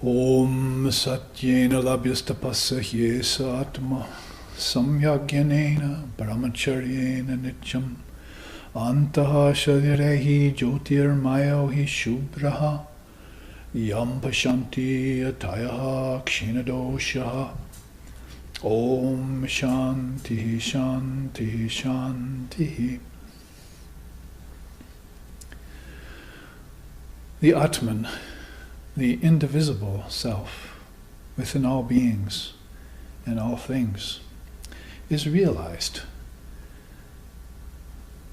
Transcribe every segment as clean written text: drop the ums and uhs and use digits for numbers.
Om satyena labhyastapasya hyesa atma samyagyanena brahmacharyena nityam antaha sharirehi jyotirmayo hi shubraha yam pashanti atayaha kshinadoshaha. Om shanti shanti shanti. The Atman, the indivisible self within all beings and all things, is realized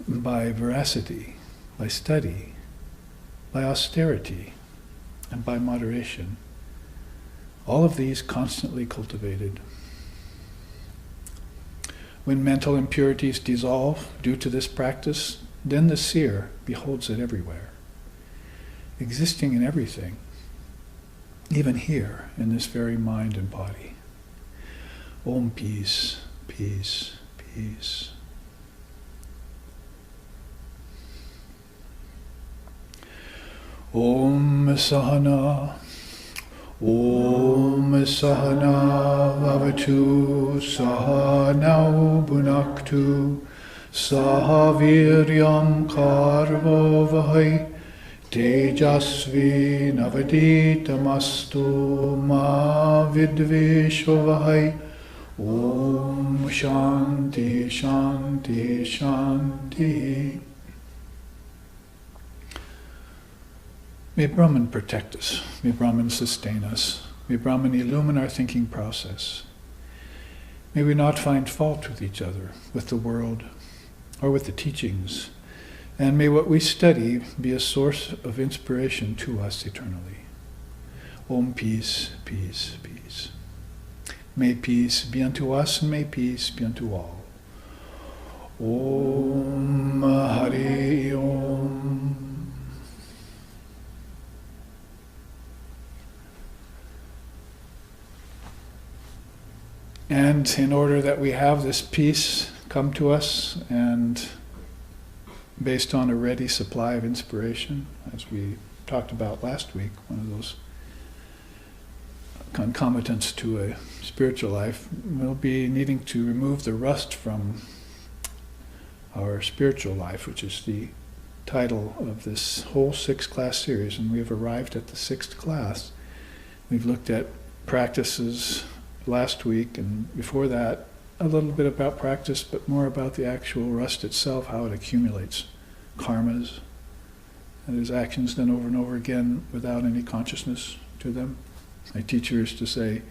by veracity, by study, by austerity, and by moderation. All of these constantly cultivated. When mental impurities dissolve due to this practice, then the seer beholds it everywhere, existing in everything, even here in this very mind and body. Om peace, peace, peace. Om Sahana, Om Sahana Vavatu, Sahanau Bhunaktu, Sahaviryam Karvo Vahai, Tejasvi Navaditamastu Ma Vidvishvavahai. Om Shanti Shanti Shanti. May Brahman protect us. May Brahman sustain us. May Brahman illumine our thinking process. May we not find fault with each other, with the world, or with the teachings. And may what we study be a source of inspiration to us eternally. Om peace, peace, peace. May peace be unto us, and may peace be unto all. Om Hari Om. And in order that we have this peace come to us, and based on a ready supply of inspiration, as we talked about last week, one of those concomitants to a spiritual life, we'll be needing to remove the rust from our spiritual life, which is the title of this whole 6-class series. And we have arrived at the 6th class. We've looked at practices last week, and before that a little bit about practice, but more about the actual rust itself, how it accumulates karmas, and is actions done over and over again without any consciousness to them. My teacher used to say,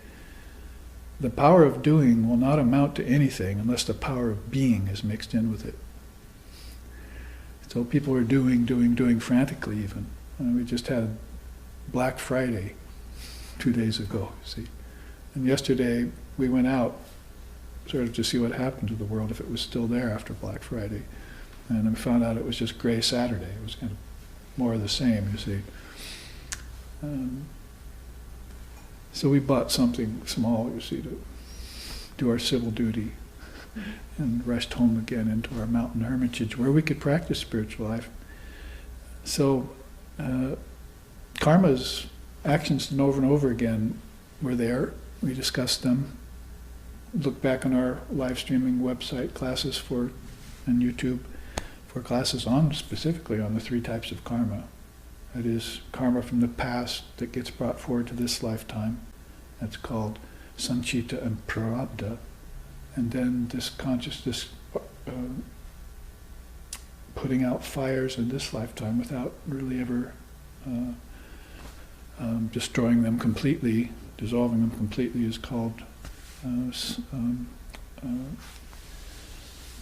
the power of doing will not amount to anything unless the power of being is mixed in with it. So people are doing frantically even. And we just had Black Friday 2 days ago, you see. And yesterday we went out sort of to see what happened to the world, if it was still there after Black Friday. And we found out it was just Gray Saturday. It was kind of more of the same, you see. So we bought something small, you see, to do our civil duty, and rushed home again into our mountain hermitage where we could practice spiritual life. So karmas, actions done over and over again, were there. We discussed them. Look back on our live streaming website classes and YouTube for classes on, specifically on the 3 types of karma. That is, karma from the past that gets brought forward to this lifetime. That's called sanchita and prarabdha. And then this consciousness putting out fires in this lifetime without really ever destroying them completely, dissolving them completely, is called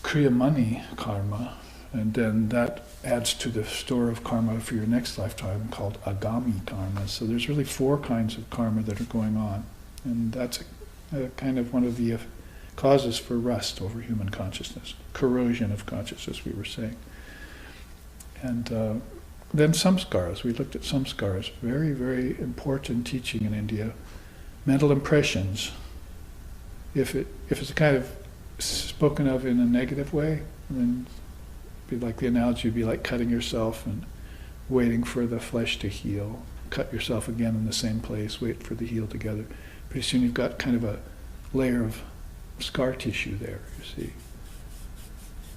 kriyamani karma. And then that adds to the store of karma for your next lifetime called agami karma. So there's really 4 kinds of karma that are going on. And that's a kind of one of the causes for rust over human consciousness, corrosion of consciousness, we were saying. And then samskaras. We looked at samskaras, very, very important teaching in India. Mental impressions. If it's kind of spoken of in a negative way, then be like the analogy would be like cutting yourself and waiting for the flesh to heal. cut yourself again in the same place, wait for the heal together. Pretty soon you've got kind of a layer of scar tissue there, you see.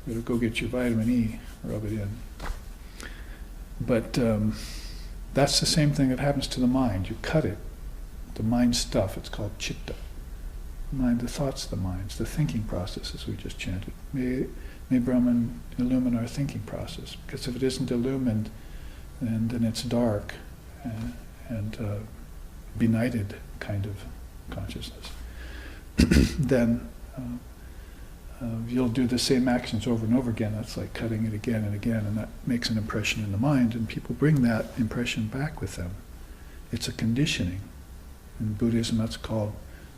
You gotta go get your vitamin E, rub it in. But that's the same thing that happens to the mind. You cut it, the mind stuff, it's called chitta. Mind, the thoughts of the minds, the thinking process, as we just chanted. May Brahman illumine our thinking process, because if it isn't illumined, then it's dark and benighted kind of consciousness. Then you'll do the same actions over and over again. That's like cutting it again and again, and that makes an impression in the mind, and people bring that impression back with them. It's a conditioning. In Buddhism, that's called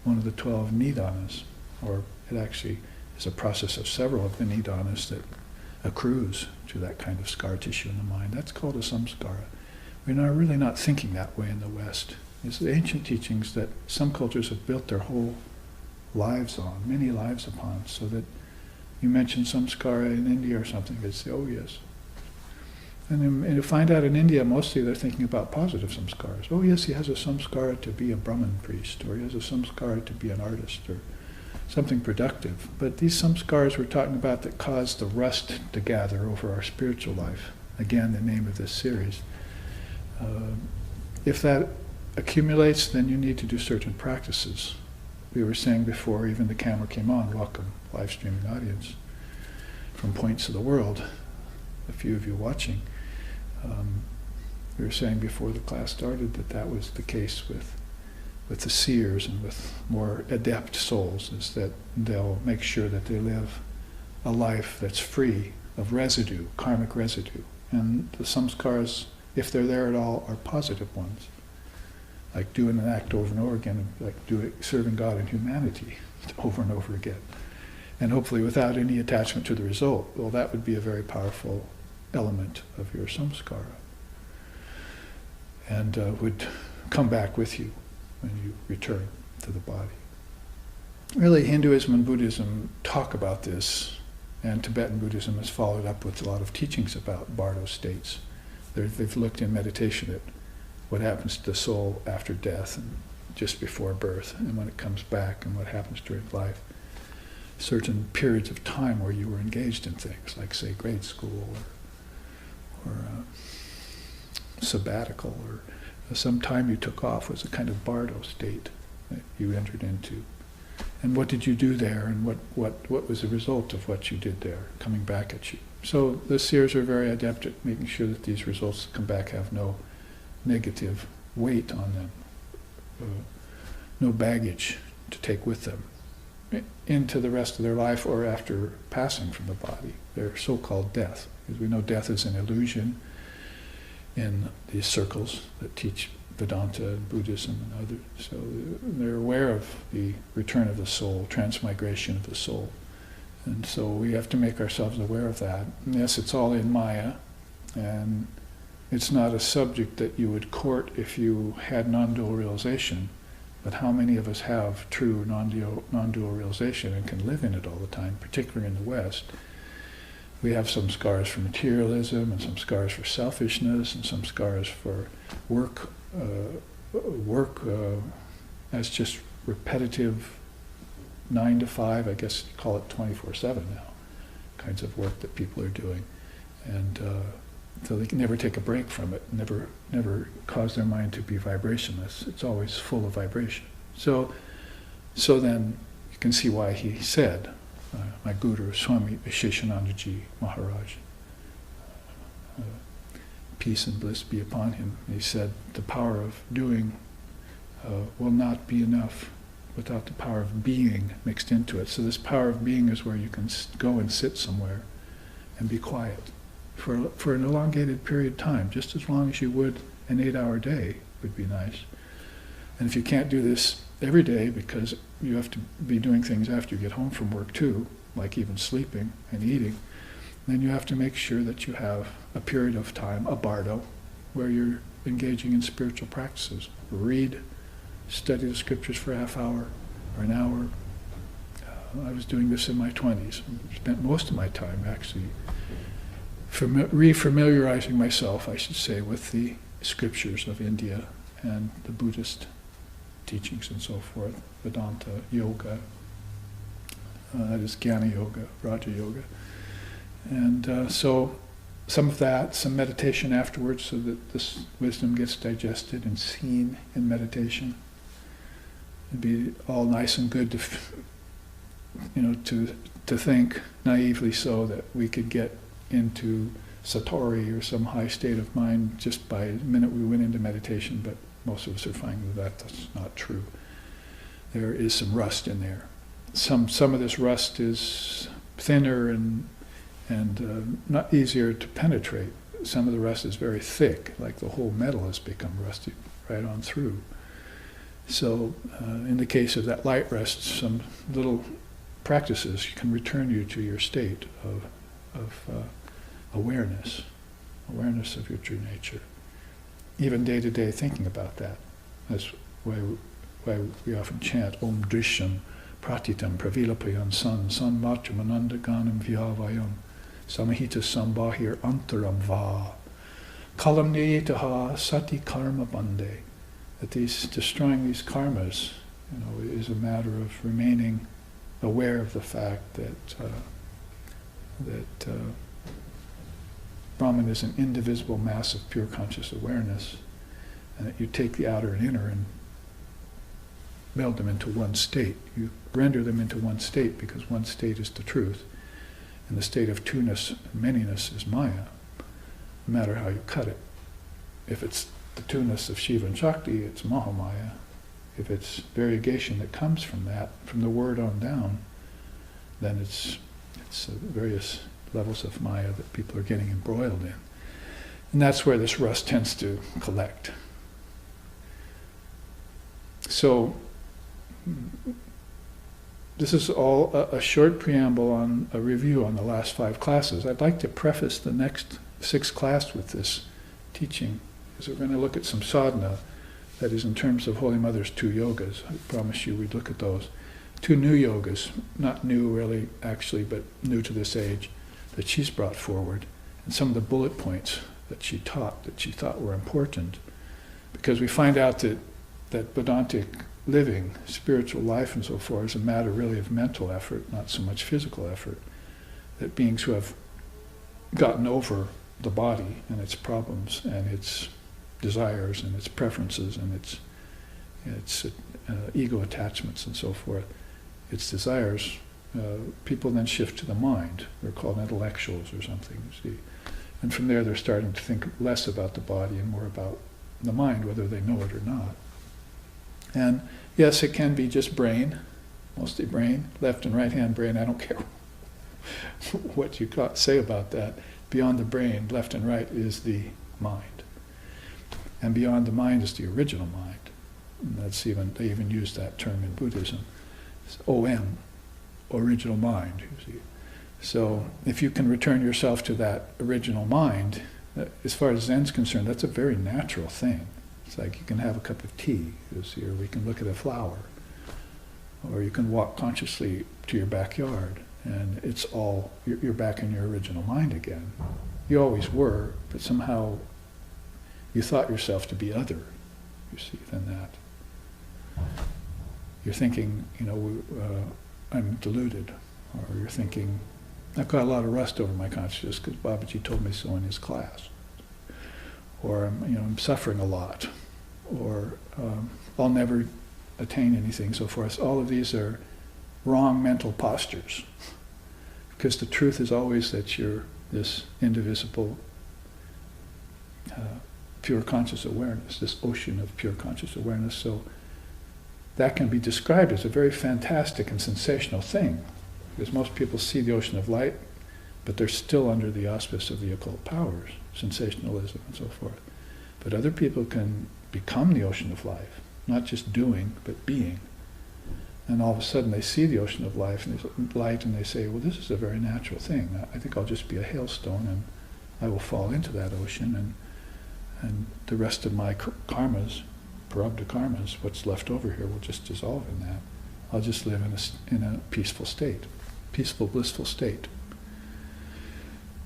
one of the 12 nidanas, or it actually is a process of several of the nidanas that accrues to that kind of scar tissue in the mind. That's called a samskara. We're really not thinking that way in the West. It's the ancient teachings that some cultures have built their whole lives on, many lives upon, so that you mention samskara in India or something, they'd say, oh yes. And you find out in India, mostly they're thinking about positive samskaras. Oh yes, he has a samskara to be a Brahmin priest, or he has a samskara to be an artist, or something productive. But these samskaras we're talking about that cause the rust to gather over our spiritual life, again, the name of this series. If that accumulates, then you need to do certain practices. We were saying before, even the camera came on, welcome, live streaming audience from points of the world, a few of you watching. We were saying before the class started that was the case with the seers and with more adept souls, is that they'll make sure that they live a life that's free of residue, karmic residue. And the samskaras, if they're there at all, are positive ones. Like doing an act over and over again, like serving God and humanity over and over again. And hopefully without any attachment to the result. Well, that would be a very powerful element of your samskara. And would come back with you when you return to the body. Really, Hinduism and Buddhism talk about this, and Tibetan Buddhism has followed up with a lot of teachings about bardo states. They've looked in meditation at what happens to the soul after death and just before birth, and when it comes back, and what happens during life. Certain periods of time where you were engaged in things, like say grade school or sabbatical, or some time you took off was a kind of bardo state that you entered into. And what did you do there, and what was the result of what you did there coming back at you? So the seers are very adept at making sure that these results that come back have no negative weight on them, no baggage to take with them into the rest of their life or after passing from the body, their so-called death. Because we know death is an illusion in these circles that teach Vedanta and Buddhism and others. So they're aware of the return of the soul, transmigration of the soul. And so we have to make ourselves aware of that. And yes, it's all in Maya, and it's not a subject that you would court if you had non-dual realization. But how many of us have true non-dual realization and can live in it all the time, particularly in the West? We have some scars for materialism, and some scars for selfishness, and some scars for work as just repetitive 9 to 5, I guess you call it 24/7 now, kinds of work that people are doing. And so they can never take a break from it, never cause their mind to be vibrationless. It's always full of vibration. So then you can see why he said, my Guru, Swami Visheshanandaji Maharaj, peace and bliss be upon him, he said, the power of doing will not be enough without the power of being mixed into it. So this power of being is where you can go and sit somewhere and be quiet for an elongated period of time, just as long as you would an 8-hour day would be nice. And if you can't do this every day, because you have to be doing things after you get home from work too, like even sleeping and eating, then you have to make sure that you have a period of time, a bardo, where you're engaging in spiritual practices. Read, study the scriptures for a half hour or an hour. I was doing this in my 20s. Spent most of my time actually re-familiarizing myself, I should say, with the scriptures of India and the Buddhist teachings and so forth, Vedanta, yoga, that is Jnana Yoga, Raja Yoga. And so some of that, some meditation afterwards so that this wisdom gets digested and seen in meditation. It'd be all nice and good to think naively so that we could get into satori or some high state of mind just by the minute we went into meditation, but most of us are finding that that's not true. There is some rust in there. Some of this rust is thinner and not easier to penetrate. Some of the rust is very thick, like the whole metal has become rusty right on through. So in the case of that light rust, some little practices can return you to your state of awareness of your true nature. Even day-to-day thinking about that. That's why we often chant Om Drishyam Pratitam Pravilapayan San Marchamananda Ganam Vyavayam Samahita Sambahir Antaram Va Kalam Niyetaha Sati Karma Bande. That destroying these karmas, is a matter of remaining aware of the fact that Brahman is an indivisible mass of pure conscious awareness, and that you take the outer and inner and meld them into one state. You render them into one state because one state is the truth, and the state of two-ness and manyness is Maya, no matter how you cut it. If it's the two-ness of Shiva and Shakti, it's Mahamaya. If it's variegation that comes from that, from the word on down, then it's various levels of Maya that people are getting embroiled in. And that's where this rust tends to collect. So, this is all a short preamble on a review on the last 5 classes. I'd like to preface the next 6th class with this teaching, because we're going to look at some sadhana, that is in terms of Holy Mother's 2 yogas. I promise you we'd look at those. 2 new yogas, not new really actually, but new to this age, that she's brought forward, and some of the bullet points that she taught that she thought were important. Because we find out that Vedantic living, spiritual life and so forth, is a matter really of mental effort, not so much physical effort. That beings who have gotten over the body and its problems and its desires and its preferences and its ego attachments and so forth, its desires, people then shift to the mind. They're called intellectuals or something, you see. And from there they're starting to think less about the body and more about the mind, whether they know it or not. And yes, it can be just brain, mostly brain, left and right hand brain, I don't care what you say about that. Beyond the brain, left and right, is the mind. And beyond the mind is the original mind. And they even use that term in Buddhism. It's OM, original mind, you see. So if you can return yourself to that original mind, as far as Zen's concerned, that's a very natural thing. It's like you can have a cup of tea, you see, or we can look at a flower, or you can walk consciously to your backyard, and it's all, you're back in your original mind again. You always were, but somehow you thought yourself to be other, you see, than that. You're thinking, I'm deluded, or you're thinking, I've got a lot of rust over my consciousness because Babaji told me so in his class, or I'm suffering a lot, or I'll never attain anything, so forth. All of these are wrong mental postures, because the truth is always that you're this indivisible, pure conscious awareness, this ocean of pure conscious awareness. So that can be described as a very fantastic and sensational thing, because most people see the ocean of light, but they're still under the auspice of the occult powers, sensationalism and so forth. But other people can become the ocean of life, not just doing, but being. And all of a sudden they see the ocean of life and light, and they say, well, this is a very natural thing. I think I'll just be a hailstone and I will fall into that ocean, and the rest of my karmas, prarabdha karmas, what's left over here, will just dissolve in that. I'll just live in a peaceful state, peaceful, blissful state.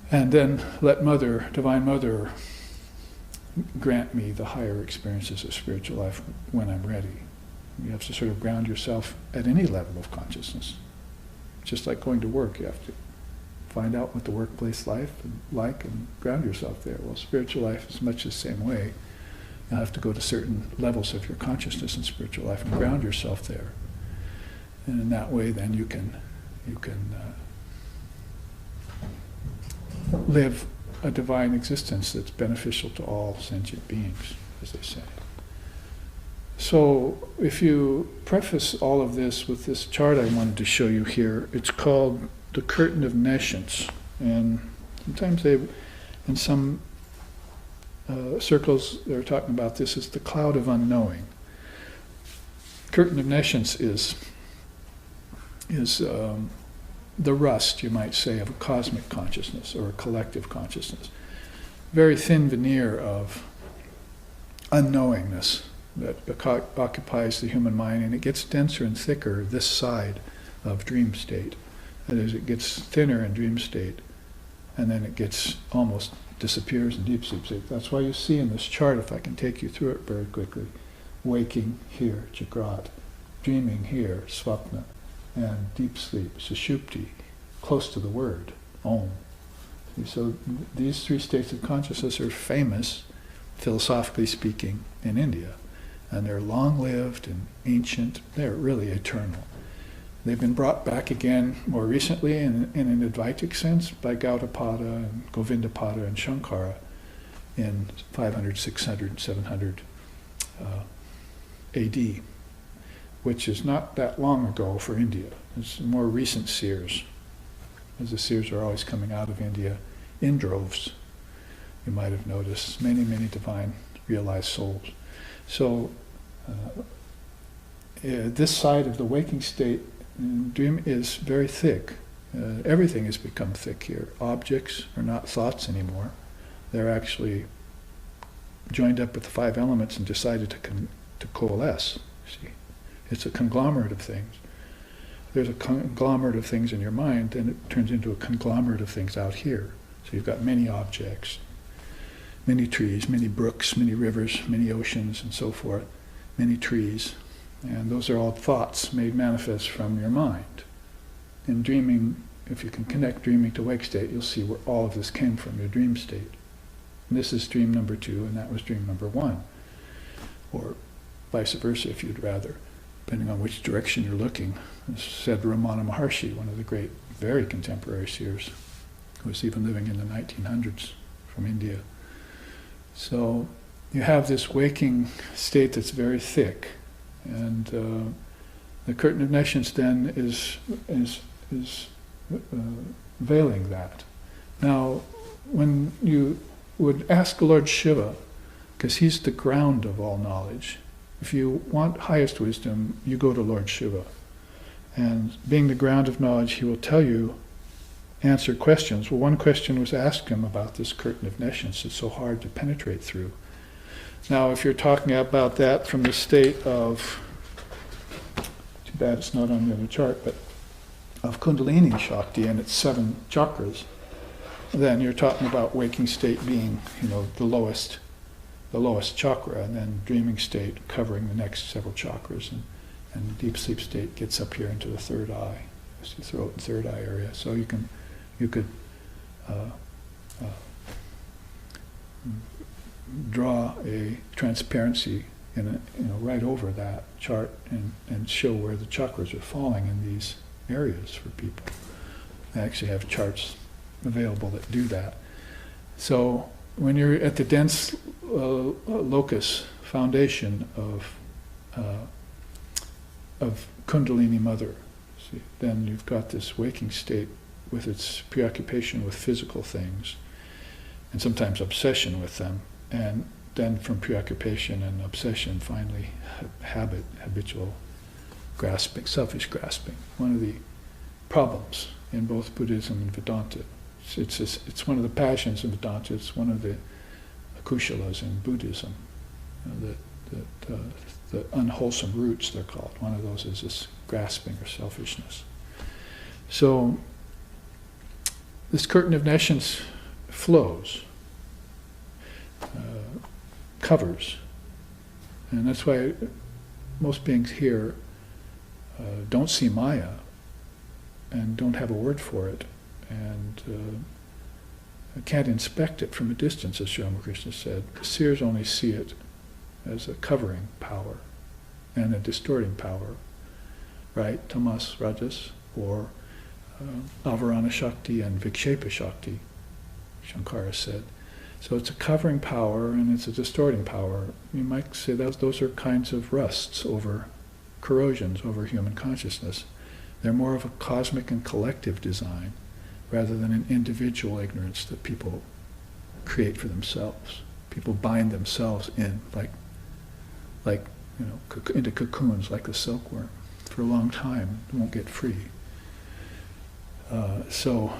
And then let Mother, Divine Mother, grant me the higher experiences of spiritual life when I'm ready. You have to sort of ground yourself at any level of consciousness. Just like going to work, you have to find out what the workplace life is like and ground yourself there. Well, spiritual life is much the same way. You have to go to certain levels of your consciousness in spiritual life and ground yourself there. And in that way, then you can live a divine existence that's beneficial to all sentient beings, as they say. So if you preface all of this with this chart I wanted to show you here, it's called the curtain of nescience. And sometimes in some circles, they're talking about this as the cloud of unknowing. Curtain of nescience is the rust, you might say, of a cosmic consciousness or a collective consciousness. Very thin veneer of unknowingness that occupies the human mind, and it gets denser and thicker this side of dream state. That is, it gets thinner in dream state, and then it gets almost disappears in deep sleep state. That's why you see in this chart, if I can take you through it very quickly, waking here, Jagrat, dreaming here, Swapna, and deep sleep, Sushupti, close to the word, Om. So these three states of consciousness are famous, philosophically speaking, in India. And they're long-lived and ancient. They're really eternal. They've been brought back again more recently in an Advaitic sense by Gaudapada and Govindapada and Shankara in 500, 600, 700 AD, which is not that long ago for India. It's more recent seers, as the seers are always coming out of India in droves. You might have noticed many, many divine realized souls. So this side of the waking state dream is very thick. Everything has become thick here. Objects are not thoughts anymore. They're actually joined up with the five elements and decided to coalesce. See, it's a conglomerate of things. There's a conglomerate of things in your mind, then it turns into a conglomerate of things out here. So you've got many objects, many trees, many brooks, many rivers, many oceans, and so forth, many trees. And those are all thoughts made manifest from your mind. In dreaming, if you can connect dreaming to wake state, you'll see where all of this came from, your dream state. And this is dream number 2, and that was dream number 1. Or vice versa, if you'd rather, depending on which direction you're looking. This said Ramana Maharshi, one of the great, very contemporary seers, who was even living in the 1900s from India. So you have this waking state that's very thick, and the curtain of nescience then is veiling that. Now, when you would ask Lord Shiva, because he's the ground of all knowledge, if you want highest wisdom, you go to Lord Shiva. And being the ground of knowledge, he will tell you, answer questions. Well, one question was asked him about this curtain of nescience. It's so hard to penetrate through. Now, if you're talking about that from the state of, too bad it's not on the other chart, but of Kundalini Shakti and its 7 chakras, then you're talking about waking state being, the lowest chakra, and then dreaming state covering the next several chakras, and deep sleep state gets up here into the third eye, the throat and third eye area. So you could draw a transparency right over that chart and show where the chakras are falling in these areas for people. I actually have charts available that do that. So when you're at the dense locus foundation of Kundalini Mother, see, then you've got this waking state with its preoccupation with physical things, and sometimes obsession with them, and then from preoccupation and obsession, finally habitual grasping, selfish grasping. One of the problems in both Buddhism and Vedanta. It's one of the passions in Vedanta. It's one of the kushalas in Buddhism. The unwholesome roots, they're called. One of those is this grasping or selfishness. So this curtain of nescience flows. covers. And that's why most beings here don't see Maya and don't have a word for it, and can't inspect it from a distance, as Sri Ramakrishna said. The seers only see it as a covering power and a distorting power, right? Tamas, Rajas, or Avarana Shakti and Vikshepa Shakti, Shankara said. So it's a covering power and it's a distorting power. You might say that those are kinds of rusts over corrosions over human consciousness. They're more of a cosmic and collective design rather than an individual ignorance that people create for themselves. People bind themselves in like into cocoons like a silkworm for a long time. They won't get free. So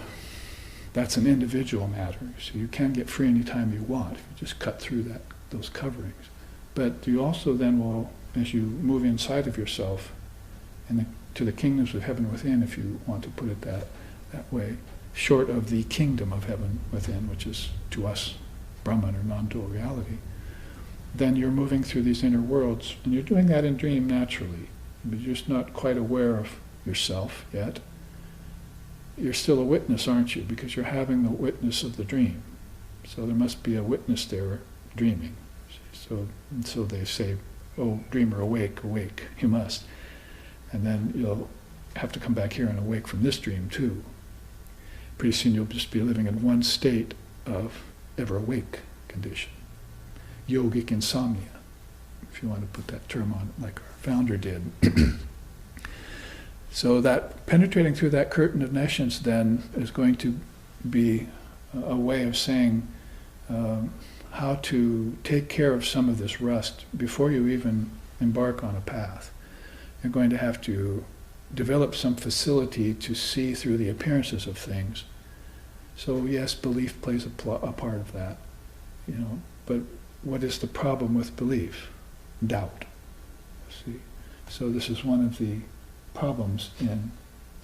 that's an individual matter. So you can get free anytime you want if you just cut through those coverings. But you also then will, as you move inside of yourself to the kingdoms of heaven within, if you want to put it that way, short of the kingdom of heaven within, which is to us Brahman or non-dual reality, then you're moving through these inner worlds, and you're doing that in dream naturally, but you're just not quite aware of yourself yet. You're still a witness, aren't you? Because you're having the witness of the dream. So there must be a witness there dreaming. So they say, oh, dreamer, awake, awake, you must. And then you'll have to come back here and awake from this dream too. Pretty soon you'll just be living in one state of ever-awake condition. Yogic insomnia, if you want to put that term on it, like our founder did. So that penetrating through that curtain of nescience then is going to be a way of saying how to take care of some of this rust before you even embark on a path. You're going to have to develop some facility to see through the appearances of things. So yes, belief plays a part of that, but what is the problem with belief? Doubt. See? So this is one of the problems in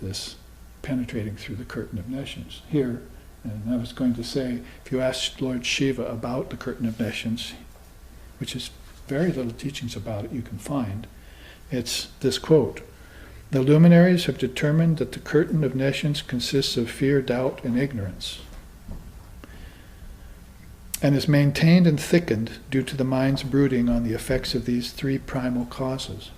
this penetrating through the curtain of nescience. Here, and I was going to say, if you ask Lord Shiva about the curtain of nescience, which is very little teachings about it you can find, it's this quote: "The luminaries have determined that the curtain of nescience consists of fear, doubt, and ignorance, and is maintained and thickened due to the mind's brooding on the effects of these three primal causes."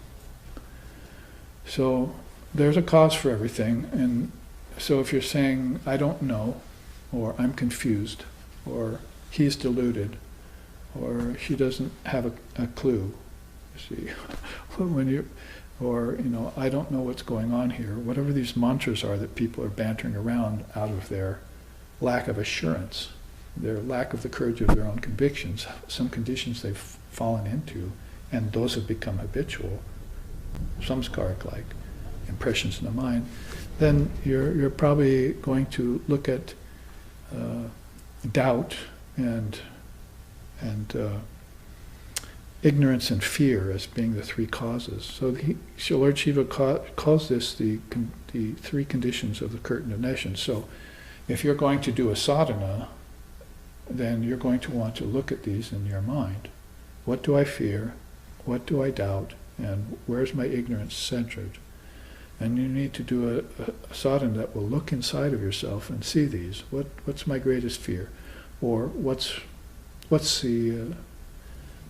So there's a cause for everything, and so if you're saying, I don't know, or I'm confused, or he's deluded, or she doesn't have a clue, you see, I don't know what's going on here, whatever these mantras are that people are bantering around out of their lack of assurance, their lack of the courage of their own convictions, some conditions they've fallen into, and those have become habitual, samskaric-like impressions in the mind, then you're probably going to look at doubt and ignorance and fear as being the three causes. So Lord Shiva calls this the three conditions of the curtain of nescience. So if you're going to do a sadhana, then you're going to want to look at these in your mind. What do I fear? What do I doubt? And where's my ignorance centered? And you need to do a sadhana that will look inside of yourself and see these. What's my greatest fear? Or what's the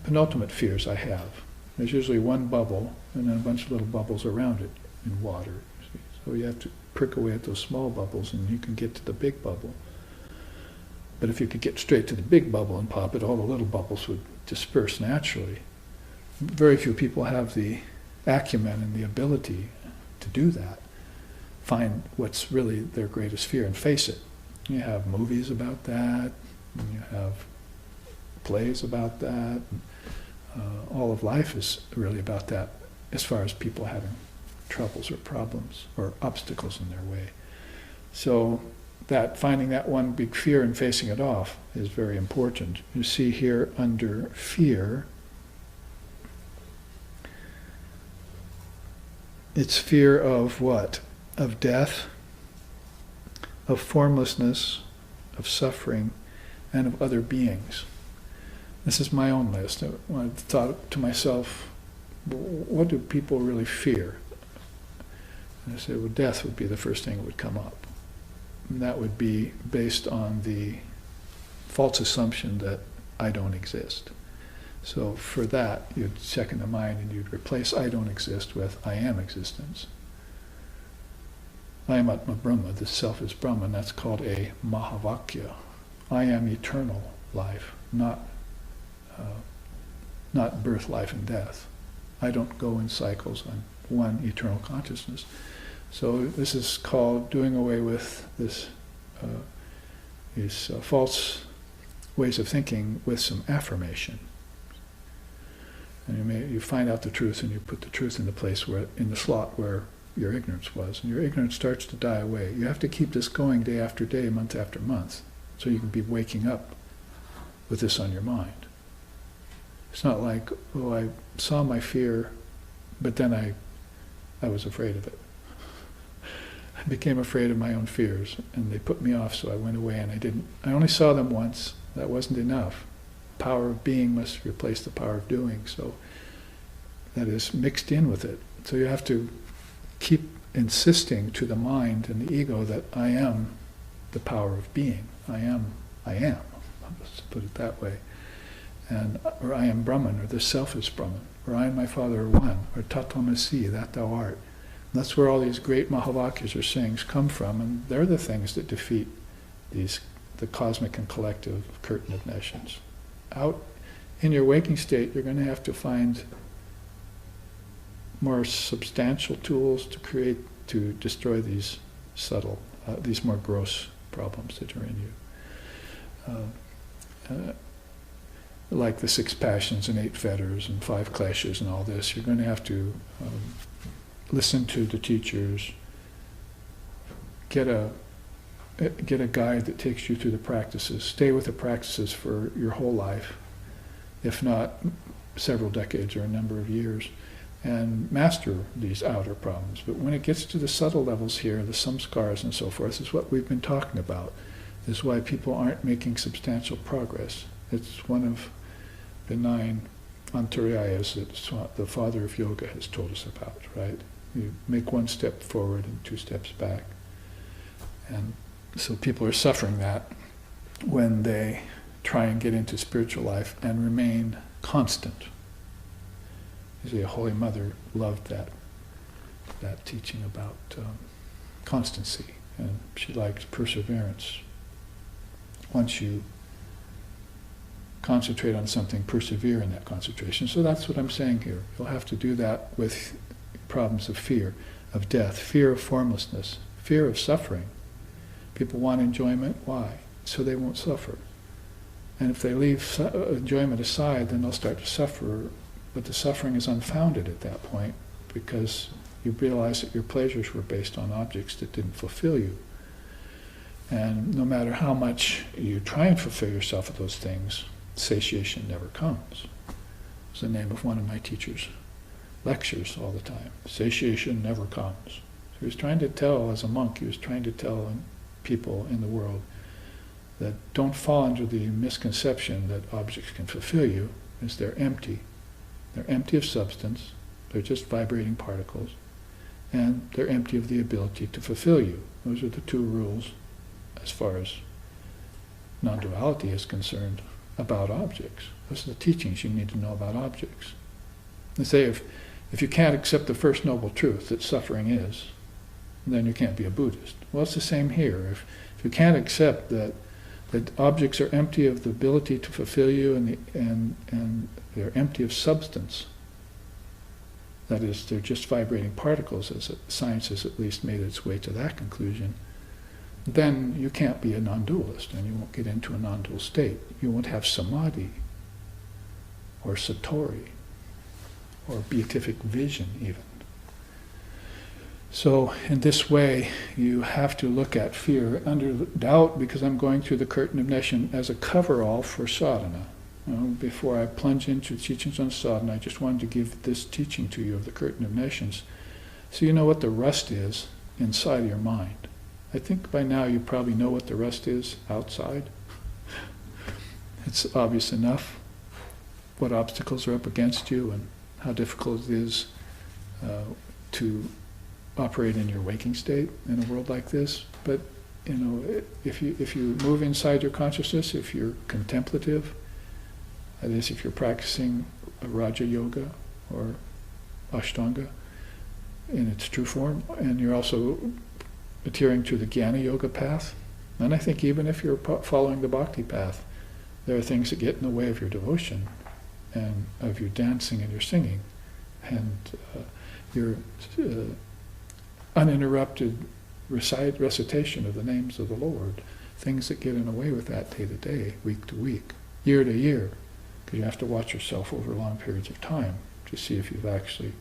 penultimate fears I have? There's usually one bubble and then a bunch of little bubbles around it in water. See? So you have to prick away at those small bubbles and you can get to the big bubble. But if you could get straight to the big bubble and pop it, all the little bubbles would disperse naturally. Very few people have the acumen and the ability to do that, find what's really their greatest fear and face it. You have movies about that, and you have plays about that. All of life is really about that as far as people having troubles or problems or obstacles in their way. So that finding that one big fear and facing it off is very important. You see here under fear, it's fear of what? Of death, of formlessness, of suffering, and of other beings. This is my own list. When I thought to myself, what do people really fear? And I said, well, death would be the first thing that would come up. And that would be based on the false assumption that I don't exist. So for that, you'd second the mind and you'd replace I don't exist with I am existence. I am Atma Brahma, the self is Brahman. That's called a Mahavakya. I am eternal life, not birth, life, and death. I don't go in cycles. I'm one eternal consciousness. So this is called doing away with these false ways of thinking with some affirmation. And you find out the truth, and you put the truth in the place in the slot where your ignorance was, and your ignorance starts to die away. You have to keep this going day after day, month after month, so you can be waking up with this on your mind. It's not like, oh, I saw my fear, but then I was afraid of it. I became afraid of my own fears, and they put me off, so I went away, and I only saw them once. That wasn't enough. Power of being must replace the power of doing, so that is mixed in with it. So you have to keep insisting to the mind and the ego that I am the power of being. I am. Let's put it that way. Or I am Brahman, or the self is Brahman, or I and my Father are one, or Tatvamasi, that thou art. And that's where all these great Mahavakyas or sayings come from, and they're the things that defeat the cosmic and collective curtain of nations. Out in your waking state, you're going to have to find more substantial tools to destroy these subtle, these more gross problems that are in you. Like the 6 passions and 8 fetters and 5 kleshas and all this, you're going to have to listen to the teachers, get a guide that takes you through the practices, stay with the practices for your whole life, if not several decades or a number of years, and master these outer problems. But when it gets to the subtle levels here, the samskaras and so forth, is what we've been talking about. This is why people aren't making substantial progress. It's one of the 9 antaryas that the father of yoga has told us about, right? You make 1 step forward and 2 steps back. And so people are suffering that when they try and get into spiritual life and remain constant. You see, a Holy Mother loved that teaching about constancy, and she liked perseverance. Once you concentrate on something, persevere in that concentration. So that's what I'm saying here. You'll have to do that with problems of fear, of death, fear of formlessness, fear of suffering. People want enjoyment. Why? So they won't suffer. And if they leave enjoyment aside, then they'll start to suffer, but the suffering is unfounded at that point because you realize that your pleasures were based on objects that didn't fulfill you. And no matter how much you try and fulfill yourself with those things, satiation never comes. It's the name of one of my teachers' lectures all the time. Satiation never comes. So he was trying to tell, as a monk, he was trying to tell people in the world that don't fall under the misconception that objects can fulfill you, is they're empty. They're empty of substance, they're just vibrating particles, and they're empty of the ability to fulfill you. Those are the 2 rules as far as non-duality is concerned about objects. Those are the teachings you need to know about objects. They say if you can't accept the first noble truth that suffering is, then you can't be a Buddhist. Well, it's the same here. If you can't accept that objects are empty of the ability to fulfill you and they're empty of substance, that is, they're just vibrating particles, as science has at least made its way to that conclusion, then you can't be a non-dualist, and you won't get into a non-dual state. You won't have samadhi, or satori, or beatific vision even. So in this way, you have to look at fear under doubt, because I'm going through the curtain of Neshan as a cover-all for sadhana. Before I plunge into teachings on sadhana, I just wanted to give this teaching to you of the curtain of Neshans, so you know what the rust is inside of your mind. I think by now you probably know what the rust is outside. It's obvious enough. what obstacles are up against you and how difficult it is to operate in your waking state in a world like this. But if you move inside your consciousness, if you're contemplative, that is, if you're practicing Raja Yoga or Ashtanga in its true form, and you're also adhering to the Jnana Yoga path, and I think even if you're following the Bhakti path, there are things that get in the way of your devotion and of your dancing and your singing and your uninterrupted recitation of the names of the Lord, things that get in the way with that day to day, week to week, year to year, because you have to watch yourself over long periods of time to see if you've actually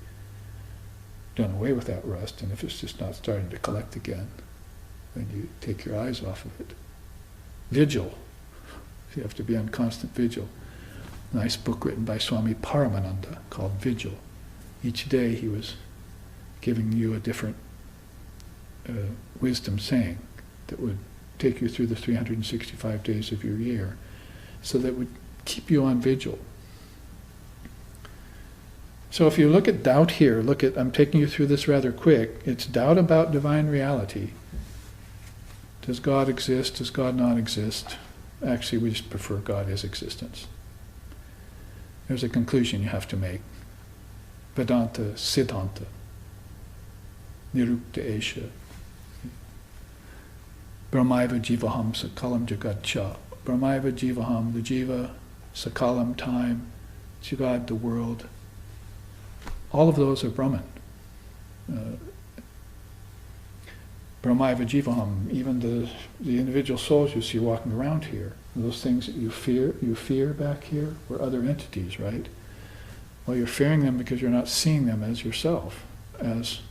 done away with that rust, and if it's just not starting to collect again, then you take your eyes off of it. Vigil. You have to be on constant vigil. Nice book written by Swami Paramananda called Vigil. Each day he was giving you a different wisdom saying that would take you through the 365 days of your year, so that would keep you on vigil. So if you look at doubt here, I'm taking you through this rather quick, it's doubt about divine reality. Does God exist? Does God not exist? Actually, we just prefer God is existence. There's a conclusion you have to make. Vedanta, Siddhanta, Nirukta Esha, Brahmaiva Jivaham Sakalam Jagat Cha. Brahmaiva Jivaham, the Jiva, Sakalam, time, Jagad, the world. All of those are Brahman. Brahmaiva Jivaham, even the individual souls you see walking around here, those things that you fear back here were other entities, right? Well, you're fearing them because you're not seeing them as yourself, as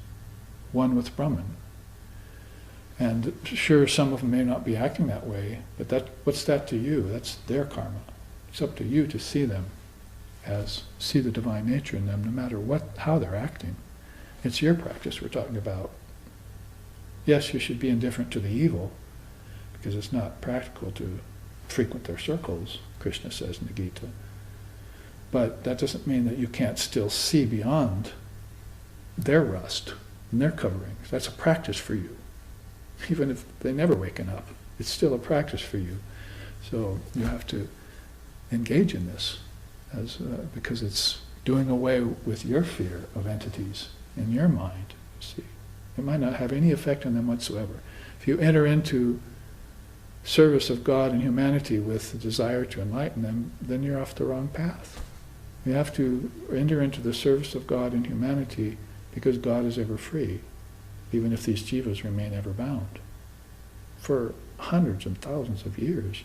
one with Brahman. And sure, some of them may not be acting that way, but what's that to you? That's their karma. It's up to you to see them see the divine nature in them, no matter how they're acting. It's your practice we're talking about. Yes, you should be indifferent to the evil, because it's not practical to frequent their circles, Krishna says in the Gita. But that doesn't mean that you can't still see beyond their rust and their coverings. That's a practice for you. Even if they never waken up, it's still a practice for you. So you have to engage in this because it's doing away with your fear of entities in your mind. See, it might not have any effect on them whatsoever. If you enter into service of God and humanity with the desire to enlighten them, then you're off the wrong path. You have to enter into the service of God and humanity because God is ever free, even if these jivas remain ever bound. For hundreds and thousands of years,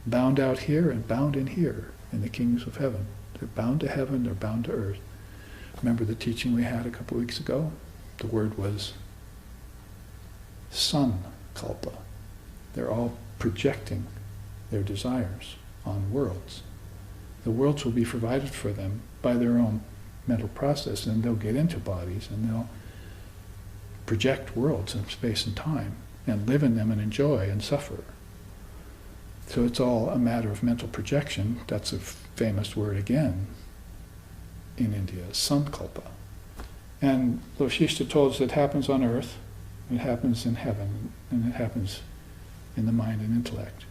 bound out here and bound in here, in the kingdoms of heaven. They're bound to heaven, they're bound to earth. Remember the teaching we had a couple weeks ago? The word was sankalpa. They're all projecting their desires on worlds. The worlds will be provided for them by their own mental process, and they'll get into bodies and they'll project worlds in space and time and live in them and enjoy and suffer. So it's all a matter of mental projection. That's a famous word again in India, sankalpa. And Vasishtha told us it happens on earth, it happens in heaven, and it happens in the mind and intellect.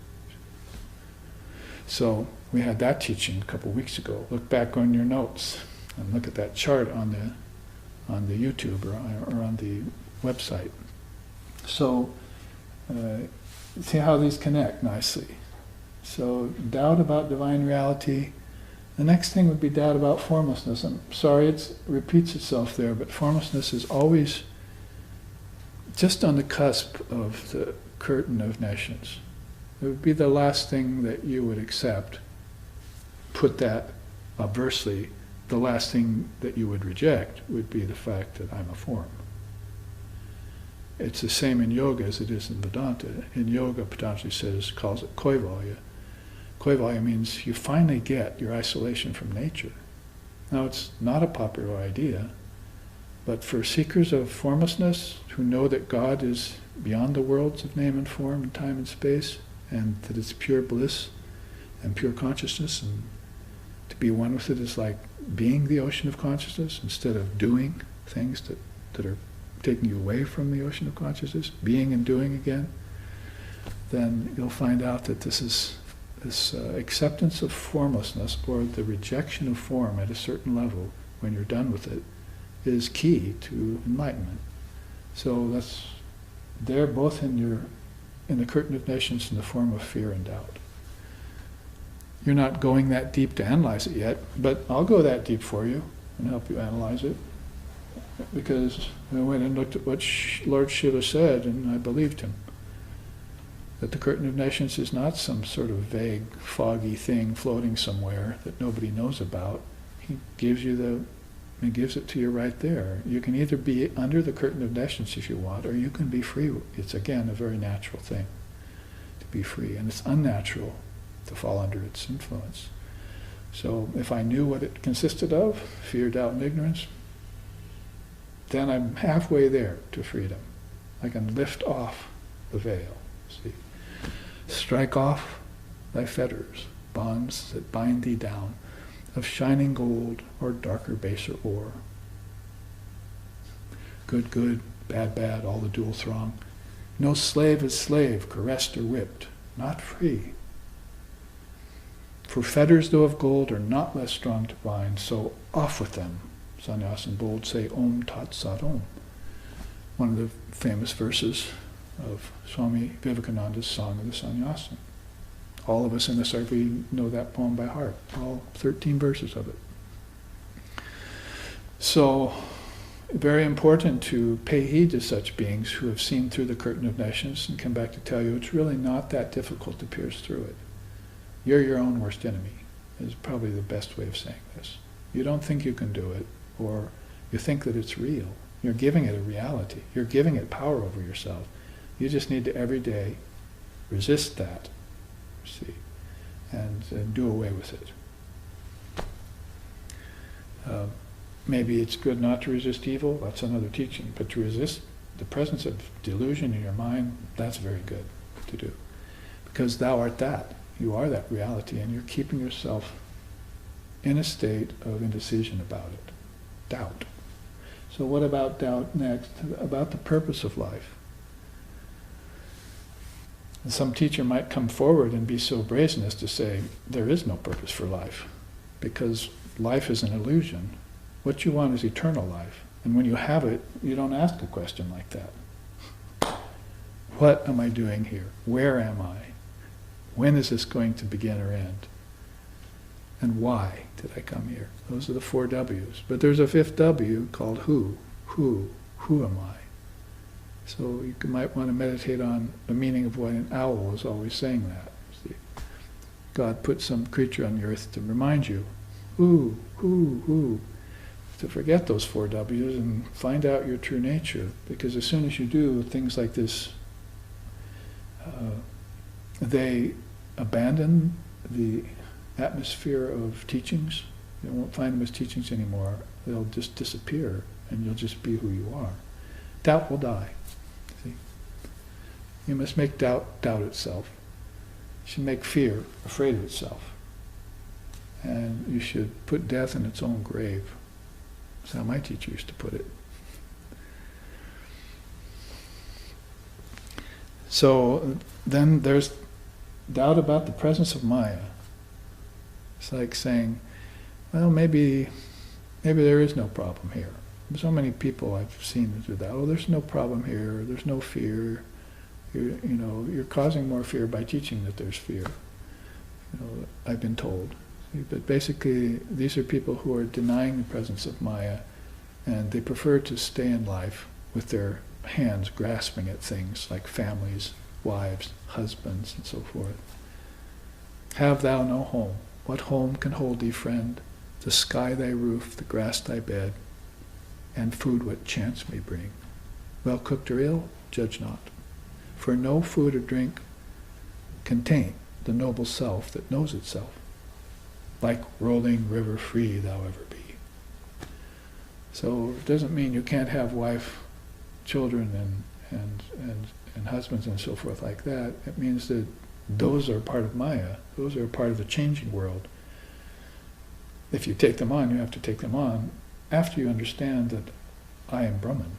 So we had that teaching a couple of weeks ago. Look back on your notes and look at that chart on the YouTube or on the website. So see how these connect nicely. So doubt about divine reality. The next thing would be doubt about formlessness. I'm sorry it repeats itself there, but formlessness is always just on the cusp of the curtain of nescience. It would be the last thing that you would accept. Put that obversely, the last thing that you would reject would be the fact that I'm a form. It's the same in yoga as it is in Vedanta. In yoga, Patanjali calls it kaivalya. Kaivalya means you finally get your isolation from nature. Now, it's not a popular idea, but for seekers of formlessness who know that God is beyond the worlds of name and form and time and space, and that it's pure bliss and pure consciousness, and To be one with it is like being the ocean of consciousness instead of doing things that are taking you away from the ocean of consciousness, being and doing again, then you'll find out that this acceptance of formlessness, or the rejection of form at a certain level, when you're done with it, is key to enlightenment. So they're both in the curtain of nations in the form of fear and doubt. You're not going that deep to analyze it yet, but I'll go that deep for you and help you analyze it. Because I went and looked at what Lord Shiva said, and I believed him. That the curtain of nations is not some sort of vague, foggy thing floating somewhere that nobody knows about. He gives it to you right there. You can either be under the curtain of nations if you want, or you can be free. It's again a very natural thing to be free, and it's unnatural to fall under its influence. So if I knew what it consisted of, fear, doubt, and ignorance, then I'm halfway there to freedom. I can lift off the veil, see. Strike off thy fetters, bonds that bind thee down, of shining gold or darker baser ore. Good, good, bad, bad, all the dual throng. No slave is slave, caressed or whipped, not free. For fetters, though of gold, are not less strong to bind, so off with them. Sannyasin bold say Om Tat Sat Om. One of the famous verses of Swami Vivekananda's Song of the Sannyasin. All of us in the Sarvi know that poem by heart, all 13 verses of it. So, very important to pay heed to such beings who have seen through the curtain of nations and come back to tell you it's really not that difficult to pierce through it. You're your own worst enemy, is probably the best way of saying this. You don't think you can do it, or you think that it's real. You're giving it a reality. You're giving it power over yourself. You just need to every day resist that, see, and do away with it. Maybe it's good not to resist evil, that's another teaching, but to resist the presence of delusion in your mind, that's very good to do. Because thou art that. You are that reality, and you're keeping yourself in a state of indecision about it. Doubt. So what about doubt next? About the purpose of life. And some teacher might come forward and be so brazen as to say, there is no purpose for life, because life is an illusion. What you want is eternal life. And when you have it, you don't ask a question like that. What am I doing here? Where am I? When is this going to begin or end? And why did I come here? Those are the 4 W's. But there's a 5th W called who. Who am I? So you might want to meditate on the meaning of why an owl is always saying that. See? God put some creature on the earth to remind you, who, to forget those 4 W's and find out your true nature. Because as soon as you do, things like this, they abandon the atmosphere of teachings. You won't find them as teachings anymore. They'll just disappear, and you'll just be who you are. Doubt will die. See? You must make doubt itself. You should make fear afraid of itself. And you should put death in its own grave. That's how my teacher used to put it. So then there's doubt about the presence of Maya. It's like saying, well, maybe there is no problem here. So many people I've seen do that. Oh, there's no problem here. There's no fear. You're causing more fear by teaching that there's fear. I've been told. But basically, these are people who are denying the presence of Maya, and they prefer to stay in life with their hands grasping at things like families, wives, husbands, and so forth. Have thou no home? What home can hold thee, friend? The sky thy roof, the grass thy bed, and food what chance may bring. Well cooked or ill, judge not. For no food or drink contain the noble self that knows itself. Like rolling river free thou ever be. So it doesn't mean you can't have wife, children, and husbands and so forth like that. It means that those are part of Maya. Those are part of the changing world. if you take them on, you have to take them on after you understand that I am Brahman.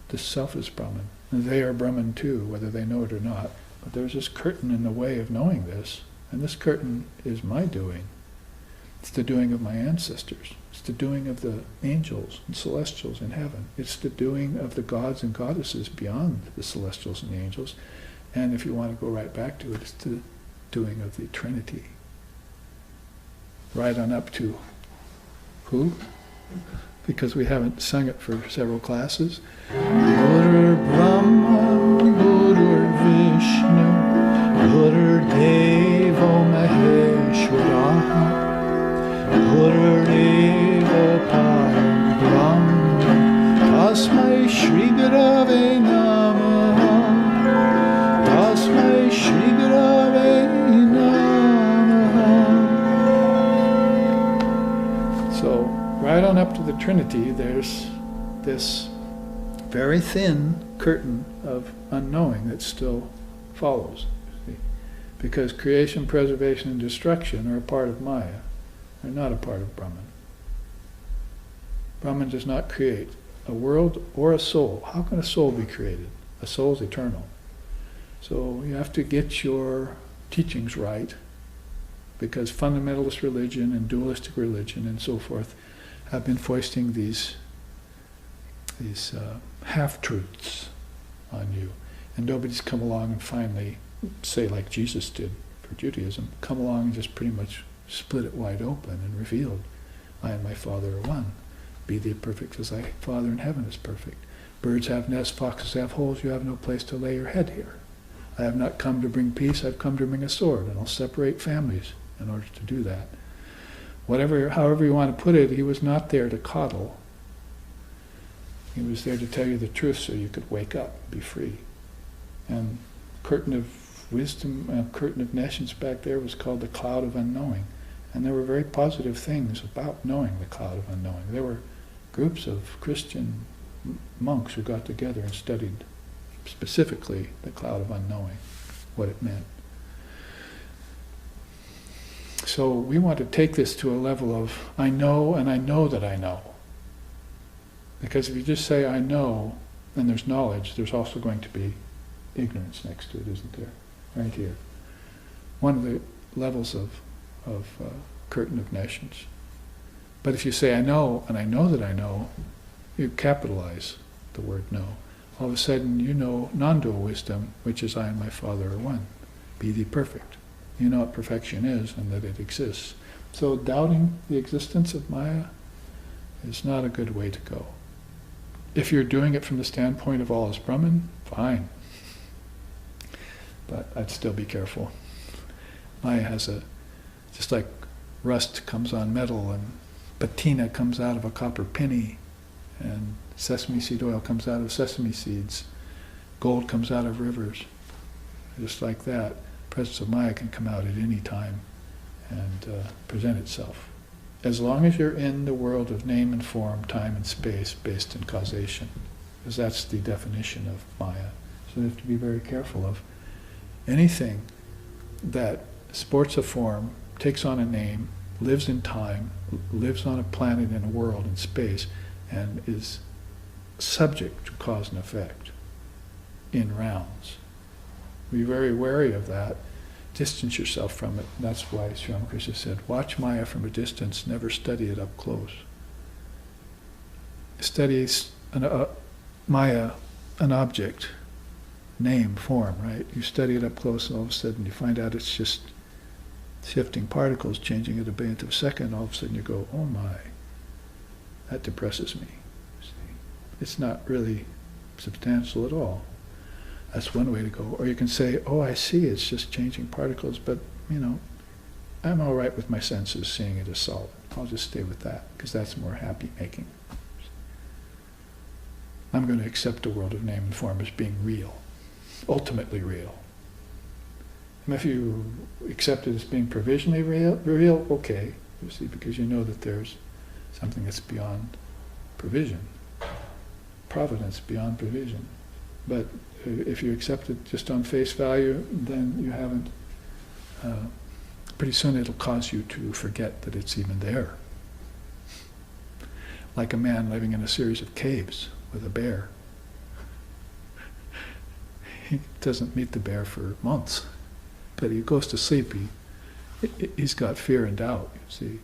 This self is Brahman. And they are Brahman too, whether they know it or not. But there's this curtain in the way of knowing this, and this curtain is my doing. It's the doing of my ancestors. It's the doing of the angels and celestials in heaven. It's the doing of the gods and goddesses beyond the celestials and the angels. And if you want to go right back to it, it's the doing of the Trinity. Right on up to who? Because we haven't sung it for several classes. Guru Brahma, Guru Vishnu, Guru Devo Maheshwara, Guru Deva Param Brahma, Tasmai Shri Gurave Namaha, Tasmai Shri Gurave Namaha. So, right on up to the Trinity, there's this very thin curtain of unknowing that still follows. See? Because creation, preservation, and destruction are a part of Maya. They're not a part of Brahman. Brahman does not create a world or a soul. How can a soul be created? A soul is eternal. So you have to get your teachings right, because fundamentalist religion and dualistic religion and so forth have been foisting these half-truths on you. And nobody's come along and finally, say like Jesus did for Judaism, come along and just pretty much split it wide open and revealed, I and my Father are one. Be thee perfect as thy Father in heaven is perfect. Birds have nests, foxes have holes, you have no place to lay your head here. I have not come to bring peace, I've come to bring a sword, and I'll separate families in order to do that. However you want to put it, he was not there to coddle. He was there to tell you the truth so you could wake up and be free. And curtain of wisdom, curtain of nescience back there was called the cloud of unknowing. And there were very positive things about knowing the cloud of unknowing. There were groups of Christian monks who got together and studied specifically the cloud of unknowing, what it meant. So we want to take this to a level of I know and I know that I know. Because if you just say I know and there's knowledge, there's also going to be ignorance next to it, isn't there? Right here. One of the levels of curtain of nescience. But if you say I know and I know that I know, you capitalize the word know. All of a sudden you know non-dual wisdom, which is I and my Father are one. Be thee perfect. You know what perfection is and that it exists. So doubting the existence of Maya is not a good way to go. If you're doing it from the standpoint of all is Brahman, fine. But I'd still be careful. Maya has just like rust comes on metal and patina comes out of a copper penny and sesame seed oil comes out of sesame seeds, gold comes out of rivers. Just like that, the presence of Maya can come out at any time and present itself. As long as you're in the world of name and form, time and space, based in causation. Because that's the definition of Maya. So you have to be very careful of anything that sports a form, takes on a name, lives in time, lives on a planet in a world in space, and is subject to cause and effect in rounds. Be very wary of that. Distance yourself from it. That's why Sri Ramakrishna said, watch Maya from a distance, never study it up close. Study Maya, an object, name, form, right? You study it up close and all of a sudden you find out it's just shifting particles changing at a billionth of a second. All of a sudden you go, oh my, that depresses me. See? It's not really substantial at all. That's one way to go. Or you can say, oh, I see, it's just changing particles, but, I'm all right with my senses seeing it as solid. I'll just stay with that, because that's more happy-making. I'm going to accept the world of name and form as being real, ultimately real. And if you accept it as being provisionally real, okay, you see, because you know that there's something that's beyond provision, providence beyond provision. But if you accept it just on face value, then you haven't, pretty soon it'll cause you to forget that it's even there. like a man living in a series of caves with a bear. He doesn't meet the bear for months, but he goes to sleep. He's got fear and doubt, you see,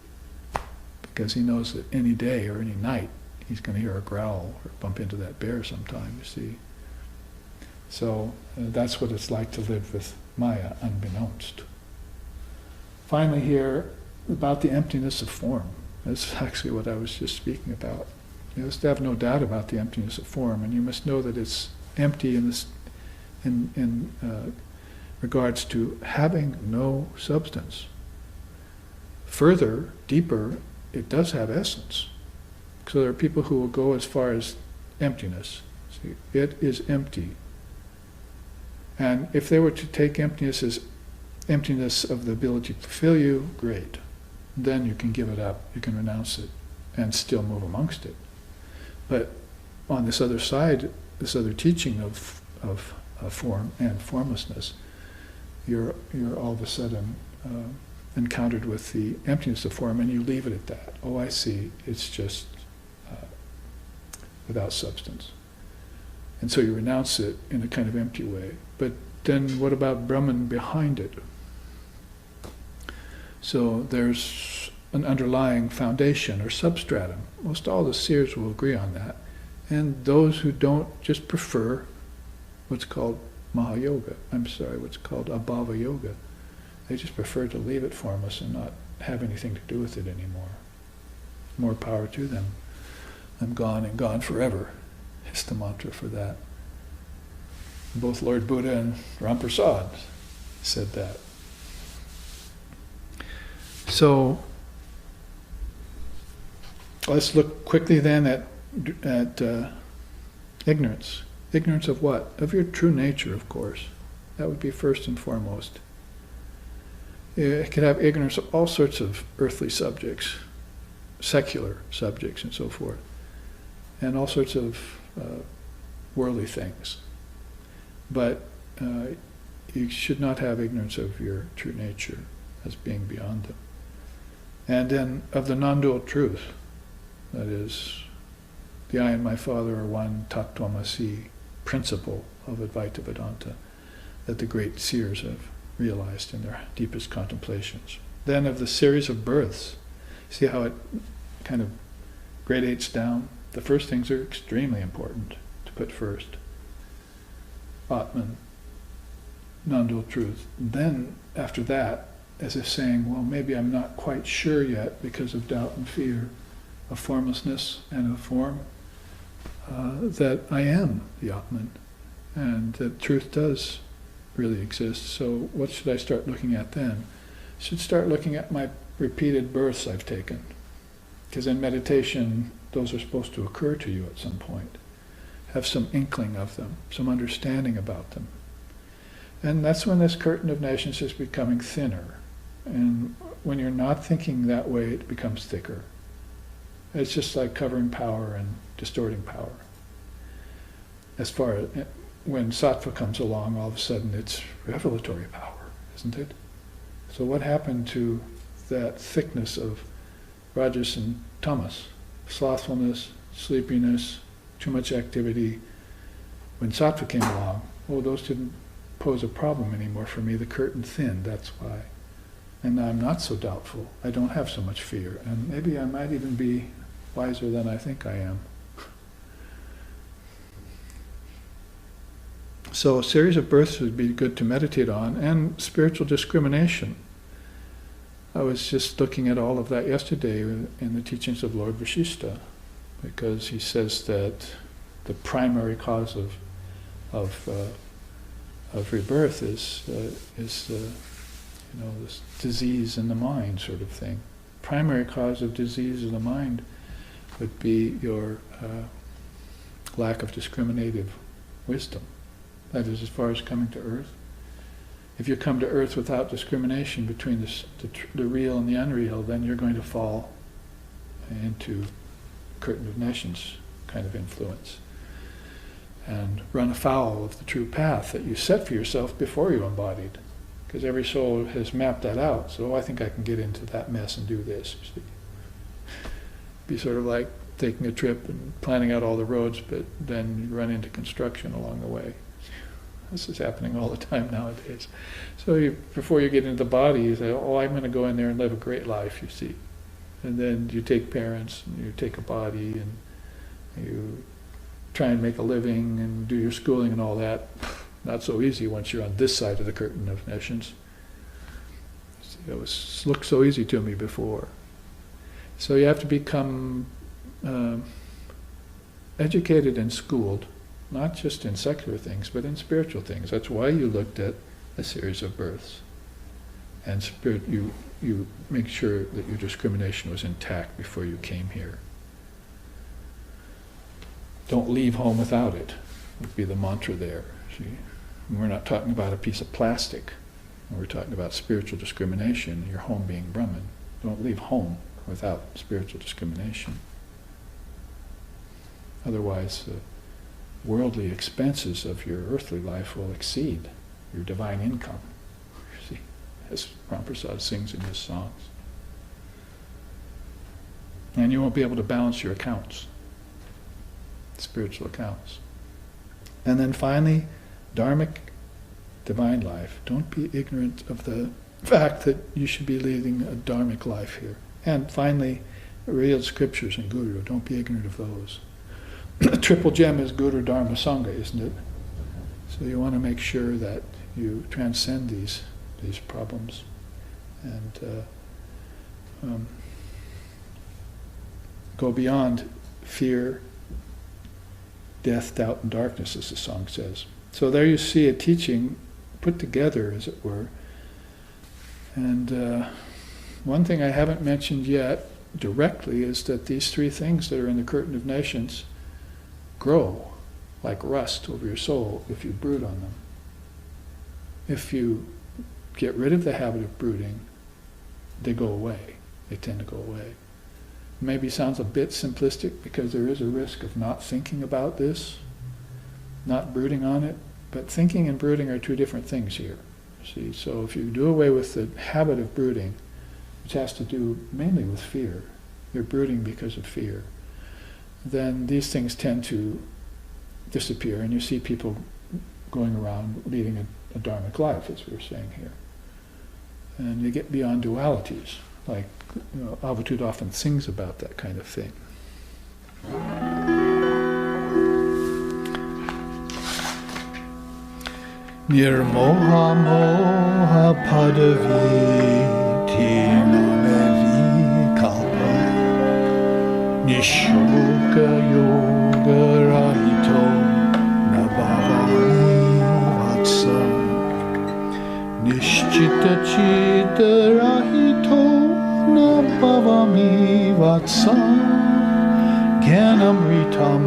because he knows that any day or any night he's going to hear a growl or bump into that bear sometime, you see. So that's what it's like to live with Maya unbeknownst. Finally here, about the emptiness of form. That's actually what I was just speaking about. You must have no doubt about the emptiness of form, and you must know that it's empty in regards to having no substance. Further, deeper, it does have essence. So there are people who will go as far as emptiness. See, it is empty. And if they were to take emptiness as emptiness of the ability to fill you, great. Then you can give it up, you can renounce it, and still move amongst it. But on this other side, this other teaching of form and formlessness, you're all of a sudden encountered with the emptiness of form, and you leave it at that. Oh, I see, it's just without substance. And so you renounce it in a kind of empty way. But then what about Brahman behind it? So there's an underlying foundation or substratum. Most all the seers will agree on that. And those who don't just prefer what's called what's called Abhava Yoga. They just prefer to leave it formless and not have anything to do with it anymore. More power to them. I'm gone and gone forever is the mantra for that. Both Lord Buddha and Ramprasad said that. So let's look quickly then at ignorance. Ignorance of what? Of your true nature, of course. That would be first and foremost. You could have ignorance of all sorts of earthly subjects, secular subjects and so forth, and all sorts of worldly things. But you should not have ignorance of your true nature as being beyond them. And then of the non-dual truth, that is, the I and my Father are one, Tattvamasi, principle of Advaita Vedanta, that the great seers have realized in their deepest contemplations. Then of the series of births, see how it kind of gradates down? The first things are extremely important to put first. Atman, non-dual truth. Then, after that, as if saying, well, maybe I'm not quite sure yet because of doubt and fear of formlessness and of form, that I am the Atman, and that truth does really exist. So what should I start looking at then? I should start looking at my repeated births I've taken, because in meditation, those are supposed to occur to you at some point. Have some inkling of them, some understanding about them. And that's when this curtain of nations is becoming thinner. And when you're not thinking that way, it becomes thicker. It's just like covering power and distorting power. As far as when sattva comes along, all of a sudden it's revelatory power, isn't it? So what happened to that thickness of rajas and tamas? Slothfulness, sleepiness, too much activity. When sattva came along, those didn't pose a problem anymore for me. The curtain thinned, that's why. And now I'm not so doubtful. I don't have so much fear. And maybe I might even be wiser than I think I am. So a series of births would be good to meditate on, and spiritual discrimination. I was just looking at all of that yesterday in the teachings of Lord Vashishta, because he says that the primary cause of rebirth is this disease in the mind sort of thing. Primary cause of disease in the mind would be your lack of discriminative wisdom. That is, as far as coming to earth. If you come to earth without discrimination between the real and the unreal, then you're going to fall into curtain of nations kind of influence and run afoul of the true path that you set for yourself before you embodied. Because every soul has mapped that out. So I think I can get into that mess and do this. You see. Be sort of like taking a trip and planning out all the roads, but then you run into construction along the way. This is happening all the time nowadays. So before you get into the body, you say, oh, I'm going to go in there and live a great life, you see. And then you take parents, and you take a body, and you try and make a living and do your schooling and all that. Not so easy once you're on this side of the curtain of nations. It looked so easy to me before. So you have to become educated and schooled, not just in secular things, but in spiritual things. That's why you looked at a series of births. And you make sure that your discrimination was intact before you came here. Don't leave home without it, would be the mantra there. See? And we're not talking about a piece of plastic. We're talking about spiritual discrimination, your home being Brahman. Don't leave home without spiritual discrimination. Otherwise, the worldly expenses of your earthly life will exceed your divine income. See, as Ramprasad sings in his songs. And you won't be able to balance your accounts, spiritual accounts. And then finally, dharmic, divine life. Don't be ignorant of the fact that you should be leading a dharmic life here. And finally, real scriptures and Guru. Don't be ignorant of those. The triple gem is Guru, Dharma, Sangha, isn't it? So you want to make sure that you transcend these problems and go beyond fear, death, doubt, and darkness, as the song says. So there you see a teaching put together, as it were. And one thing I haven't mentioned yet directly is that these three things that are in the Curtain of Nations grow like rust over your soul if you brood on them. If you get rid of the habit of brooding, they go away. They tend to go away. Maybe sounds a bit simplistic because there is a risk of not thinking about this, not brooding on it, but thinking and brooding are two different things here. See, so if you do away with the habit of brooding, which has to do mainly with fear, you're brooding because of fear, then these things tend to disappear, and you see people going around leading a dharmic life, as we were saying here. And you get beyond dualities, like Avatud often sings about that kind of thing. Nirmoha moha padaviti namevi kalpa nishoka yoga rahito nabhavani vatsa nishchita chita rahito nabhavami vatsa gyanamritam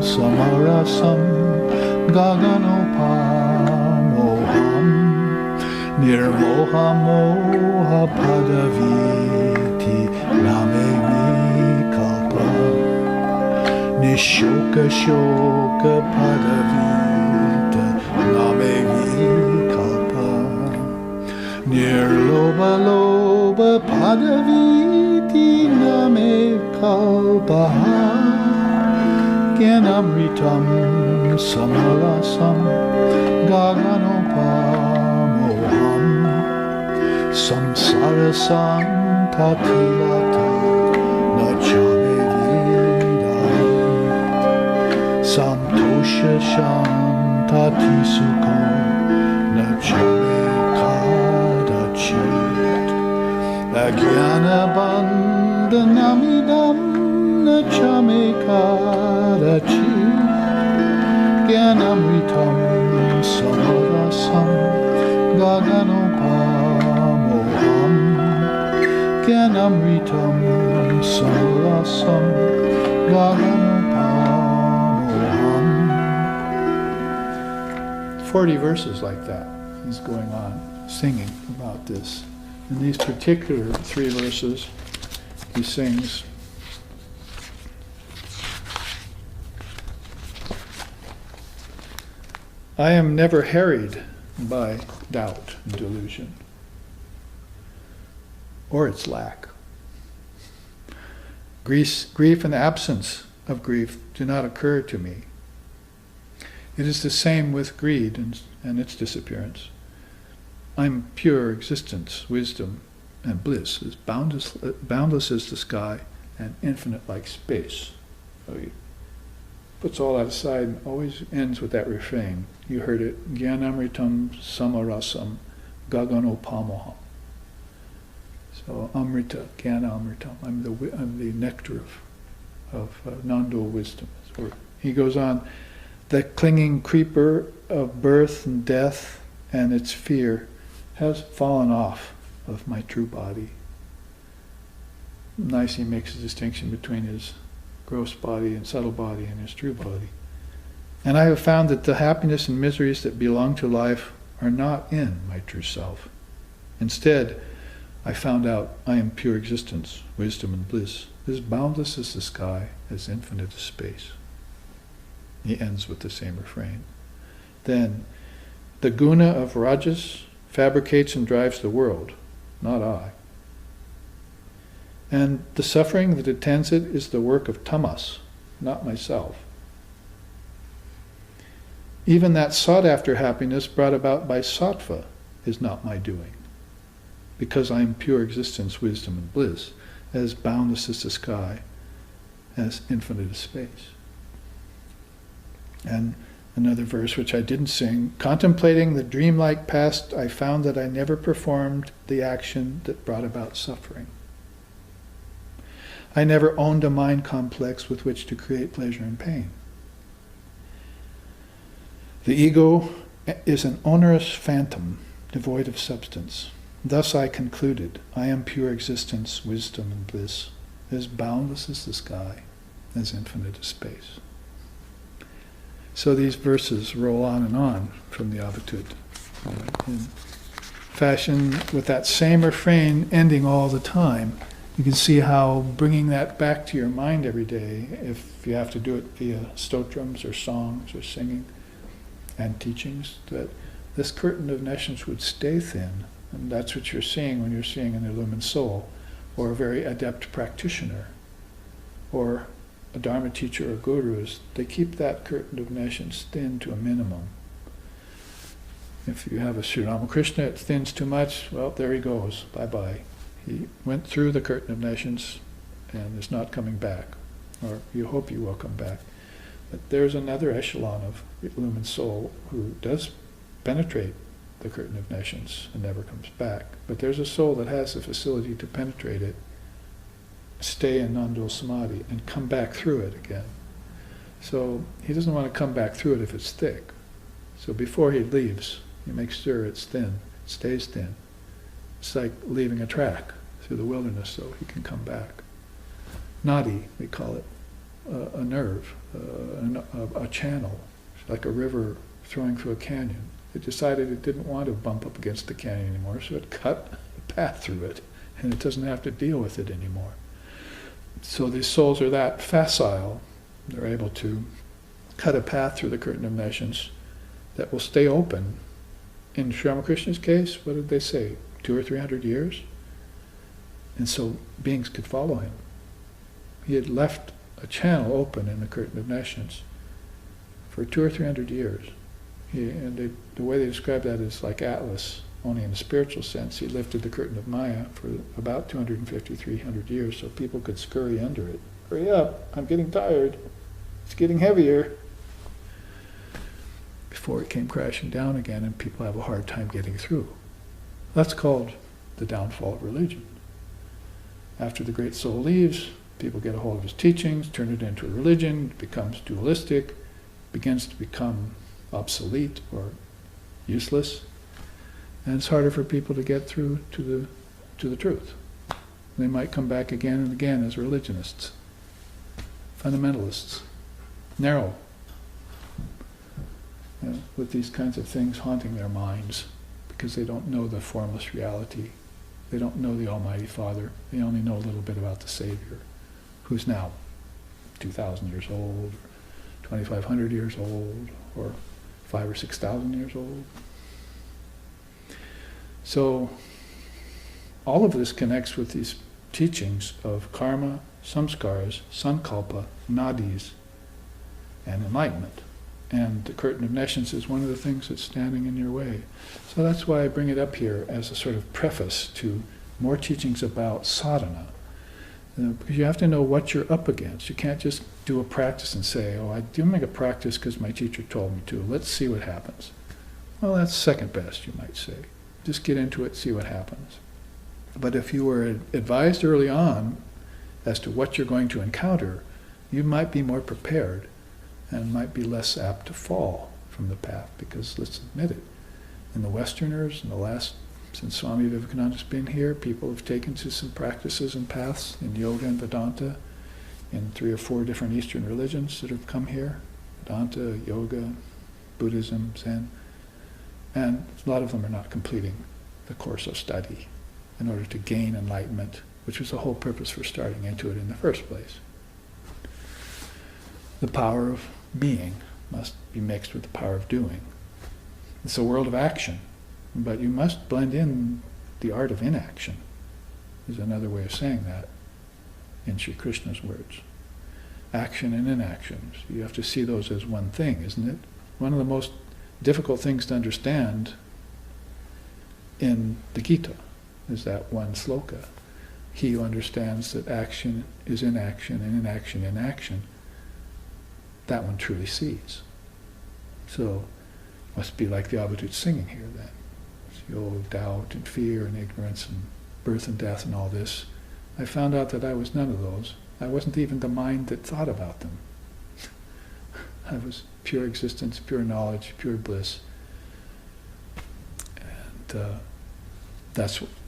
samarasam gaganopa Nirmoha moha padaviti namevi kalpa Nishoka shoka padavita namevi kalpa Nirloba loba padaviti namevi kalpa Gyanamritam samarasam gaganopamoham samsara santatilata nachame vidam samtosha shantati sukho nachame kadachit agyana bandhanamidam nachame kadachit Gyanamritam samarasam gaganopamoham Gyanamritam samarasam gaganopamoham 40 verses like that he's going on singing about this. In these particular 3 verses he sings I am never harried by doubt and delusion, or its lack. Grief and absence of grief do not occur to me. It is the same with greed and its disappearance. I'm pure existence, wisdom, and bliss, as boundless as the sky and infinite like space. So he puts all that aside and always ends with that refrain. You heard it, Jnanamritam samarasam gaganopamaham. So Amrita, Jnana Amritam, I'm the nectar of non-dual wisdom. So he goes on, the clinging creeper of birth and death and its fear has fallen off of my true body. Nice, he makes a distinction between his gross body and subtle body and his true body. And I have found that the happiness and miseries that belong to life are not in my true self. Instead, I found out I am pure existence, wisdom and bliss, as boundless as the sky, as infinite as space. He ends with the same refrain. Then, the guna of rajas fabricates and drives the world, not I. And the suffering that attends it is the work of tamas, not myself. Even that sought-after happiness brought about by sattva is not my doing, because I am pure existence, wisdom, and bliss, as boundless as the sky, as infinite as space. And another verse which I didn't sing, contemplating the dreamlike past, I found that I never performed the action that brought about suffering. I never owned a mind complex with which to create pleasure and pain. The ego is an onerous phantom, devoid of substance. Thus I concluded, I am pure existence, wisdom, and bliss, as boundless as the sky, as infinite as space. So these verses roll on from the Advaita in fashion with that same refrain ending all the time. You can see how bringing that back to your mind every day, if you have to do it via stotrams or songs or singing and teachings, that this curtain of nescience would stay thin. And that's what you're seeing when you're seeing an illumined soul, or a very adept practitioner, or a Dharma teacher or gurus. They keep that curtain of nescience thin to a minimum. If you have a Sri Ramakrishna, it thins too much, well, there he goes, bye-bye. He went through the curtain of nescience and is not coming back, or you hope you will come back. But there's another echelon of illumined soul who does penetrate the curtain of nescience and never comes back. But there's a soul that has the facility to penetrate it, stay in non-dual samadhi, and come back through it again. So he doesn't want to come back through it if it's thick. So before he leaves, he makes sure it's thin, it stays thin. It's like leaving a track through the wilderness so he can come back. Nadi, we call it, a nerve, a channel, like a river throwing through a canyon. It decided it didn't want to bump up against the canyon anymore, so it cut a path through it, and it doesn't have to deal with it anymore. So these souls are that facile, they're able to cut a path through the curtain of nescience that will stay open. In Sri Ramakrishna's case, what did they say? 200 or 300 years? And so beings could follow him. He had left a channel open in the curtain of nescience for 200 or 300 years. The way they describe that is like Atlas, only in a spiritual sense. He lifted the curtain of Maya for about 250, 300 years so people could scurry under it. Hurry up, I'm getting tired. It's getting heavier. Before it came crashing down again and people have a hard time getting through. That's called the downfall of religion. After the great soul leaves, people get a hold of his teachings, turn it into a religion, it becomes dualistic, begins to become obsolete or useless, and it's harder for people to get through to the truth. They might come back again and again as religionists, fundamentalists, narrow, with these kinds of things haunting their minds because they don't know the formless reality. They don't know the Almighty Father. They only know a little bit about the Savior, who's now 2,000 years old, or 2,500 years old, or 5,000 or 6,000 years old. So all of this connects with these teachings of karma, samskaras, sankalpa, nadis, and enlightenment. And the curtain of nescience is one of the things that's standing in your way. So that's why I bring it up here as a sort of preface to more teachings about sadhana. Because you have to know what you're up against. You can't just do a practice and say, oh, I do make a practice because my teacher told me to. Let's see what happens. Well, that's second best, you might say. Just get into it, see what happens. But if you were advised early on as to what you're going to encounter, you might be more prepared and might be less apt to fall from the path, because let's admit it, in the Westerners, in the last, since Swami Vivekananda's been here, people have taken to some practices and paths in yoga and Vedanta in 3 or 4 different Eastern religions that have come here, Vedanta, yoga, Buddhism, Zen, and a lot of them are not completing the course of study in order to gain enlightenment, which was the whole purpose for starting into it in the first place. The power of being must be mixed with the power of doing. It's a world of action, but you must blend in the art of inaction, is another way of saying that in Sri Krishna's words. Action and inaction. You have to see those as one thing, isn't it? One of the most difficult things to understand in the Gita is that one sloka. He who understands that action is inaction and inaction in action, that one truly sees. So, must be like the Abhidhamma singing here then. So, doubt and fear and ignorance and birth and death and all this. I found out that I was none of those. I wasn't even the mind that thought about them. I was pure existence, pure knowledge, pure bliss. And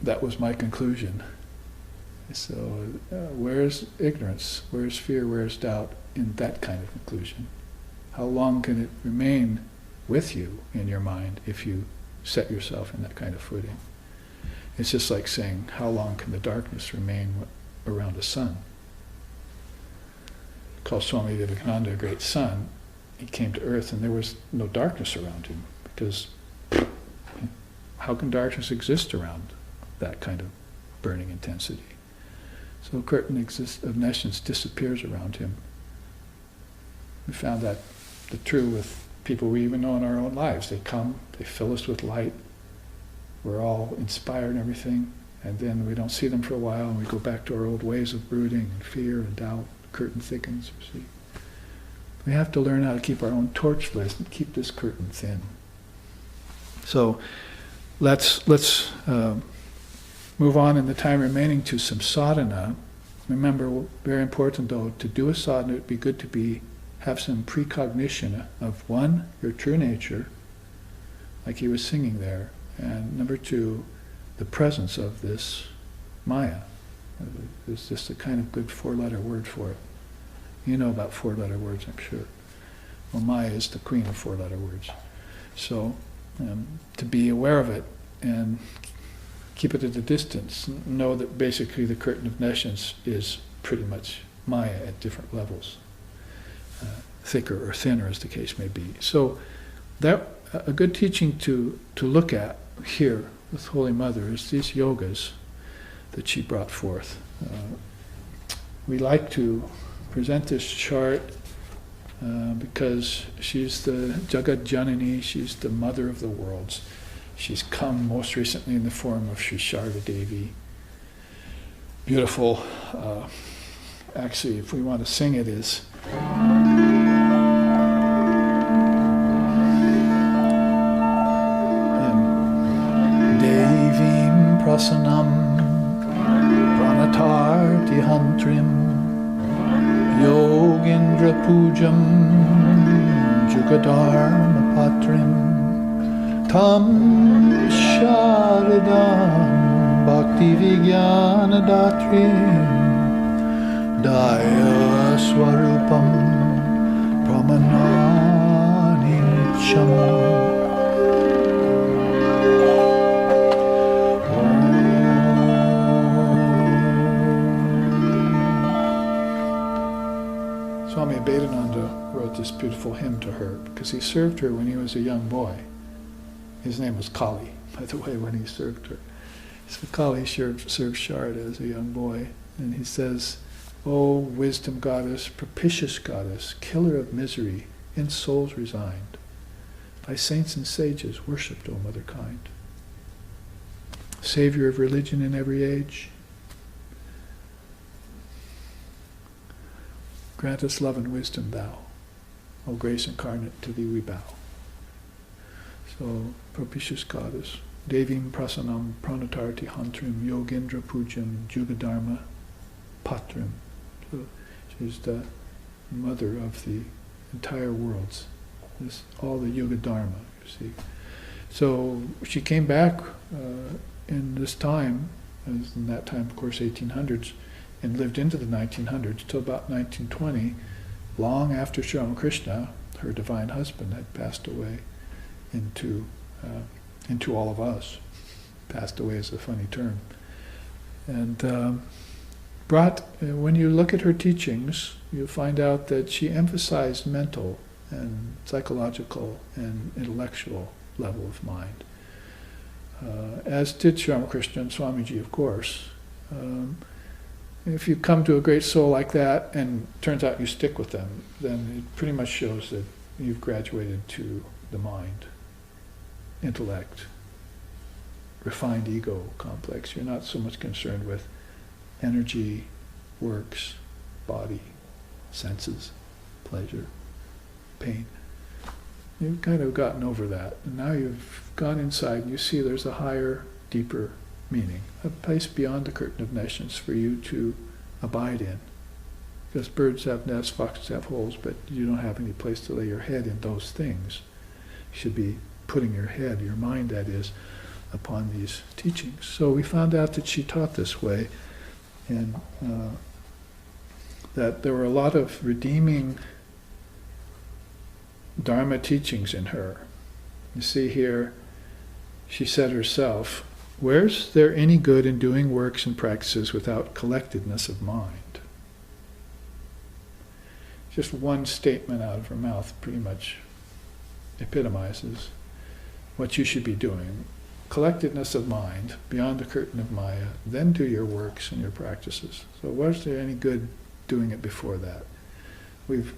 that was my conclusion. So, where's ignorance? Where's fear? Where's doubt in that kind of conclusion? How long can it remain with you in your mind if you set yourself in that kind of footing? It's just like saying, how long can the darkness remain around a sun? Call Swami Vivekananda a great sun. He came to earth and there was no darkness around him, because how can darkness exist around that kind of burning intensity? So the curtain of nescience disappears around him. We found that true with people we even know in our own lives. They come, they fill us with light, we're all inspired and everything, and then we don't see them for a while and we go back to our old ways of brooding and fear and doubt. The curtain thickens, you see. We have to learn how to keep our own torch lit and keep this curtain thin. So let's move on in the time remaining to some sadhana. Remember, very important though, to do a sadhana, it would be good to have some precognition of one, your true nature, like he was singing there, and number 2, the presence of this Maya. It's just a kind of good 4-letter word for it. You know about 4-letter words, I'm sure. Well, Maya is the queen of 4-letter words. So, to be aware of it and keep it at a distance, know that basically the curtain of nescience is pretty much Maya at different levels. Thicker or thinner as the case may be. So that a good teaching to look at here with Holy Mother is these yogas that she brought forth. We like to present this chart because she's the Jagat Janani, she's the mother of the worlds. She's come most recently in the form of Sri Sharda Devi. Beautiful. Actually, if we want to sing it, is Devim Prasanam Pranatarti Hantrim Yogindra Pujam Jugadharma Patrim Tam Sharadam Bhakti Vijnana Datrim Daya Swarupam Pramanani Nityam. Swami Advaita wrote this beautiful hymn to her because he served her when he was a young boy. His name was Kali, by the way, when he served her. Kali served Sharada as a young boy, and he says, "O wisdom goddess, propitious goddess, killer of misery, in souls resigned, by saints and sages worshipped, O mother kind. Savior of religion in every age, grant us love and wisdom thou, O grace incarnate, to thee we bow." So, propitious goddess, Devim prasanam pranatarti hantrim yogendra pujam jugadharma patrim. So she's the mother of the entire worlds, all the Yuga Dharma, you see. So she came back in this time, as in that time, of course, 1800s, and lived into the 1900s till about 1920, long after Sri Ramakrishna, her divine husband, had passed away into all of us. Passed away is a funny term. And when you look at her teachings, you find out that she emphasized mental and psychological and intellectual level of mind. As did Sri Ramakrishna and Swamiji, of course. If you come to a great soul like that and it turns out you stick with them, then it pretty much shows that you've graduated to the mind, intellect, refined ego complex. You're not so much concerned with energy, works, body, senses, pleasure, pain. You've kind of gotten over that. And now you've gone inside and you see there's a higher, deeper meaning, a place beyond the curtain of nations for you to abide in. Because birds have nests, foxes have holes, but you don't have any place to lay your head in those things. You should be putting your head, your mind that is, upon these teachings. So we found out that she taught this way, and that there were a lot of redeeming Dharma teachings in her. You see here, she said herself, "Where's there any good in doing works and practices without collectedness of mind?" Just one statement out of her mouth pretty much epitomizes what you should be doing. Collectedness of mind, beyond the curtain of Maya, then do your works and your practices. So was there any good doing it before that? We've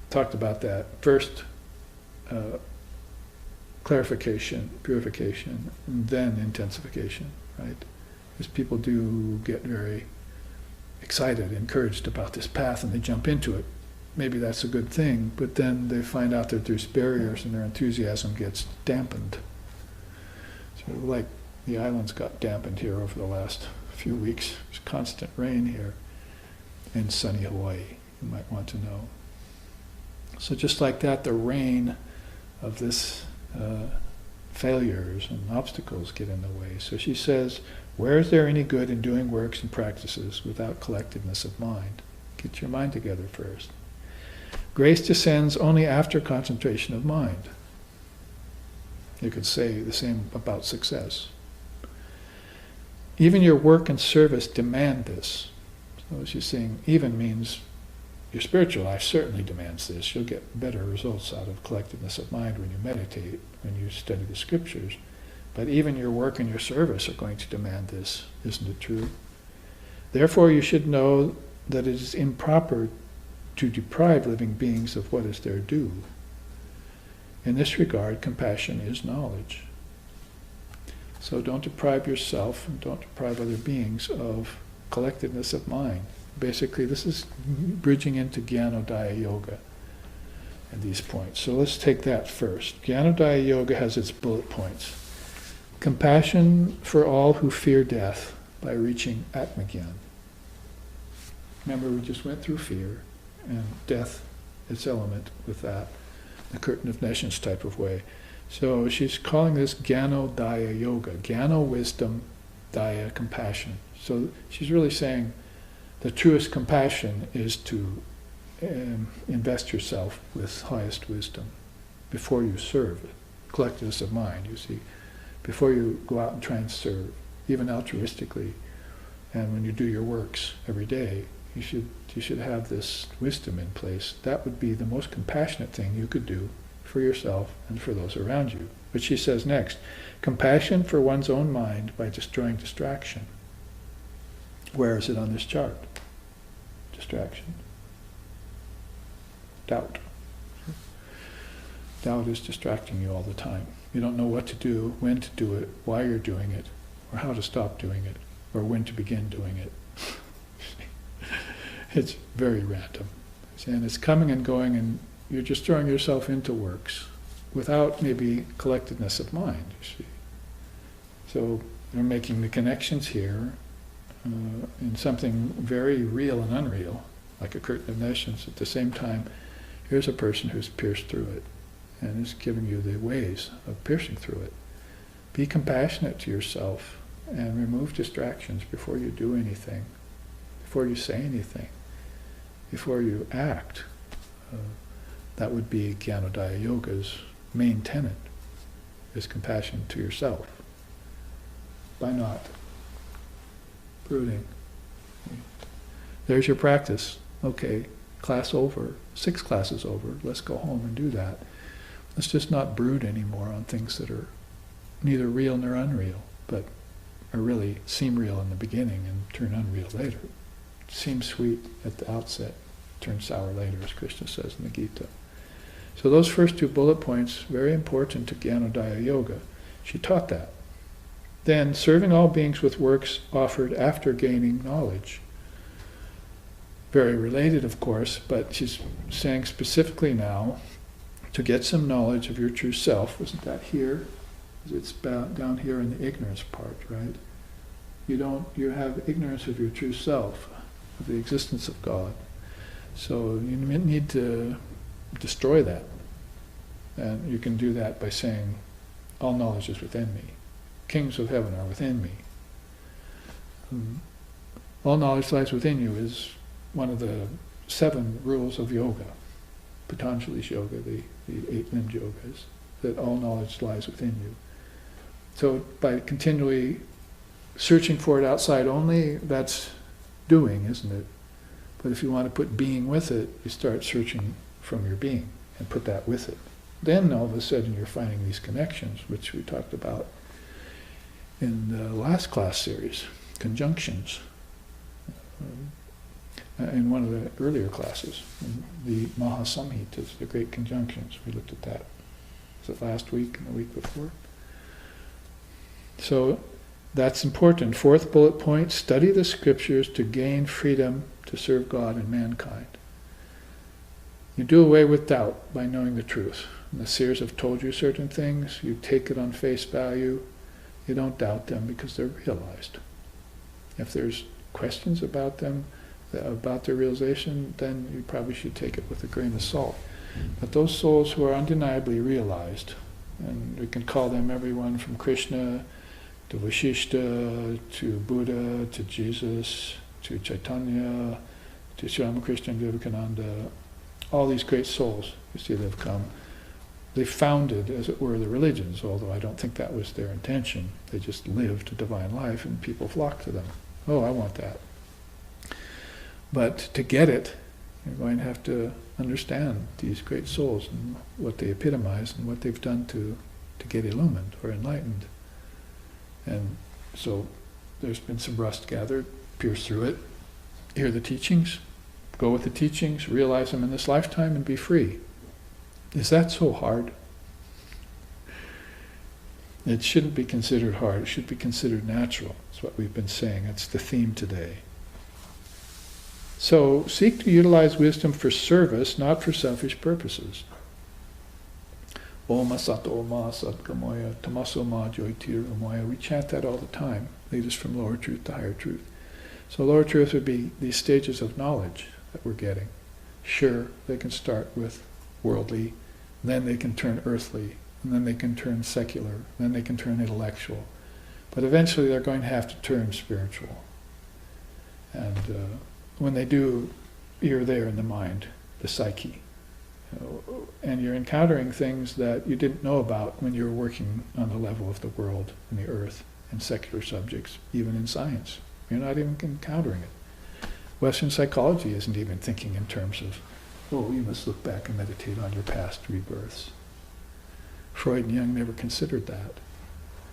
talked about that. First, clarification, purification, and then intensification, right? Because people do get very excited, encouraged about this path, and they jump into it. Maybe that's a good thing, but then they find out that there's barriers and their enthusiasm gets dampened. So like the islands got dampened here over the last few weeks. There's constant rain here in sunny Hawaii, you might want to know. So just like that, the rain of this failures and obstacles get in the way. So she says, where is there any good in doing works and practices without collectedness of mind? Get your mind together first. Grace descends only after concentration of mind. You could say the same about success. Even your work and service demand this. So she's saying even means your spiritual life certainly demands this. You'll get better results out of collectedness of mind when you meditate, when you study the scriptures. But even your work and your service are going to demand this. Isn't it true? Therefore you should know that it is improper to deprive living beings of what is their due. In this regard, compassion is knowledge. So don't deprive yourself and don't deprive other beings of collectedness of mind. Basically, this is bridging into Jnanodaya Yoga at these points. So let's take that first. Jnanodaya Yoga has its bullet points. Compassion for all who fear death by reaching Atmagyan. Remember, we just went through fear and death, its element with that, the curtain of nations type of way. So she's calling this Jnanodaya Yoga. Jnana, wisdom, Daya, compassion. So she's really saying the truest compassion is to invest yourself with highest wisdom before you serve. Collectedness of mind, you see. Before you go out and try and serve, even altruistically, and when you do your works every day, you should have this wisdom in place. That would be the most compassionate thing you could do for yourself and for those around you. But she says next, compassion for one's own mind by destroying distraction. Where is it on this chart? Distraction. Doubt. Doubt is distracting you all the time. You don't know what to do, when to do it, why you're doing it, or how to stop doing it, or when to begin doing it. It's very random. And it's coming and going, and you're just throwing yourself into works without maybe collectedness of mind, you see. So you're making the connections here in something very real and unreal, like a curtain of nations. At the same time, here's a person who's pierced through it and is giving you the ways of piercing through it. Be compassionate to yourself and remove distractions before you do anything, before you say anything, before you act. That would be Jnanodaya Yoga's main tenet, is compassion to yourself. By not brooding. There's your practice. Okay, class over, 6 classes over, let's go home and do that. Let's just not brood anymore on things that are neither real nor unreal, but are really seem real in the beginning and turn unreal later. Seem sweet at the outset, turn sour later, as Krishna says in the Gita. So those first 2 bullet points, very important to Jnanodaya Yoga. She taught that. Then, serving all beings with works offered after gaining knowledge. Very related, of course, but she's saying specifically now, to get some knowledge of your true self. Wasn't that here? It's down here in the ignorance part, right? You have ignorance of your true self, of the existence of God. So you need to destroy that. And you can do that by saying, all knowledge is within me. Kings of heaven are within me. All knowledge lies within you is one of the 7 rules of yoga. Patanjali's yoga, the 8-limbed yogas, that all knowledge lies within you. So by continually searching for it outside only, that's doing, isn't it? But if you want to put being with it, you start searching from your being and put that with it. Then all of a sudden you're finding these connections, which we talked about in the last class series, conjunctions, in one of the earlier classes, in the Mahasamhitas, the great conjunctions. We looked at that. Was it last week and the week before? So that's important. 4th bullet point, study the scriptures to gain freedom to serve God and mankind. You do away with doubt by knowing the truth. And the seers have told you certain things, you take it on face value, you don't doubt them because they're realized. If there's questions about them, about their realization, then you probably should take it with a grain of salt. But those souls who are undeniably realized, and we can call them everyone from Krishna to Vashishta, to Buddha, to Jesus, to Chaitanya, to Sri Ramakrishna and Vivekananda, all these great souls, you see, they've come. They founded, as it were, the religions, although I don't think that was their intention. They just lived a divine life and people flocked to them. Oh, I want that. But to get it, you're going to have to understand these great souls and what they epitomize and what they've done to get illumined or enlightened. And so there's been some rust gathered, pierce through it, hear the teachings, go with the teachings, realize them in this lifetime and be free. Is that so hard? It shouldn't be considered hard, it should be considered natural. That's what we've been saying, that's the theme today. So seek to utilize wisdom for service, not for selfish purposes. Om Asato Ma Satgamoya Tamaso Ma Jyotirgamoya. We chant that all the time. Lead us from lower truth to higher truth. So lower truth would be these stages of knowledge that we're getting. Sure, they can start with worldly, then they can turn earthly, and then they can turn secular, then they can turn intellectual. But eventually they're going to have to turn spiritual. And when they do, you're there in the mind, the psyche. And you're encountering things that you didn't know about when you were working on the level of the world and the earth and secular subjects, even in science. You're not even encountering it. Western psychology isn't even thinking in terms of, oh, you must look back and meditate on your past rebirths. Freud and Jung never considered that.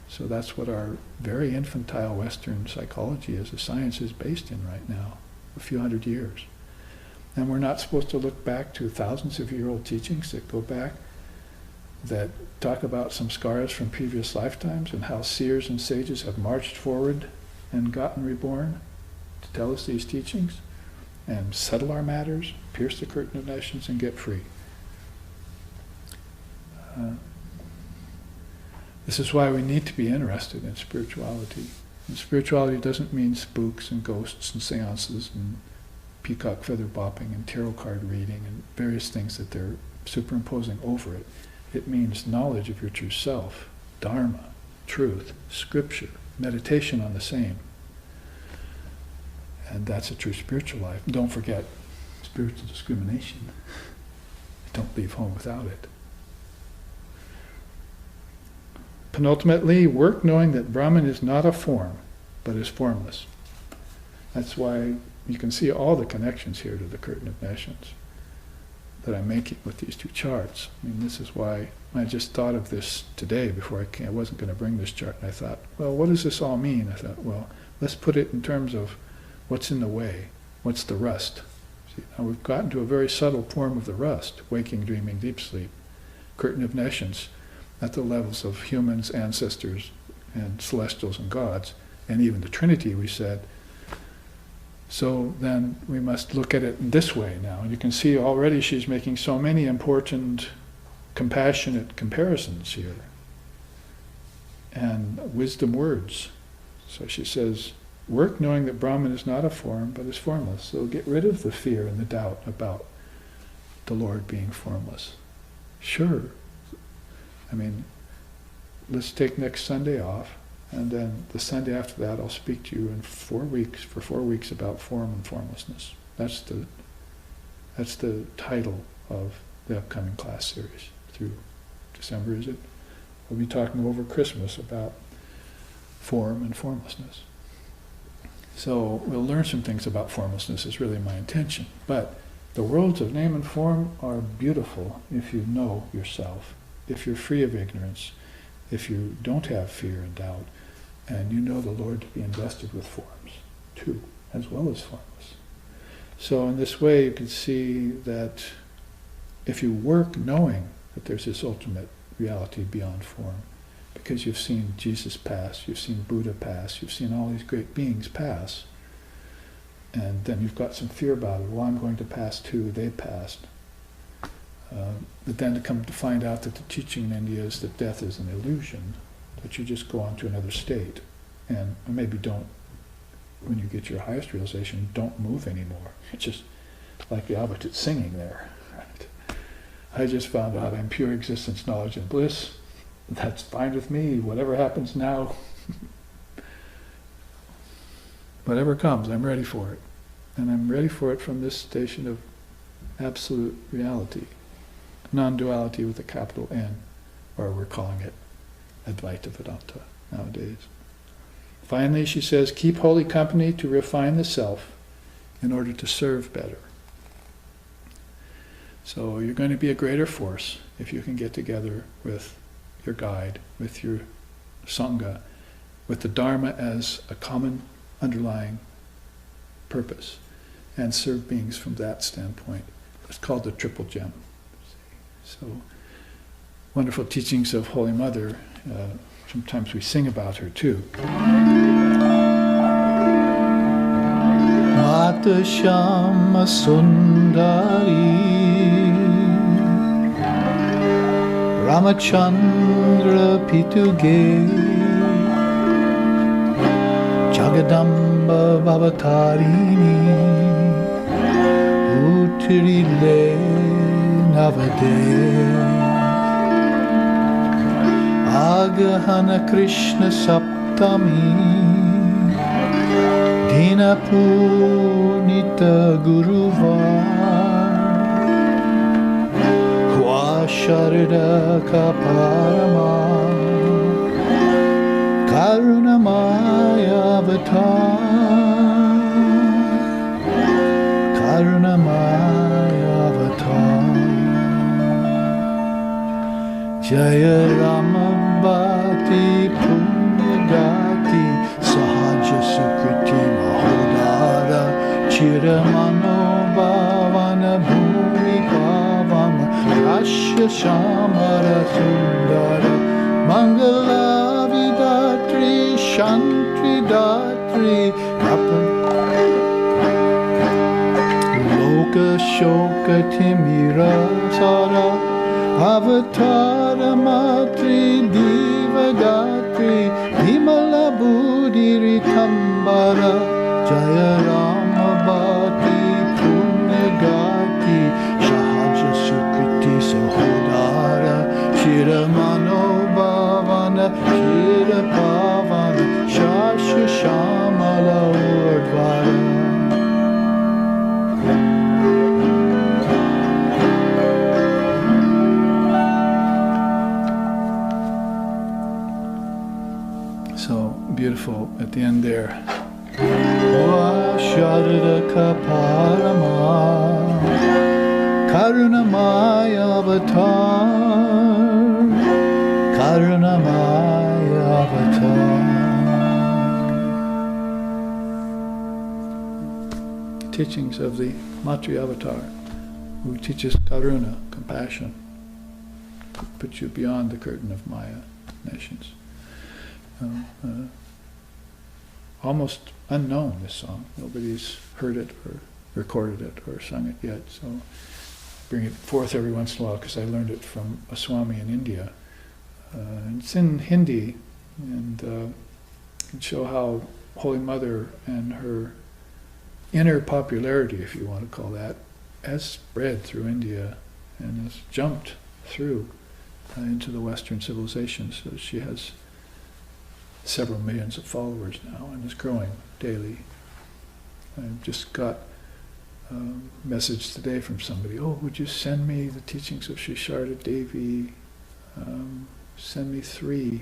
So that's what our very infantile Western psychology as a science is based in right now, a few hundred years. And we're not supposed to look back to thousands of year old teachings that go back, that talk about some scars from previous lifetimes and how seers and sages have marched forward and gotten reborn to tell us these teachings and settle our matters, pierce the curtain of nations, and get free. This is why we need to be interested in spirituality. And spirituality doesn't mean spooks and ghosts and seances and peacock feather bopping and tarot card reading and various things that they're superimposing over it. It means knowledge of your true self, dharma, truth, scripture, meditation on the same. And that's a true spiritual life. Don't forget spiritual discrimination. Don't leave home without it. Penultimately, work knowing that Brahman is not a form, but is formless. That's why you can see all the connections here to the curtain of nations that I'm making with these two charts. I mean, this is why I just thought of this today before I wasn't going to bring this chart. And I thought, well, what does this all mean? I thought, well, let's put it in terms of what's in the way, what's the rust. See, now we've gotten to a very subtle form of the rust, waking, dreaming, deep sleep, curtain of nations, at the levels of humans, ancestors, and celestials and gods, and even the Trinity, we said. So then we must look at it this way now. And you can see already she's making so many important, compassionate comparisons here. And wisdom words. So she says, work knowing that Brahman is not a form, but is formless. So get rid of the fear and the doubt about the Lord being formless. Sure. I mean, let's take next Sunday off, and then the Sunday after that I'll speak to you in 4 weeks, for 4 weeks, about form and formlessness. That's the title of the upcoming class series through December, is it? We'll be talking over Christmas about form and formlessness. So we'll learn some things about formlessness, is really my intention. But the worlds of name and form are beautiful if you know yourself, if you're free of ignorance, if you don't have fear and doubt, and you know the Lord to be invested with forms, too, as well as formless. So in this way you can see that if you work knowing that there's this ultimate reality beyond form, because you've seen Jesus pass, you've seen Buddha pass, you've seen all these great beings pass, and then you've got some fear about it. Well, I'm going to pass too, they passed. But then to come to find out that the teaching in India is that death is an illusion, that you just go on to another state. And maybe don't, when you get your highest realization, don't move anymore. It's just like the Advaita singing there. Right? I just found out I'm pure existence, knowledge, and bliss. That's fine with me. Whatever happens now, whatever comes, I'm ready for it. And I'm ready for it from this station of absolute reality. Non-duality with a capital N, or we're calling it Advaita Vedanta nowadays. Finally, she says, keep holy company to refine the self in order to serve better. So you're going to be a greater force if you can get together with your guide, with your Sangha, with the Dharma as a common underlying purpose, and serve beings from that standpoint. It's called the triple gem. So, wonderful teachings of Holy Mother. Sometimes we sing about her too. Mata Shama Sundari Ramachandra Pituge Jagadamba Bhavatarini Utirile Navade Agahana Krishna Saptami Dina Punita Guruvar Sharada Kaparama Karunamaya Avatar Karunamaya Avatar Jaya Shamara Sundara Mangala Vidatri Shantri Datri Loka Shoka Timira Sara Avatara Matri Divagatri Himala Buddhiri Tambara Jaya Rama Bhati Punyagati Shahaja Sukriti Sahodara Shiramano Bhavana Shira Pavana Shasha Shamala Urdvara. So beautiful at the end there. Sharada Kaparama Karunamaya Avatar Karunamaya Avatar. Teachings of the Matri Avatar, who teaches Karuna, compassion, puts you beyond the curtain of Maya nations. Almost unknown, this song. Nobody's heard it or recorded it or sung it yet, so bring it forth every once in a while because I learned it from a Swami in India. It's in Hindi and can show how Holy Mother and her inner popularity, if you want to call that, has spread through India and has jumped through into the Western civilization. So she has several millions of followers now and is growing daily. I just got a message today from somebody, oh, would you send me the teachings of Sri Sharda Devi? Send me three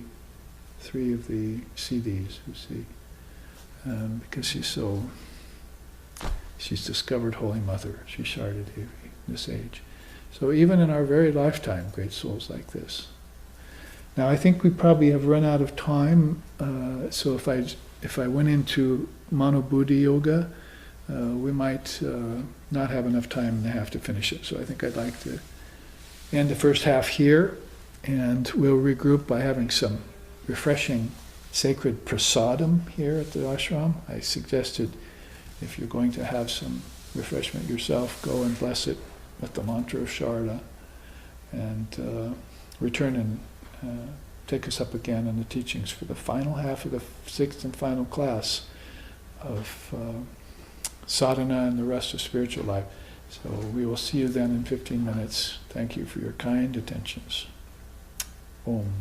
of the CDs, you see, because she's discovered Holy Mother, Sri Sharda Devi, in this age. So even in our very lifetime, great souls like this. Now I think we probably have run out of time, so if I went into Manobuddhi Yoga, we might not have enough time and a half to finish it. So I think I'd like to end the first half here, and we'll regroup by having some refreshing sacred prasadam here at the ashram. I suggested if you're going to have some refreshment yourself, go and bless it with the mantra of Sharda, and return and take us up again in the teachings for the final half of the sixth and final class of sadhana and the rest of spiritual life. So we will see you then in 15 minutes. Thank you for your kind attentions. Om.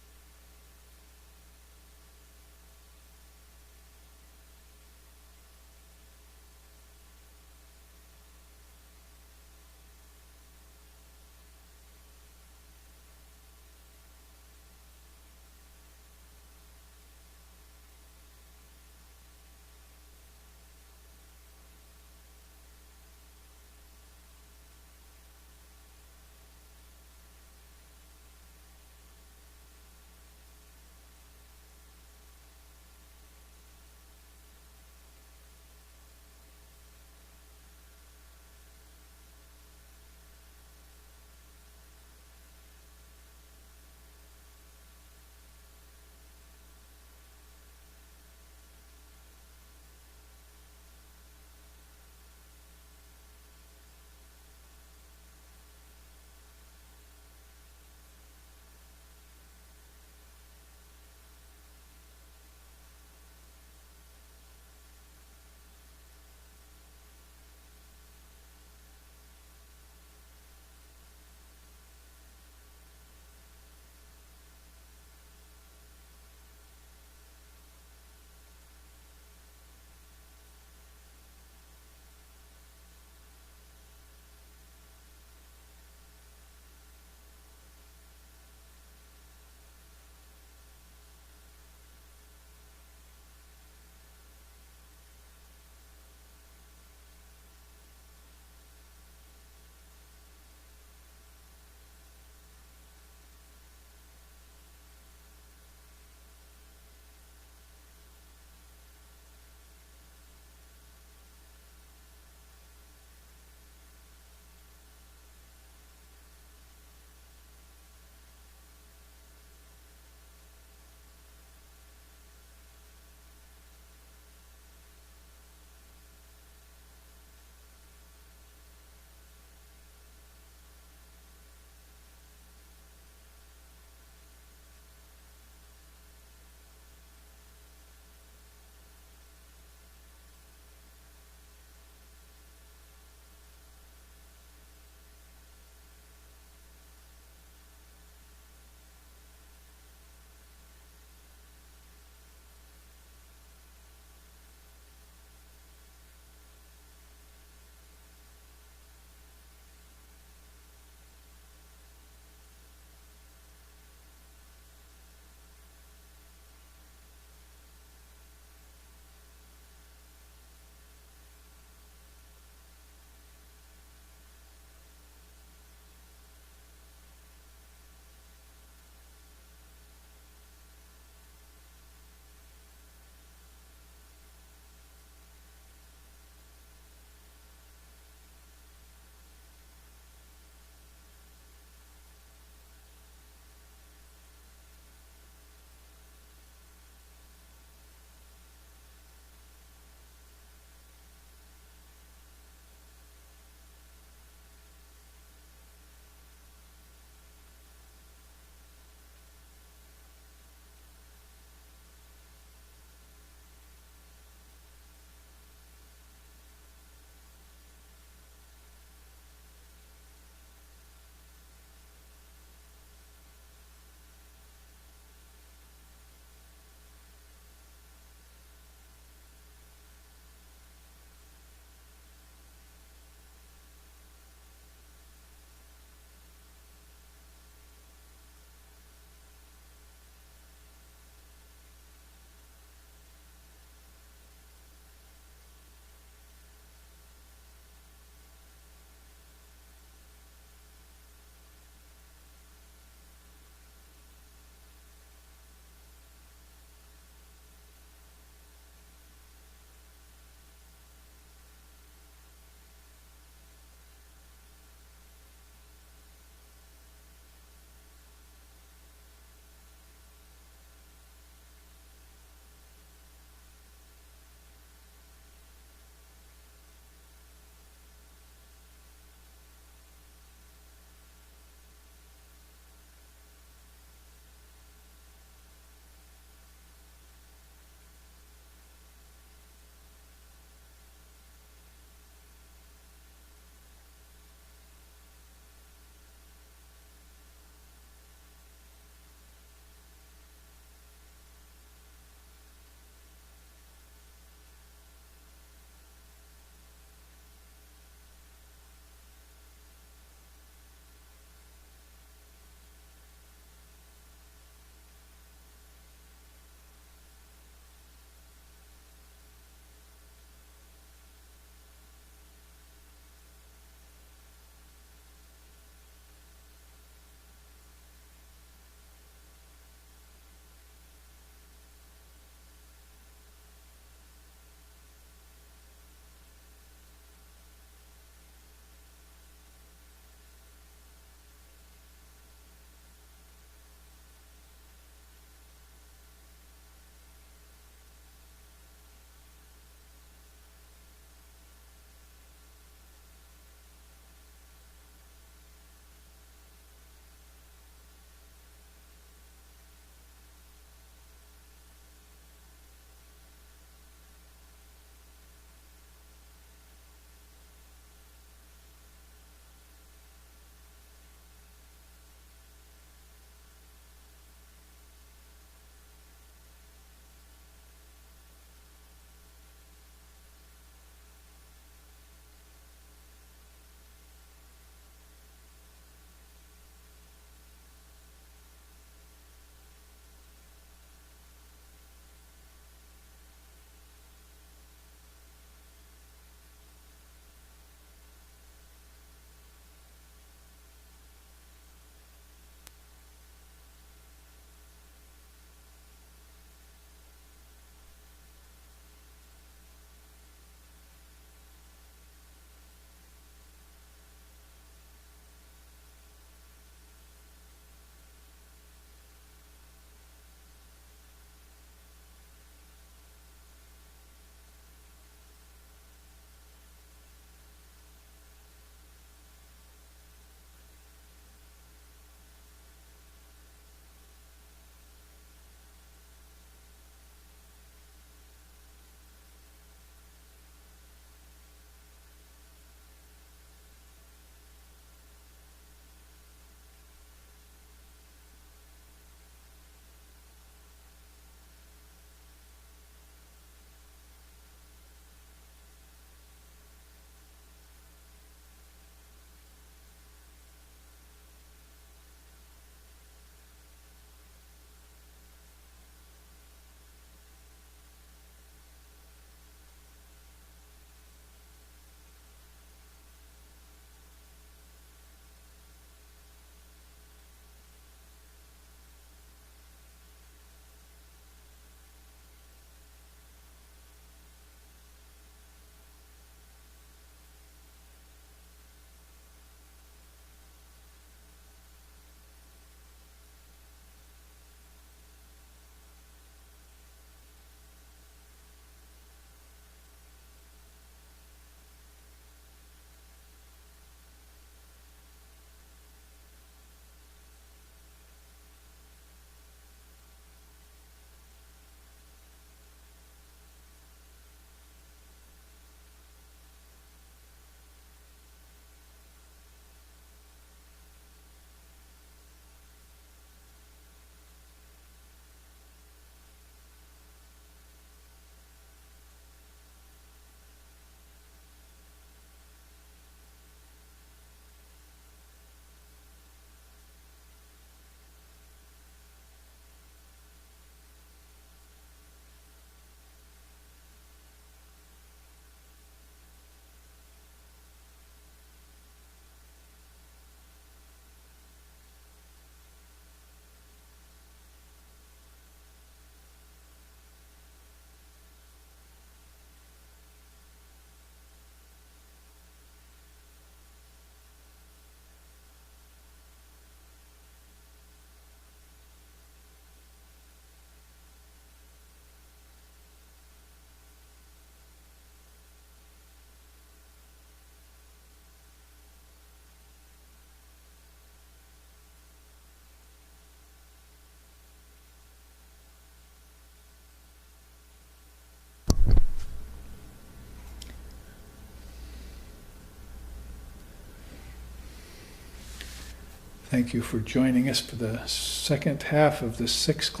Thank you for joining us for the second half of this sixth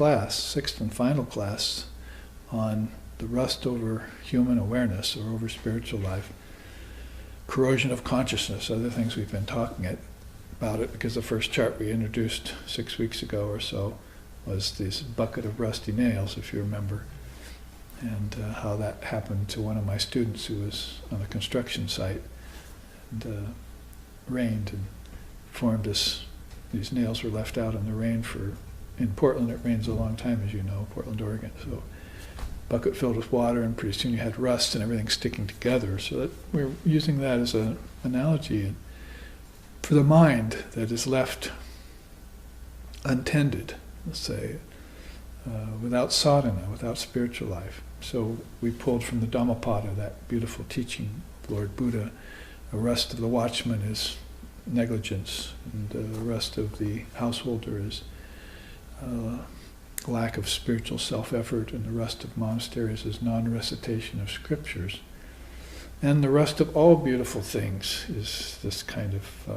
and final class on the rust over human awareness or over spiritual life, corrosion of consciousness, other things we've been talking about it, because the first chart we introduced 6 weeks ago or so was this bucket of rusty nails, if you remember, and how that happened to one of my students who was on a construction site and rained and formed this. These nails were left out in the rain in Portland it rains a long time, as you know, Portland, Oregon, so bucket filled with water, and pretty soon you had rust and everything sticking together. So that we're using that as an analogy for the mind that is left untended, let's say, without sadhana, without spiritual life. So we pulled from the Dhammapada, that beautiful teaching of Lord Buddha, the rust of the watchman is negligence, and the rest of the householder is lack of spiritual self-effort, and the rest of monasteries is non-recitation of scriptures. And the rest of all beautiful things is this kind of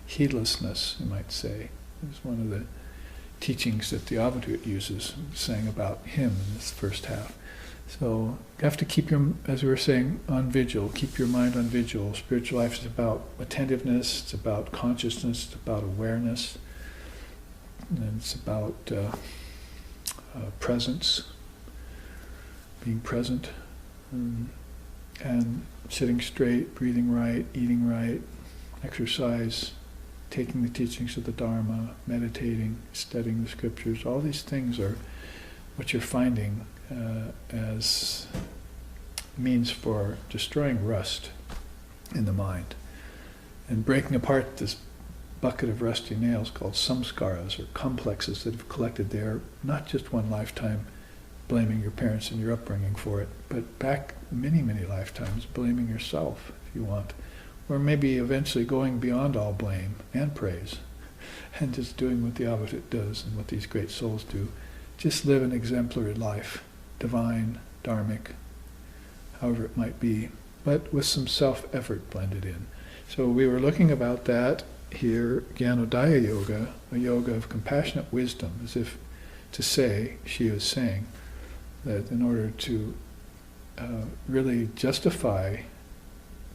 heedlessness, you might say. It's one of the teachings that the Advaita uses, saying about him in this first half. So you have to keep as we were saying, on vigil, keep your mind on vigil. Spiritual life is about attentiveness, it's about consciousness, it's about awareness, and it's about presence, being present, and sitting straight, breathing right, eating right, exercise, taking the teachings of the Dharma, meditating, studying the scriptures. All these things are what you're finding as means for destroying rust in the mind and breaking apart this bucket of rusty nails called samskaras, or complexes that have collected there, not just one lifetime blaming your parents and your upbringing for it, but back many, many lifetimes blaming yourself, if you want, or maybe eventually going beyond all blame and praise and just doing what the Advaita does and what these great souls do. Just live an exemplary life, divine, dharmic, however it might be, but with some self-effort blended in. So we were looking about that here, Jnanodaya Yoga, a yoga of compassionate wisdom, as if to say, she was saying, that in order to really justify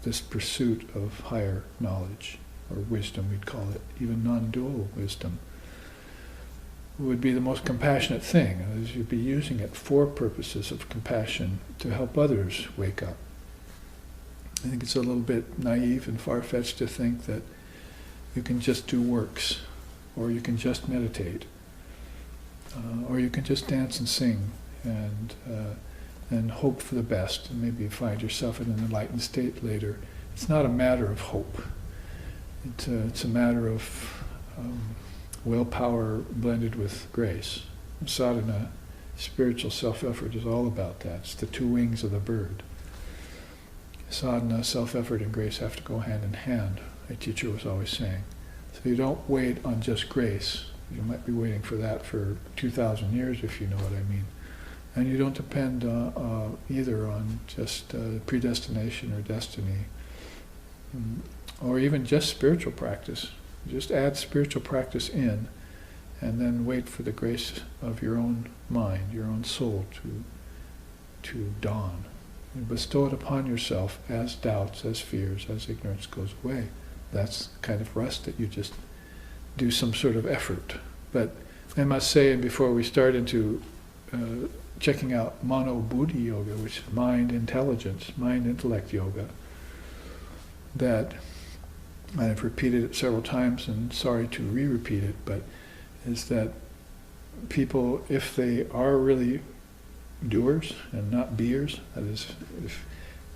this pursuit of higher knowledge, or wisdom we'd call it, even non-dual wisdom, would be the most compassionate thing, as you'd be using it for purposes of compassion to help others wake up. I think it's a little bit naive and far-fetched to think that you can just do works, or you can just meditate, or you can just dance and sing and hope for the best, and maybe find yourself in an enlightened state later. It's not a matter of hope. It's a matter of willpower blended with grace. Sadhana, spiritual self-effort, is all about that. It's the two wings of the bird. Sadhana, self-effort, and grace have to go hand in hand, a teacher was always saying. So you don't wait on just grace. You might be waiting for that for 2,000 years, if you know what I mean. And you don't depend either on just predestination or destiny, or even just spiritual practice. Just add spiritual practice in, and then wait for the grace of your own mind, your own soul to dawn. And bestow it upon yourself as doubts, as fears, as ignorance goes away. That's the kind of rest that you just do some sort of effort. But I must say, and before we start into checking out Mano Buddhi Yoga, which is mind intelligence, mind intellect yoga, that I've repeated it several times and sorry to re-repeat it, but is that people, if they are really doers and not beers, that is,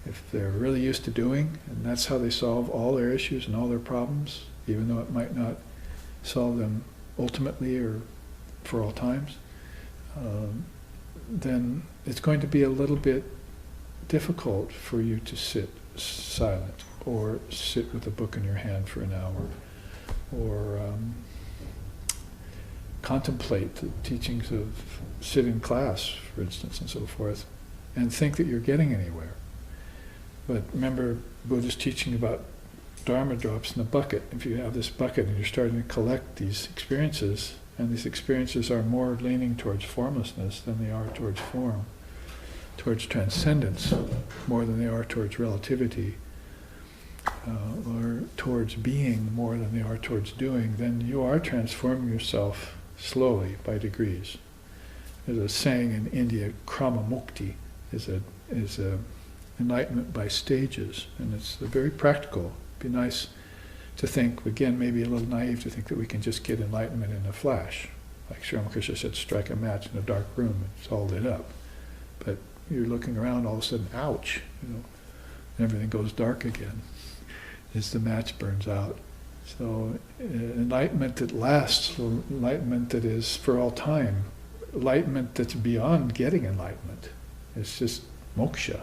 if they're really used to doing, and that's how they solve all their issues and all their problems, even though it might not solve them ultimately or for all times, then it's going to be a little bit difficult for you to sit silent, or sit with a book in your hand for an hour, or contemplate the teachings of sit in class, for instance, and so forth, and think that you're getting anywhere. But remember Buddha's teaching about Dharma drops in a bucket. If you have this bucket and you're starting to collect these experiences, and these experiences are more leaning towards formlessness than they are towards form, towards transcendence more than they are towards relativity, or towards being more than they are towards doing, then you are transforming yourself slowly by degrees. There's a saying in India, Krama Mukti is a enlightenment by stages, and it's very practical. It'd be nice to think, again, maybe a little naive to think that we can just get enlightenment in a flash. Like Sri Ramakrishna said, strike a match in a dark room, it's all lit up. But you're looking around, all of a sudden, ouch, and everything goes dark again as the match burns out. So enlightenment that lasts, enlightenment that is for all time, enlightenment that's beyond getting enlightenment. It's just moksha.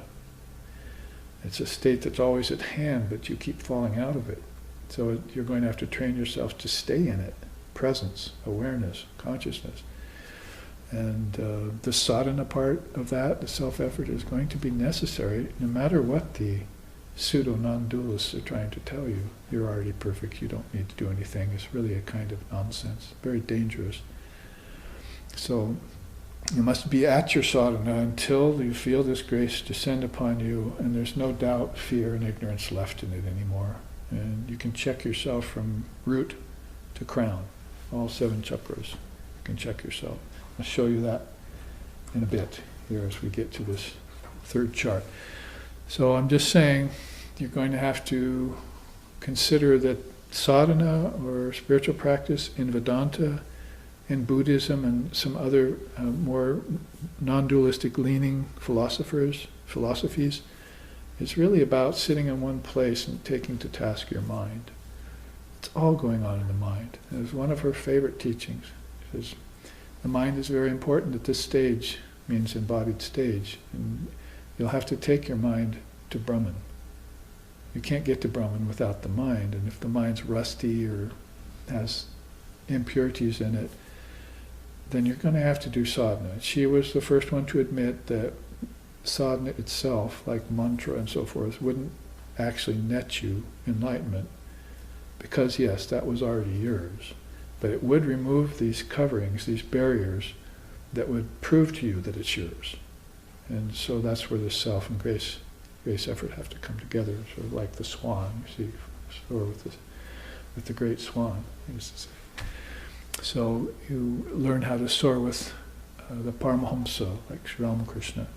It's a state that's always at hand, but you keep falling out of it. So you're going to have to train yourself to stay in it. Presence, awareness, consciousness. And the sadhana part of that, the self-effort, is going to be necessary no matter what the pseudo-non-dualists are trying to tell you. You're already perfect, you don't need to do anything. It's really a kind of nonsense, very dangerous. So you must be at your sadhana until you feel this grace descend upon you, and there's no doubt, fear, and ignorance left in it anymore. And you can check yourself from root to crown, all 7 chakras. You can check yourself. I'll show you that in a bit here as we get to this 3rd chart. So I'm just saying, you're going to have to consider that sadhana or spiritual practice in Vedanta, in Buddhism, and some other more non-dualistic leaning philosophies, is really about sitting in one place and taking to task your mind. It's all going on in the mind. It was one of her favorite teachings. She says, the mind is very important at this stage, means embodied stage, and you'll have to take your mind to Brahman. You can't get to Brahman without the mind, and if the mind's rusty or has impurities in it, then you're going to have to do sadhana. She was the first one to admit that sadhana itself, like mantra and so forth, wouldn't actually net you enlightenment, because yes, that was already yours, but it would remove these coverings, these barriers, that would prove to you that it's yours. And so that's where the self and grace effort have to come together, sort of like the swan, you see, soar with the great swan. So you learn how to soar with the Paramahamsa, like Sri Ramakrishna,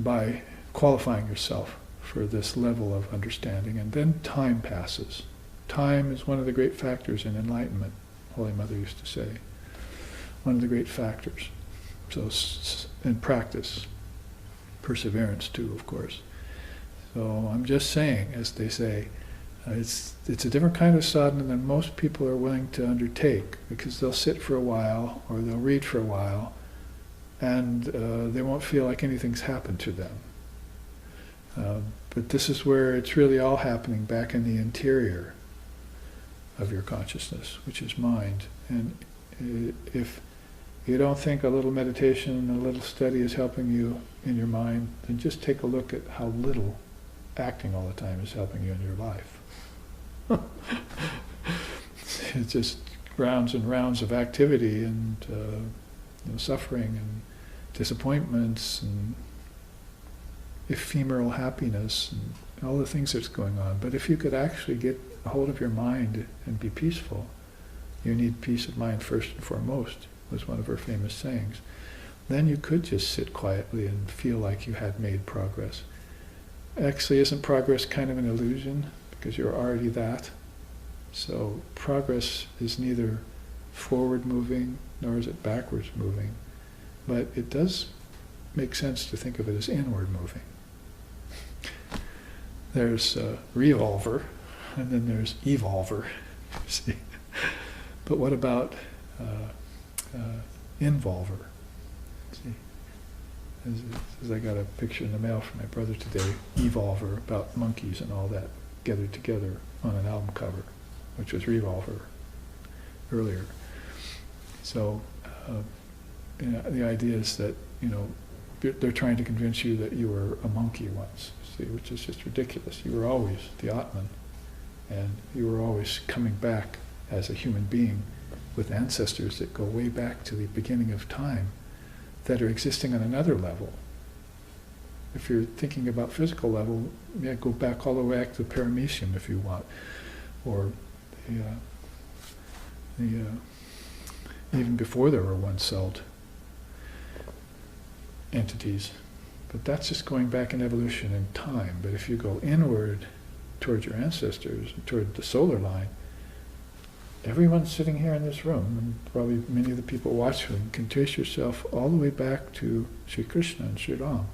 by qualifying yourself for this level of understanding, and then time passes. Time is one of the great factors in enlightenment, Holy Mother used to say. One of the great factors. So, in practice, perseverance too, of course. So I'm just saying, as they say, it's a different kind of sadhana than most people are willing to undertake, because they'll sit for a while, or they'll read for a while, and they won't feel like anything's happened to them. But this is where it's really all happening back in the interior of your consciousness, which is mind. And if you don't think a little meditation and a little study is helping you in your mind, then just take a look at how little acting all the time is helping you in your life. It's just rounds and rounds of activity and suffering and disappointments and ephemeral happiness and all the things that's going on. But if you could actually get a hold of your mind and be peaceful, you need peace of mind first and foremost, was one of her famous sayings. Then you could just sit quietly and feel like you had made progress. Actually, isn't progress kind of an illusion? Because you're already that. So progress is neither forward moving nor is it backwards moving. But it does make sense to think of it as inward moving. There's revolver, and then there's evolver. See? But what about involver? See? As I got a picture in the mail from my brother today, evolver, about monkeys and all that gathered together on an album cover, which was Revolver earlier. So the idea is that they're trying to convince you that you were a monkey once, see, which is just ridiculous. You were always the Atman, and you were always coming back as a human being with ancestors that go way back to the beginning of time, that are existing on another level. If you're thinking about physical level, yeah, go back all the way back to the paramecium if you want, or even before there were one-celled entities. But that's just going back in evolution and time. But if you go inward towards your ancestors, toward the solar line, everyone sitting here in this room, and probably many of the people watching, can trace yourself all the way back to Sri Krishna and Sri Ram,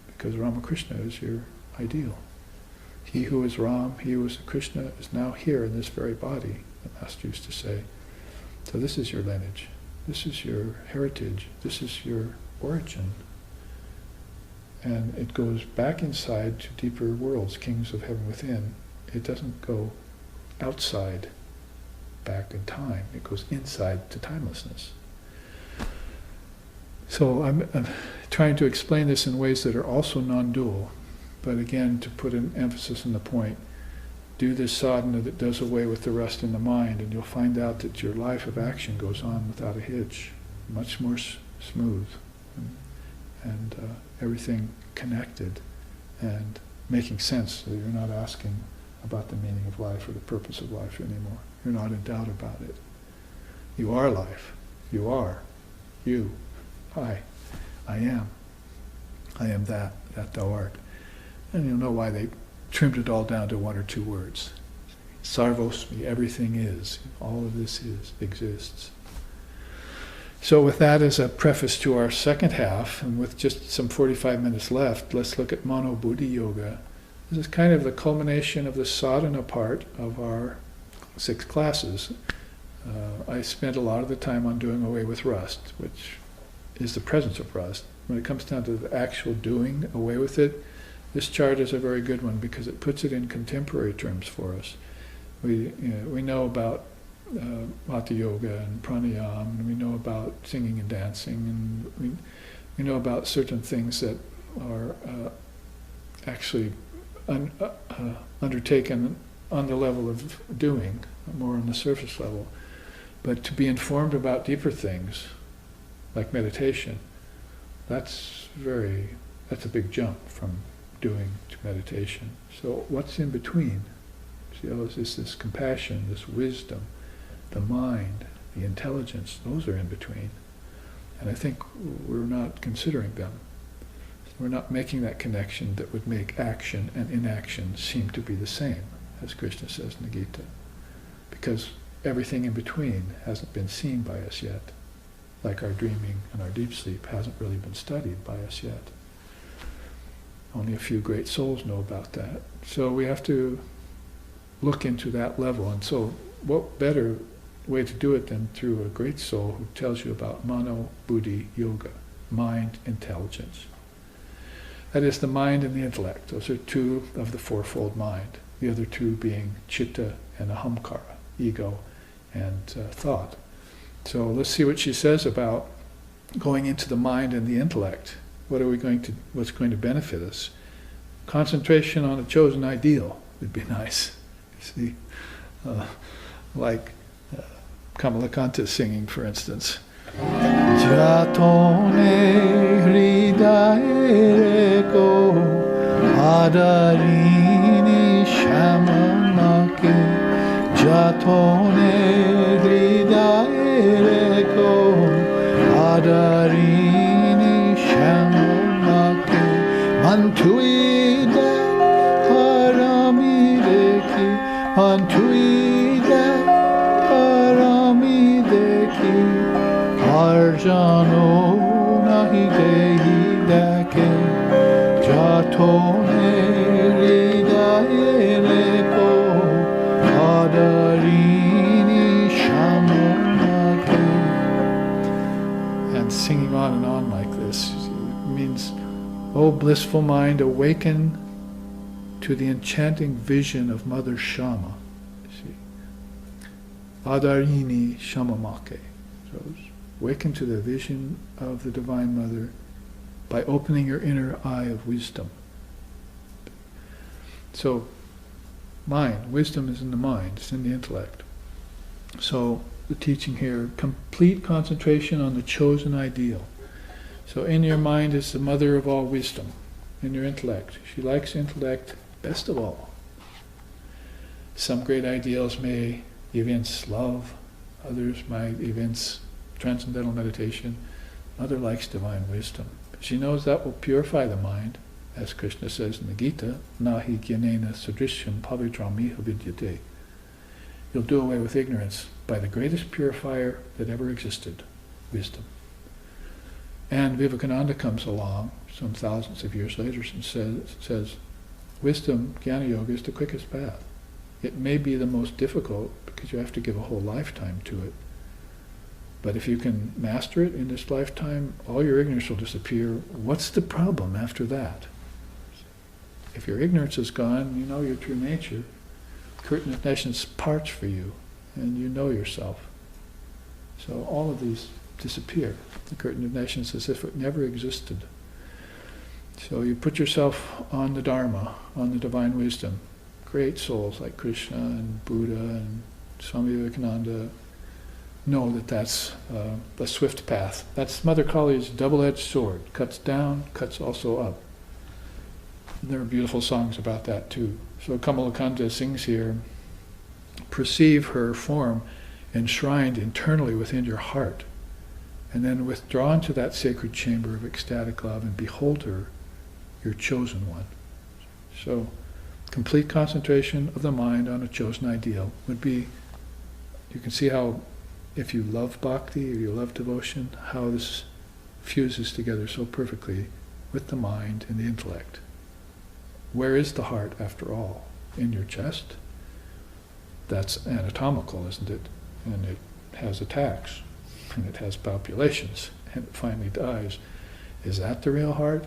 because Ramakrishna is your ideal. He who is Ram, he who is Krishna, is now here in this very body, the Master used to say. So this is your lineage, this is your heritage, this is your origin. And it goes back inside to deeper worlds, kings of heaven within. It doesn't go outside, back in time. It goes inside to timelessness. So I'm trying to explain this in ways that are also non-dual, but again, to put an emphasis on the point, do this sadhana that does away with the rust in the mind, and you'll find out that your life of action goes on without a hitch, much more smooth, and everything connected and making sense, so you're not asking about the meaning of life or the purpose of life anymore. You're not in doubt about it. You are life. You are. You. I am. I am that thou art. And you'll know why they trimmed it all down to one or two words. Sarvosmi, everything is. All of this exists. So with that as a preface to our second half, and with just some 45 minutes left, let's look at Mano Buddhi Yoga. This is kind of the culmination of the sadhana part of our 6 classes. I spent a lot of the time on doing away with rust, which is the presence of rust. When it comes down to the actual doing away with it, this chart is a very good one because it puts it in contemporary terms for us. We know about Hatha Yoga and Pranayama, and we know about singing and dancing, and we know about certain things that are actually undertaken on the level of doing, more on the surface level. But to be informed about deeper things, like meditation, that's a big jump from doing to meditation. So what's in between? See, this compassion, this wisdom, the mind, the intelligence, those are in between. And I think we're not considering them. We're not making that connection that would make action and inaction seem to be the same, as Krishna says in the Gita. Because everything in between hasn't been seen by us yet. Like our dreaming and our deep sleep hasn't really been studied by us yet. Only a few great souls know about that. So we have to look into that level. And so what better way to do it than through a great soul who tells you about Mano Buddhi Yoga, mind intelligence. That is the mind and the intellect. Those are 2 of the fourfold mind. The other 2 being chitta and ahamkara, ego and thought. So let's see what she says about going into the mind and the intellect. What's going to benefit us? Concentration on a chosen ideal would be nice. See, like Kamalakanta singing, for instance. Jatone hridaye ko adarini shamamake Jatone hridaye ko adarini shamamake Mantuida harami deki Mantuida harami deki Arjano nahi dehi dake Jatone hridaye leko Adarini shamamake. And singing on and on like this means, O blissful mind, awaken to the enchanting vision of Mother Shama. See, Adarini shamamake. So awaken to the vision of the Divine Mother by opening your inner eye of wisdom. So, mind, wisdom is in the mind, it's in the intellect. So, the teaching here, complete concentration on the chosen ideal. So in your mind is the mother of all wisdom, in your intellect. She likes intellect best of all. Some great ideals may evince love, others might evince transcendental meditation, other likes divine wisdom. She knows that will purify the mind, as Krishna says in the Gita, nahi jnanena sadrishyam pavitram iha vidyate. You'll do away with ignorance by the greatest purifier that ever existed, wisdom. And Vivekananda comes along some thousands of years later and says wisdom, Jnana Yoga, is the quickest path. It may be the most difficult because you have to give a whole lifetime to it. But if you can master it in this lifetime, all your ignorance will disappear. What's the problem after that? If your ignorance is gone, you know your true nature. Curtain of nations parts for you, and you know yourself. So all of these disappear. The curtain of nations as if it never existed. So you put yourself on the Dharma, on the divine wisdom. Great souls like Krishna and Buddha and Swami Vivekananda know that that's a swift path. That's Mother Kali's double-edged sword. Cuts down, cuts also up. And there are beautiful songs about that too. So Kamalakanta sings here, perceive her form enshrined internally within your heart, and then withdraw into that sacred chamber of ecstatic love and behold her, your chosen one. So complete concentration of the mind on a chosen ideal would be, you can see how if you love bhakti or you love devotion, how this fuses together so perfectly with the mind and the intellect. Where is the heart, after all? In your chest? That's anatomical, isn't it? And it has attacks, and it has palpitations, and it finally dies. Is that the real heart?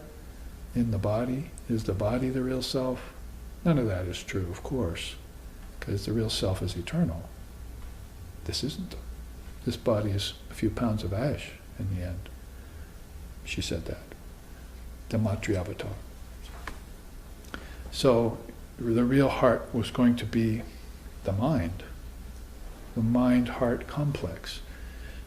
In the body? Is the body the real self? None of that is true, of course, because the real self is eternal. This isn't. This body is a few pounds of ash in the end. She said that. The Matri Avatar. So the real heart was going to be the mind-heart complex,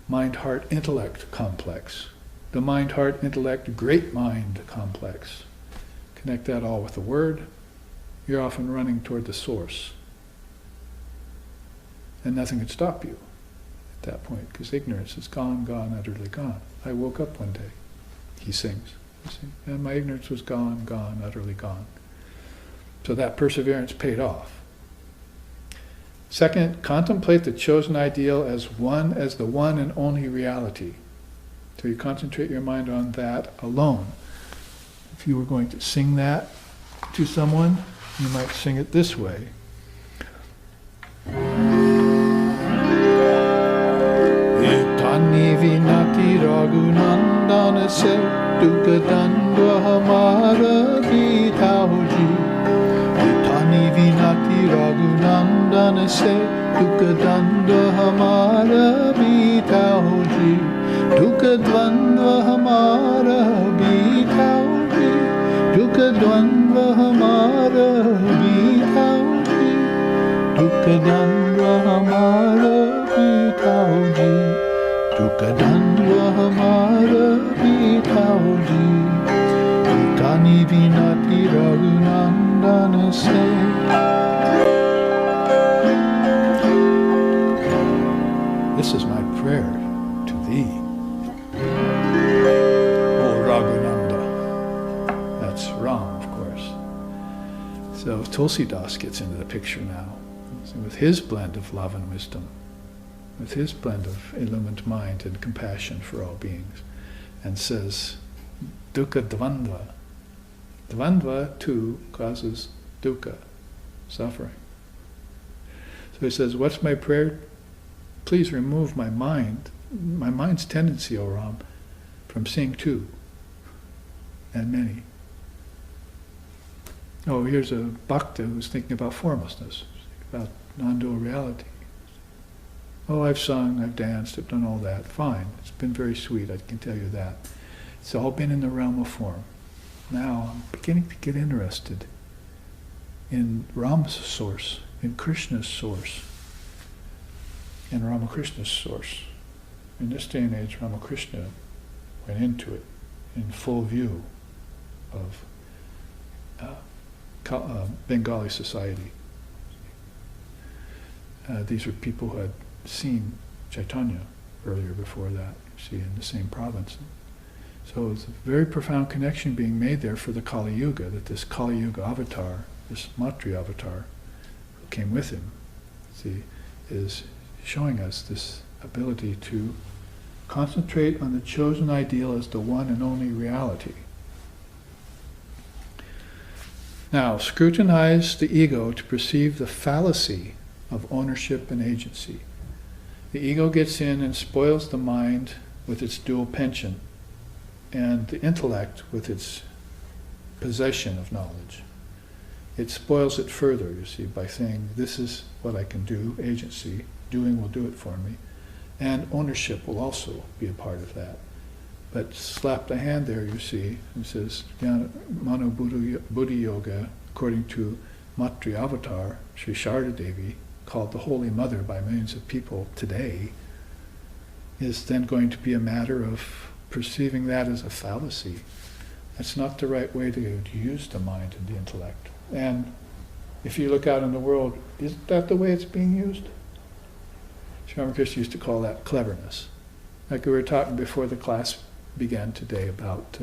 mind-heart-intellect complex, the mind-heart-intellect great mind complex. Connect that all with the word, you're often running toward the source. And nothing could stop you at that point, because ignorance is gone, utterly gone. I woke up one day, he sings, you see, and my ignorance was gone, utterly gone. So that perseverance paid off. Second, contemplate the chosen ideal as the one and only reality. So you concentrate your mind on that alone. If you were going to sing that to someone, you might sing it this way. Etani vinati raghunandana se dukadandva hamara bitauji. Etani vinati raghunandana se dukadandva hamara bitauji. Dukadvandva hamara bitauji. Dukadvandva hamara bitauji. Dukadandva hamara bitauji. Dukadandva hamara bitauji. Etani vinati raghunandana se. This is my prayer to thee, O Raghunanda. That's Ram, of course. So Tulsidas gets into the picture now, with his blend of love and wisdom, with his blend of illumined mind and compassion for all beings, and says, dukkha dvandva. Dvandva, too, causes dukkha, suffering. So he says, what's my prayer? Please remove my mind's tendency, O Ram, from seeing two and many. Oh, here's a bhakta who's thinking about formlessness, about non-dual reality. Oh, I've sung, I've danced, I've done all that. Fine, it's been very sweet, I can tell you that. It's all been in the realm of form. Now I'm beginning to get interested in Ram's source, in Krishna's source, in Ramakrishna's source. In this day and age, Ramakrishna went into it in full view of Bengali society. These were people who had seen Chaitanya earlier before that, you see, in the same province. So it's a very profound connection being made there for the Kali Yuga, that this Kali Yuga avatar, this Matri avatar, who came with him, see, is showing us this ability to concentrate on the chosen ideal as the one and only reality. Now, scrutinize the ego to perceive the fallacy of ownership and agency. The ego gets in and spoils the mind with its dual penchant, and the intellect with its possession of knowledge. It spoils it further, you see, by saying, this is what I can do, agency, doing will do it for me, and ownership will also be a part of that. But slap the hand there, you see, and says, Mano Buddhi Yoga, according to Matri Avatar, Sri Sharda Devi, called the Holy Mother by millions of people today, is then going to be a matter of perceiving that as a fallacy. That's not the right way to use the mind and the intellect. And if you look out in the world, isn't that the way it's being used? Sri Ramakrishna used to call that cleverness. Like we were talking before the class began today about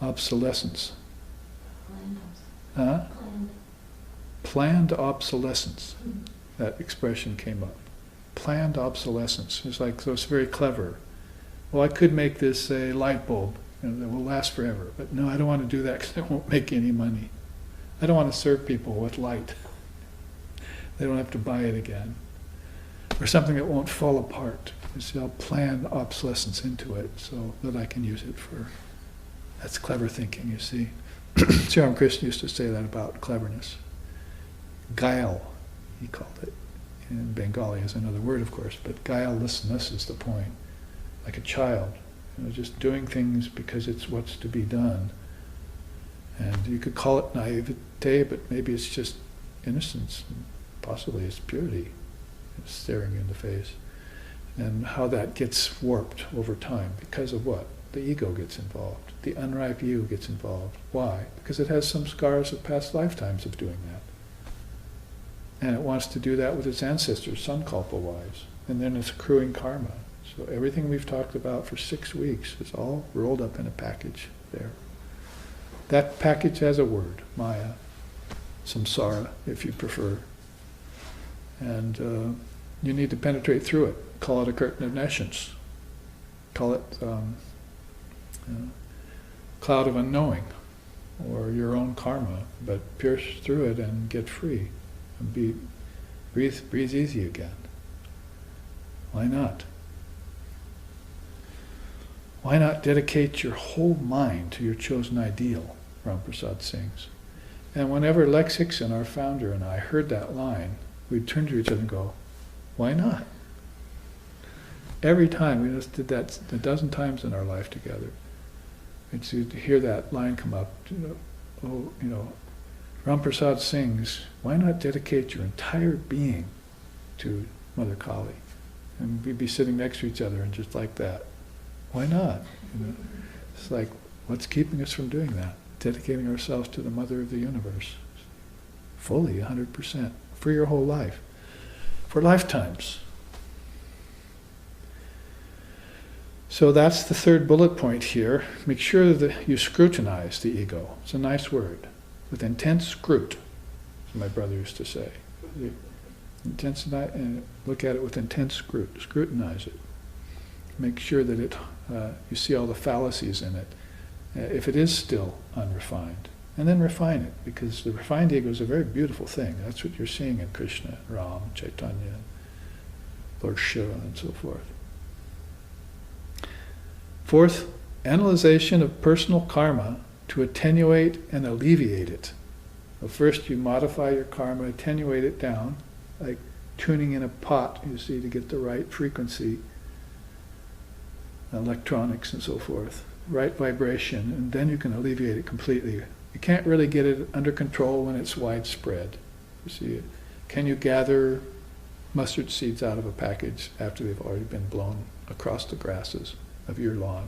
obsolescence. Planned obsolescence. That expression came up. Planned obsolescence. It's like, so it's very clever. Well, I could make this a light bulb, that will last forever. But no, I don't want to do that because it won't make any money. I don't want to serve people with light. They don't have to buy it again. Or something that won't fall apart. You see, I'll plan obsolescence into it so that I can use it for... That's clever thinking, you see. Sri Ramakrishna used to say that about cleverness. Guile, he called it. In Bengali is another word, of course, but guilelessness is the point. Like a child, just doing things because it's what's to be done. And you could call it naivete, but maybe it's just innocence. Possibly it's purity. It's staring you in the face. And how that gets warped over time. Because of what? The ego gets involved. The unripe you gets involved. Why? Because it has some scars of past lifetimes of doing that. And it wants to do that with its ancestors, sankalpa-wise. And then it's accruing karma. So everything we've talked about for 6 weeks is all rolled up in a package there. That package has a word, Maya, samsara, if you prefer. And you need to penetrate through it. Call it a curtain of nescience. Call it cloud of unknowing, or your own karma, but pierce through it and get free. And breathe easy again. Why not? Why not dedicate your whole mind to your chosen ideal, Ram Prasad sings. And whenever Lex Hickson, our founder, and I heard that line, we'd turn to each other and go, why not? Every time, we just did that a dozen times in our life together. And to hear that line come up, Ram Prasad sings, why not dedicate your entire being to Mother Kali? And we'd be sitting next to each other and just like that. Why not? It's like, what's keeping us from doing that? Dedicating ourselves to the Mother of the Universe. Fully, 100%. For your whole life. For lifetimes. So that's the third bullet point here. Make sure that you scrutinize the ego. It's a nice word. With intense scrut, as my brother used to say. Look at it with intense scrutinize it. Make sure that you see all the fallacies in it, if it is still unrefined. And then refine it, because the refined ego is a very beautiful thing. That's what you're seeing in Krishna, Ram, Chaitanya, Lord Shiva, and so forth. Fourth, analyzation of personal karma to attenuate and alleviate it. So first you modify your karma, attenuate it down, like tuning in a pot, you see, to get the right frequency, electronics and so forth, right vibration, and then you can alleviate it completely. You can't really get it under control when it's widespread. You see, can you gather mustard seeds out of a package after they've already been blown across the grasses of your lawn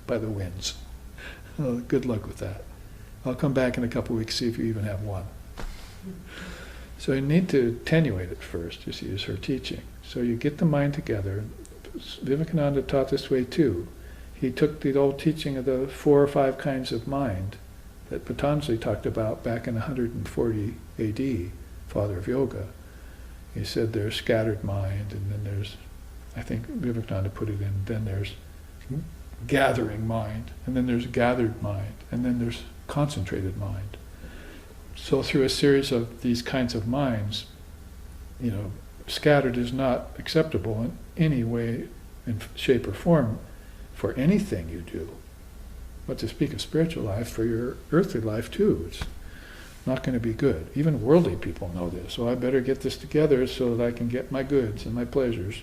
by the winds? Well, good luck with that. I'll come back in a couple of weeks, see if you even have one. So you need to attenuate it first, you see, is her teaching. So you get the mind together. Vivekananda taught this way too. He took the old teaching of the 4 or 5 kinds of mind that Patanjali talked about back in 140 AD, father of yoga. He said there's scattered mind, and then there's, I think Vivekananda put it in, then there's gathering mind, and then there's gathered mind, and then there's concentrated mind. So through a series of these kinds of minds, scattered is not acceptable in any way, in shape or form, for anything you do. But to speak of spiritual life, for your earthly life too, it's not going to be good. Even worldly people know this. So I better get this together so that I can get my goods and my pleasures.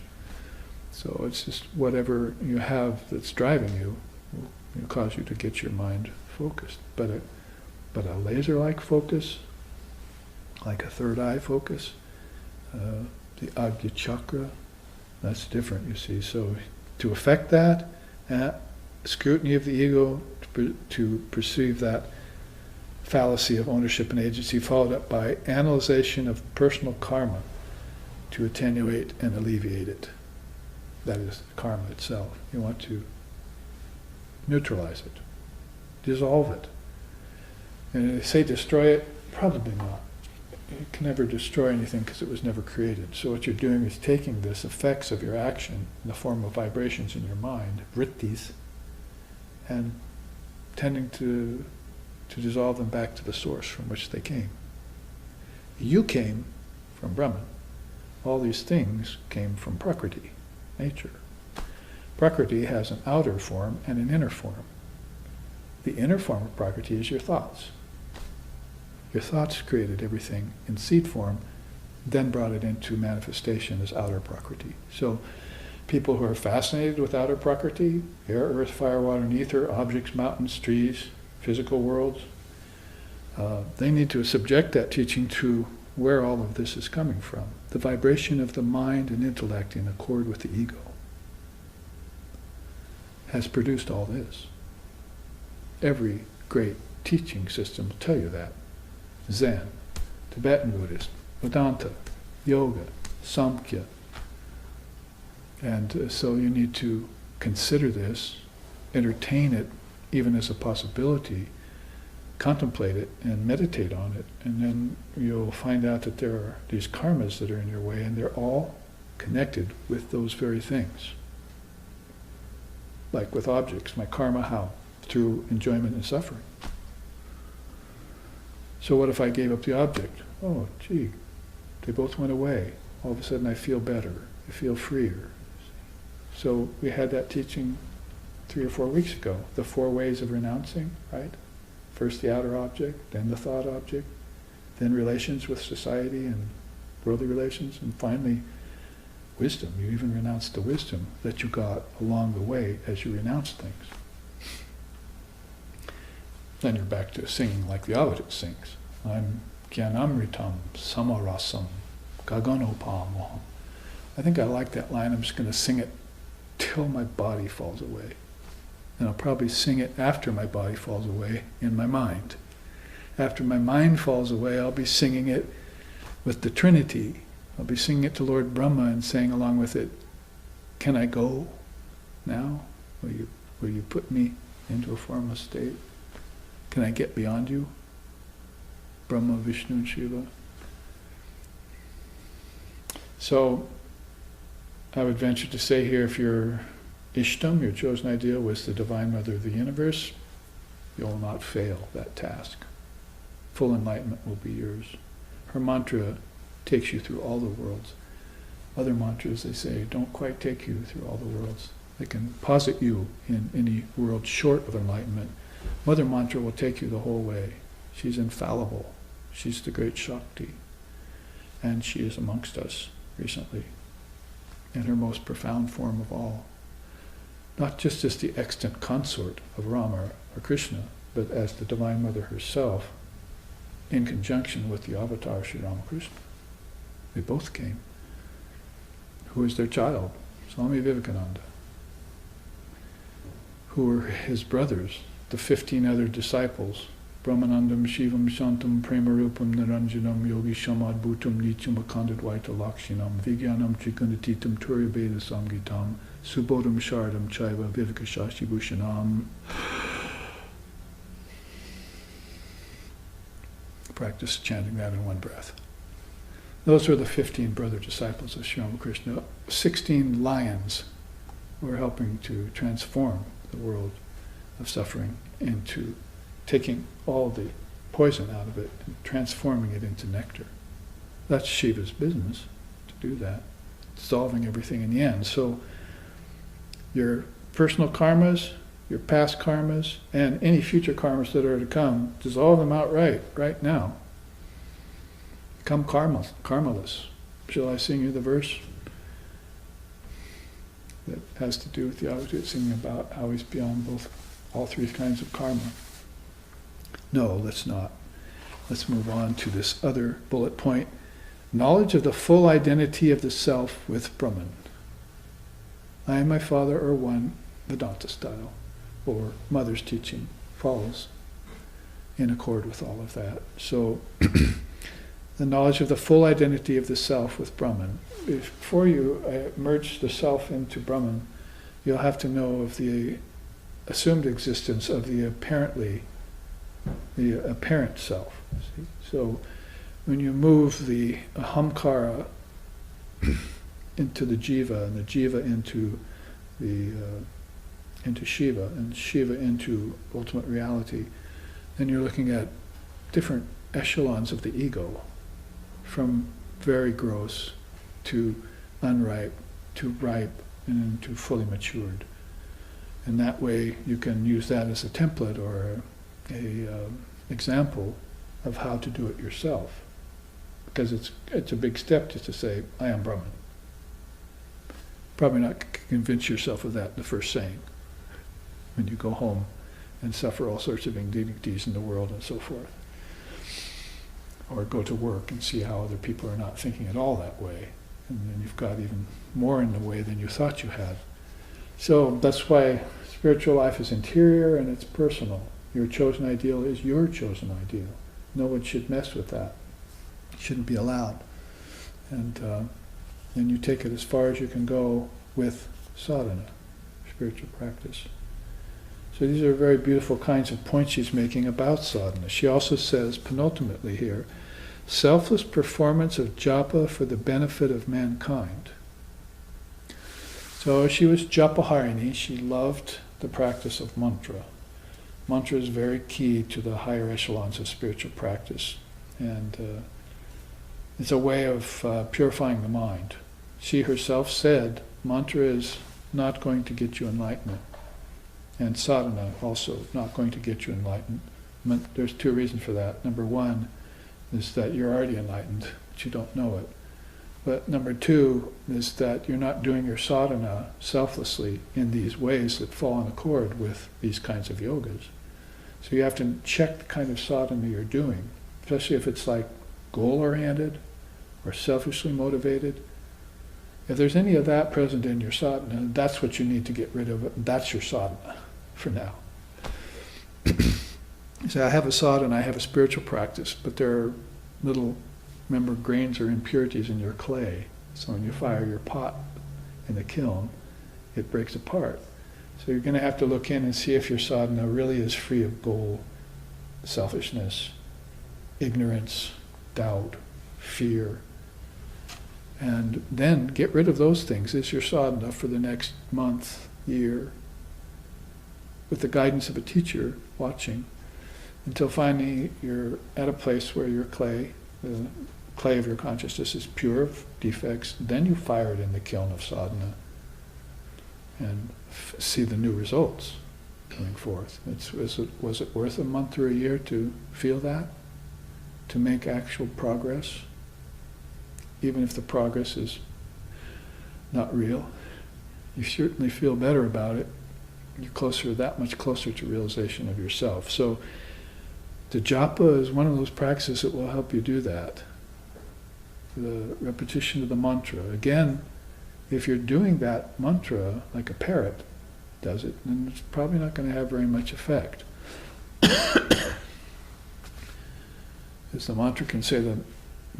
So it's just whatever you have that's driving you will cause you to get your mind focused. But a laser-like focus, like a third eye focus, the Agya chakra, that's different, you see. So to affect that, scrutiny of the ego, to perceive that fallacy of ownership and agency, followed up by analyzation of personal karma to attenuate and alleviate it. That is karma itself. You want to neutralize it, dissolve it. And they say destroy it, probably not. You can never destroy anything because it was never created. So what you're doing is taking this effects of your action in the form of vibrations in your mind, vrittis, and tending to dissolve them back to the source from which they came. You came from Brahman. All these things came from Prakriti, nature. Prakriti has an outer form and an inner form. The inner form of Prakriti is your thoughts. Your thoughts created everything in seed form, then brought it into manifestation as outer Prakriti. So people who are fascinated with outer Prakriti, air, earth, fire, water, and ether, objects, mountains, trees, physical worlds, they need to subject that teaching to where all of this is coming from. The vibration of the mind and intellect in accord with the ego has produced all this. Every great teaching system will tell you that. Zen, Tibetan Buddhist, Vedanta, Yoga, Samkhya. And so you need to consider this, entertain it even as a possibility, contemplate it and meditate on it, and then you'll find out that there are these karmas that are in your way, and they're all connected with those very things. Like with objects, my karma how? Through enjoyment and suffering. So what if I gave up the object? Oh, gee, they both went away. All of a sudden I feel better. I feel freer. So we had that teaching 3 or 4 weeks ago. The 4 ways of renouncing, right? First the outer object, then the thought object, then relations with society and worldly relations, and finally wisdom. You even renounce the wisdom that you got along the way as you renounced things. Then you're back to singing like the Advaita sings. I'm Gyanamritam Samarasam Gaganopamaham. I think I like that line. I'm just going to sing it till my body falls away. And I'll probably sing it after my body falls away in my mind. After my mind falls away, I'll be singing it with the Trinity. I'll be singing it to Lord Brahma and saying along with it, can I go now? Will you put me into a formless state? Can I get beyond you? Brahma, Vishnu, and Shiva. So, I would venture to say here, if your Ishtam, your chosen ideal, was the Divine Mother of the Universe, you will not fail that task. Full enlightenment will be yours. Her mantra takes you through all the worlds. Other mantras, they say, don't quite take you through all the worlds. They can posit you in any world short of enlightenment. Mother mantra will take you the whole way. She's infallible. She's the great Shakti. And she is amongst us recently in her most profound form of all. Not just as the extant consort of Rama or Krishna, but as the Divine Mother herself, in conjunction with the avatar Sri Ramakrishna. They both came. Who is their child? Swami Vivekananda. Who were his brothers, the 15 other disciples, Brahmanandam, Shivam, Shantam, Premarupam, Naranjanam, Yogi Shamadbhutam, Nityam, Akandadvaita Lakshinam, Vigyanam, Trigunatitam, Turyabeda Samgitam, Subodham, Shardam, Chaiva, Vivekashashi Bhushanam. Practice chanting that in one breath. Those were the 15 brother disciples of Sri Ramakrishna. 16 lions who were helping to transform the world of suffering into taking all the poison out of it and transforming it into nectar. That's Shiva's business, to do that, dissolving everything in the end. So your personal karmas, your past karmas, and any future karmas that are to come, dissolve them outright, right now. Become karmaless. Shall I sing you the verse that has to do with the Advaita, singing about how he's beyond all three kinds of karma? No, let's not. Let's move on to this other bullet point. Knowledge of the full identity of the self with Brahman. I and my father are one, Vedanta style, or Mother's teaching follows in accord with all of that. So, the knowledge of the full identity of the self with Brahman. Before you merge the self into Brahman, you'll have to know of the assumed existence of the apparent self. See? So when you move the ahamkara into the jiva, and the jiva into Shiva, and Shiva into ultimate reality, then you're looking at different echelons of the ego, from very gross to unripe to ripe and to fully matured. And that way you can use that as a template or a example of how to do it yourself. Because it's a big step just to say, I am Brahman. Probably not convince yourself of that in the first saying, when you go home and suffer all sorts of indignities in the world and so forth. Or go to work and see how other people are not thinking at all that way. And then you've got even more in the way than you thought you had. So that's why spiritual life is interior and it's personal. Your chosen ideal is your chosen ideal. No one should mess with that. It shouldn't be allowed. And then you take it as far as you can go with sadhana, spiritual practice. So these are very beautiful kinds of points she's making about sadhana. She also says, penultimately here, selfless performance of japa for the benefit of mankind. So she was japaharini. She loved the practice of mantra. Mantra is very key to the higher echelons of spiritual practice. And it's a way of purifying the mind. She herself said, mantra is not going to get you enlightenment. And sadhana also not going to get you enlightenment. There's two reasons for that. Number one is that you're already enlightened, but you don't know it. But number two is that you're not doing your sadhana selflessly in these ways that fall in accord with these kinds of yogas. So you have to check the kind of sadhana you're doing, especially if it's like goal-oriented or selfishly motivated. If there's any of that present in your sadhana, that's what you need to get rid of. That's your sadhana for now. You say, I have a sadhana, I have a spiritual practice, but there are little, remember, grains or impurities in your clay. So when you fire your pot in the kiln, it breaks apart. So you're going to have to look in and see if your sadhana really is free of goal, selfishness, ignorance, doubt, fear. And then get rid of those things as your sadhana for the next month, year, with the guidance of a teacher watching, until finally you're at a place where your clay, the clay of your consciousness, is pure of defects. Then you fire it in the kiln of sadhana and see the new results coming forth. Was it worth a month or a year to feel that? to make actual progress, even if the progress is not real. You certainly feel better about it. You're closer, that much closer to realization of yourself. So the japa is one of those practices that will help you do that. The repetition of the mantra. Again, if you're doing that mantra like a parrot does it, then it's probably not going to have very much effect. Because the mantra can say the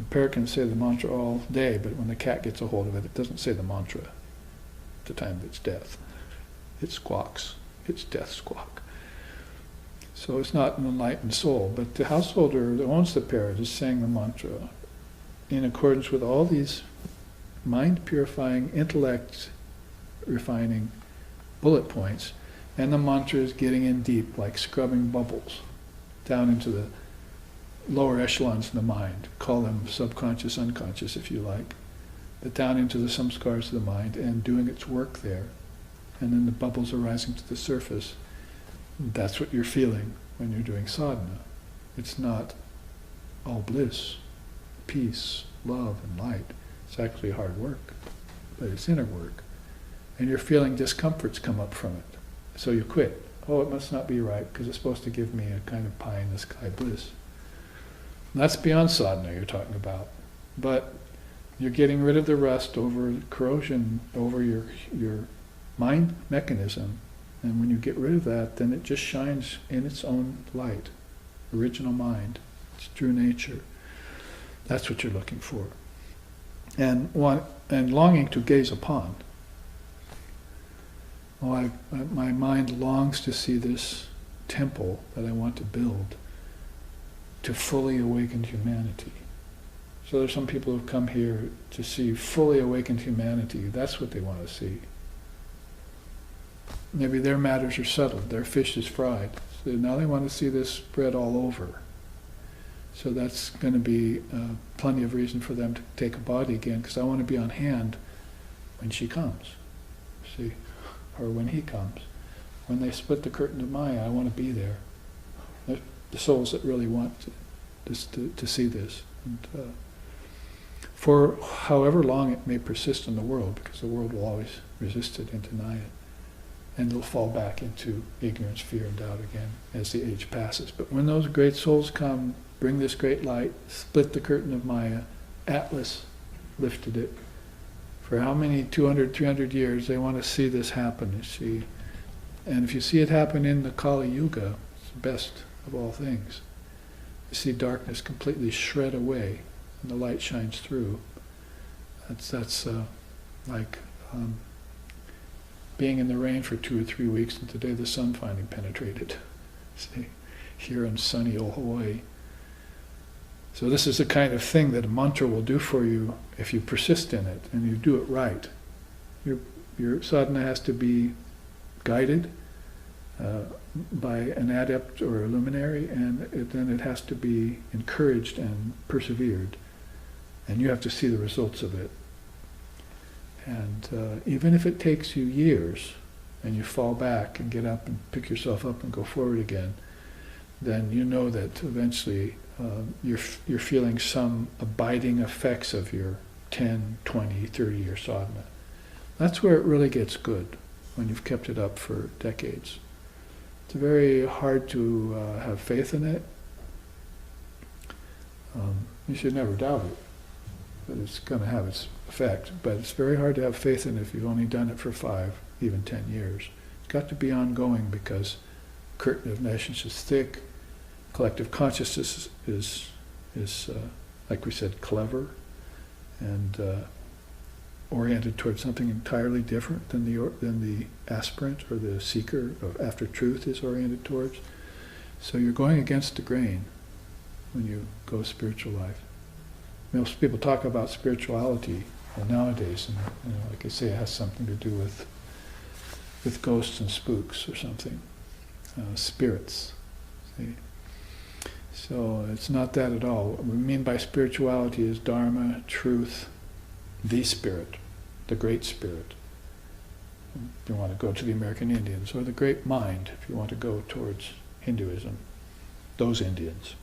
parrot can say the mantra all day, but when the cat gets a hold of it, it doesn't say the mantra at the time of its death. It squawks. It's death squawk. So it's not an enlightened soul, but the householder that owns the parrot is saying the mantra in accordance with all these mind-purifying, intellect-refining bullet points, and the mantra is getting in deep, like scrubbing bubbles, down into the lower echelons of the mind. Call them subconscious, unconscious if you like, but down into the samskars of the mind and doing its work there. And then the bubbles are rising to the surface. That's what you're feeling when you're doing sadhana. It's not all bliss, peace, love, and light. It's actually hard work, but it's inner work. And you're feeling discomforts come up from it. So you quit. Oh, it must not be right, because it's supposed to give me a kind of pie-in-the-sky bliss. And that's beyond sadhana you're talking about. But you're getting rid of the rust over corrosion, over your mind mechanism. And when you get rid of that, then it just shines in its own light, original mind, its true nature. That's what you're looking for. And longing to gaze upon. Oh, my mind longs to see this temple that I want to build to fully awakened humanity. So there's some people who've come here to see fully awakened humanity. That's what they want to see. Maybe their matters are settled, their fish is fried. So now they want to see this spread all over. So that's going to be plenty of reason for them to take a body again, because I want to be on hand when she comes, see, or when he comes. When they split the curtain of Maya, I want to be there. The souls that really want to see this. And, for however long it may persist in the world, because the world will always resist it and deny it. And it'll fall back into ignorance, fear, and doubt again as the age passes. But when those great souls come, bring this great light, split the curtain of Maya, Atlas lifted it. For how many, 200, 300 years, they want to see this happen, you see. And if you see it happen in the Kali Yuga, it's the best of all things. You see darkness completely shred away, and the light shines through. That's like being in the rain for 2 or 3 weeks, and today the sun finally penetrated. See, here in sunny old Hawaii. So this is the kind of thing that a mantra will do for you if you persist in it and you do it right. Your sadhana has to be guided by an adept or a luminary, and then it has to be encouraged and persevered. And you have to see the results of it. And even if it takes you years, and you fall back and get up and pick yourself up and go forward again, then you know that eventually you're feeling some abiding effects of your 10, 20, 30-year sadhana. That's where it really gets good, when you've kept it up for decades. It's very hard to have faith in it. You should never doubt it, but it's going to have its effect. But it's very hard to have faith in it if you've only done it for 5, even 10 years. It's got to be ongoing, because the curtain of nations is thick. Collective consciousness is like we said, clever and oriented towards something entirely different than the aspirant or the seeker of after truth is oriented towards. So you're going against the grain when you go spiritual life. Most people talk about spirituality nowadays, and like I say, it has something to do with ghosts and spooks or something, spirits. See? So it's not that at all. What we mean by spirituality is Dharma, truth, the spirit, the great spirit. If you want to go to the American Indians, or the great mind, if you want to go towards Hinduism, those Indians.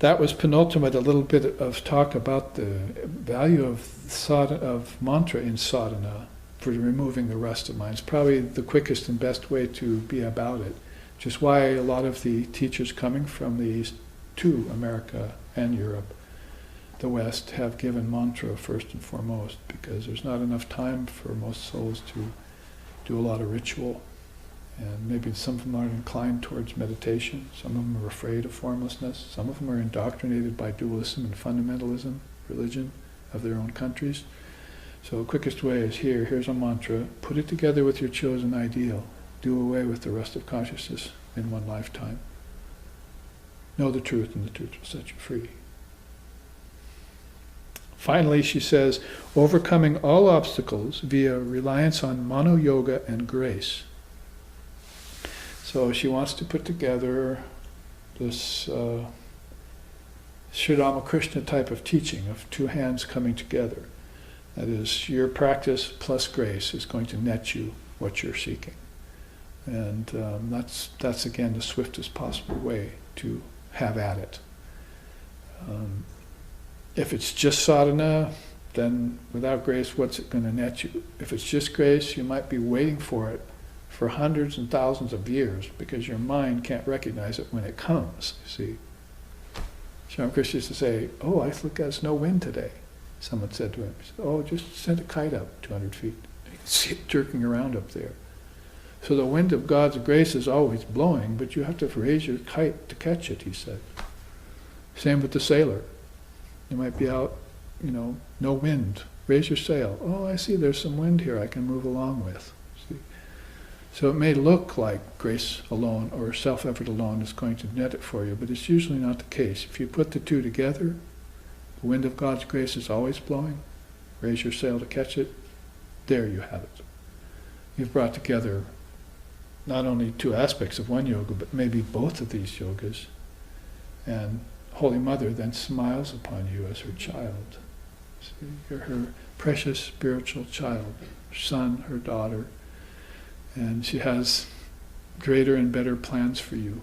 that was penultimate, a little bit of talk about the value of mantra in sadhana for removing the rust of mind. It's probably the quickest and best way to be about it, which is why a lot of the teachers coming from the East to America and Europe, the West, have given mantra first and foremost, because there's not enough time for most souls to do a lot of ritual. And maybe some of them aren't inclined towards meditation. Some of them are afraid of formlessness. Some of them are indoctrinated by dualism and fundamentalism, religion of their own countries. So the quickest way is here's a mantra, put it together with your chosen ideal, do away with the rest of consciousness in one lifetime. Know the truth, and the truth will set you free. Finally, she says, overcoming all obstacles via reliance on mano yoga and grace. So she wants to put together this Sri Ramakrishna type of teaching of two hands coming together. That is, your practice plus grace is going to net you what you're seeking. And that's again the swiftest possible way to have at it. If it's just sadhana, then without grace, what's it going to net you? If it's just grace, you might be waiting for it for hundreds and thousands of years, because your mind can't recognize it when it comes, you see. Sri Ramakrishna used to say, oh, I look, there's no wind today. Someone said to him, he said, oh, just send a kite up 200 feet. You can see it jerking around up there. So the wind of God's grace is always blowing, but you have to raise your kite to catch it, he said. Same with the sailor. You might be out, no wind. Raise your sail. Oh, I see there's some wind here I can move along with. See? So it may look like grace alone or self-effort alone is going to net it for you, but it's usually not the case. If you put the two together, the wind of God's grace is always blowing. Raise your sail to catch it. There you have it. You've brought together not only two aspects of one yoga, but maybe both of these yogas. And Holy Mother then smiles upon you as her child. See, you're her precious spiritual child, her son, her daughter, and she has greater and better plans for you,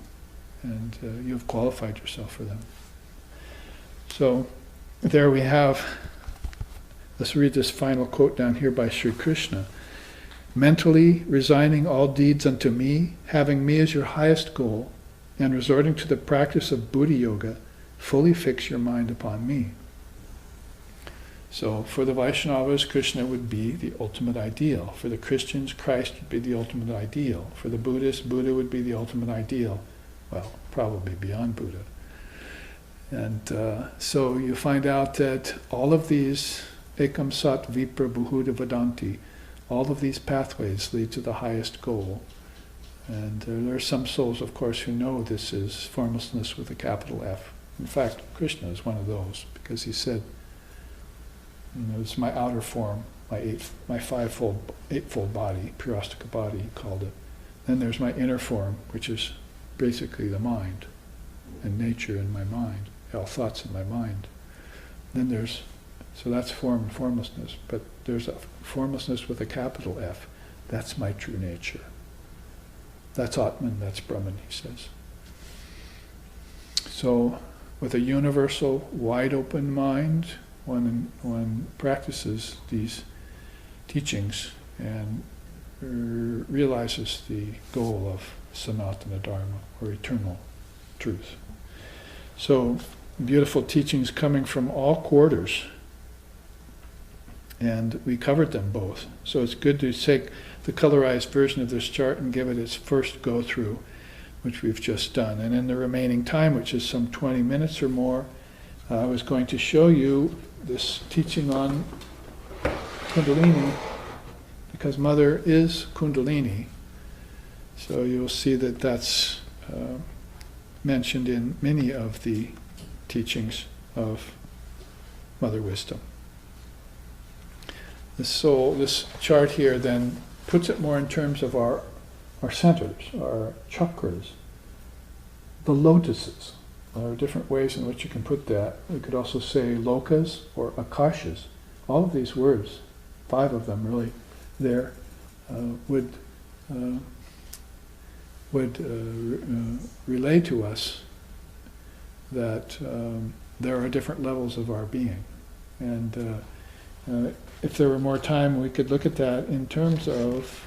and you have qualified yourself for them. So there we have, let's read this final quote down here by Sri Krishna. Mentally resigning all deeds unto me, having me as your highest goal, and resorting to the practice of Buddha Yoga, fully fix your mind upon me. So for the Vaishnavas, Krishna would be the ultimate ideal. For the Christians, Christ would be the ultimate ideal. For the Buddhists, Buddha would be the ultimate ideal. Well, probably beyond Buddha. And so you find out that all of these, ekam sat vipra buhuda vadanti, all of these pathways lead to the highest goal. And there are some souls, of course, who know this is formlessness with a capital F. In fact, Krishna is one of those, because he said, it's my outer form, my eightfold body, purastika body, he called it. Then there's my inner form, which is basically the mind, and nature in my mind, all thoughts in my mind. Then so that's form and formlessness, but there's a formlessness with a capital F. That's my true nature. That's Atman, that's Brahman, he says. So, with a universal, wide-open mind, one practices these teachings and realizes the goal of Sanatana Dharma, or eternal truth. So, beautiful teachings coming from all quarters, and we covered them both. So it's good to take the colorized version of this chart and give it its first go-through, which we've just done. And in the remaining time, which is some 20 minutes or more, I was going to show you this teaching on Kundalini, because Mother is Kundalini. So you'll see that that's mentioned in many of the teachings of Mother Wisdom. This chart here then puts it more in terms of our centers, our chakras, the lotuses. There are different ways in which you can put that. We could also say lokas or akashas. All of these words, 5 of them really, there would relay to us that there are different levels of our being. And if there were more time, we could look at that in terms of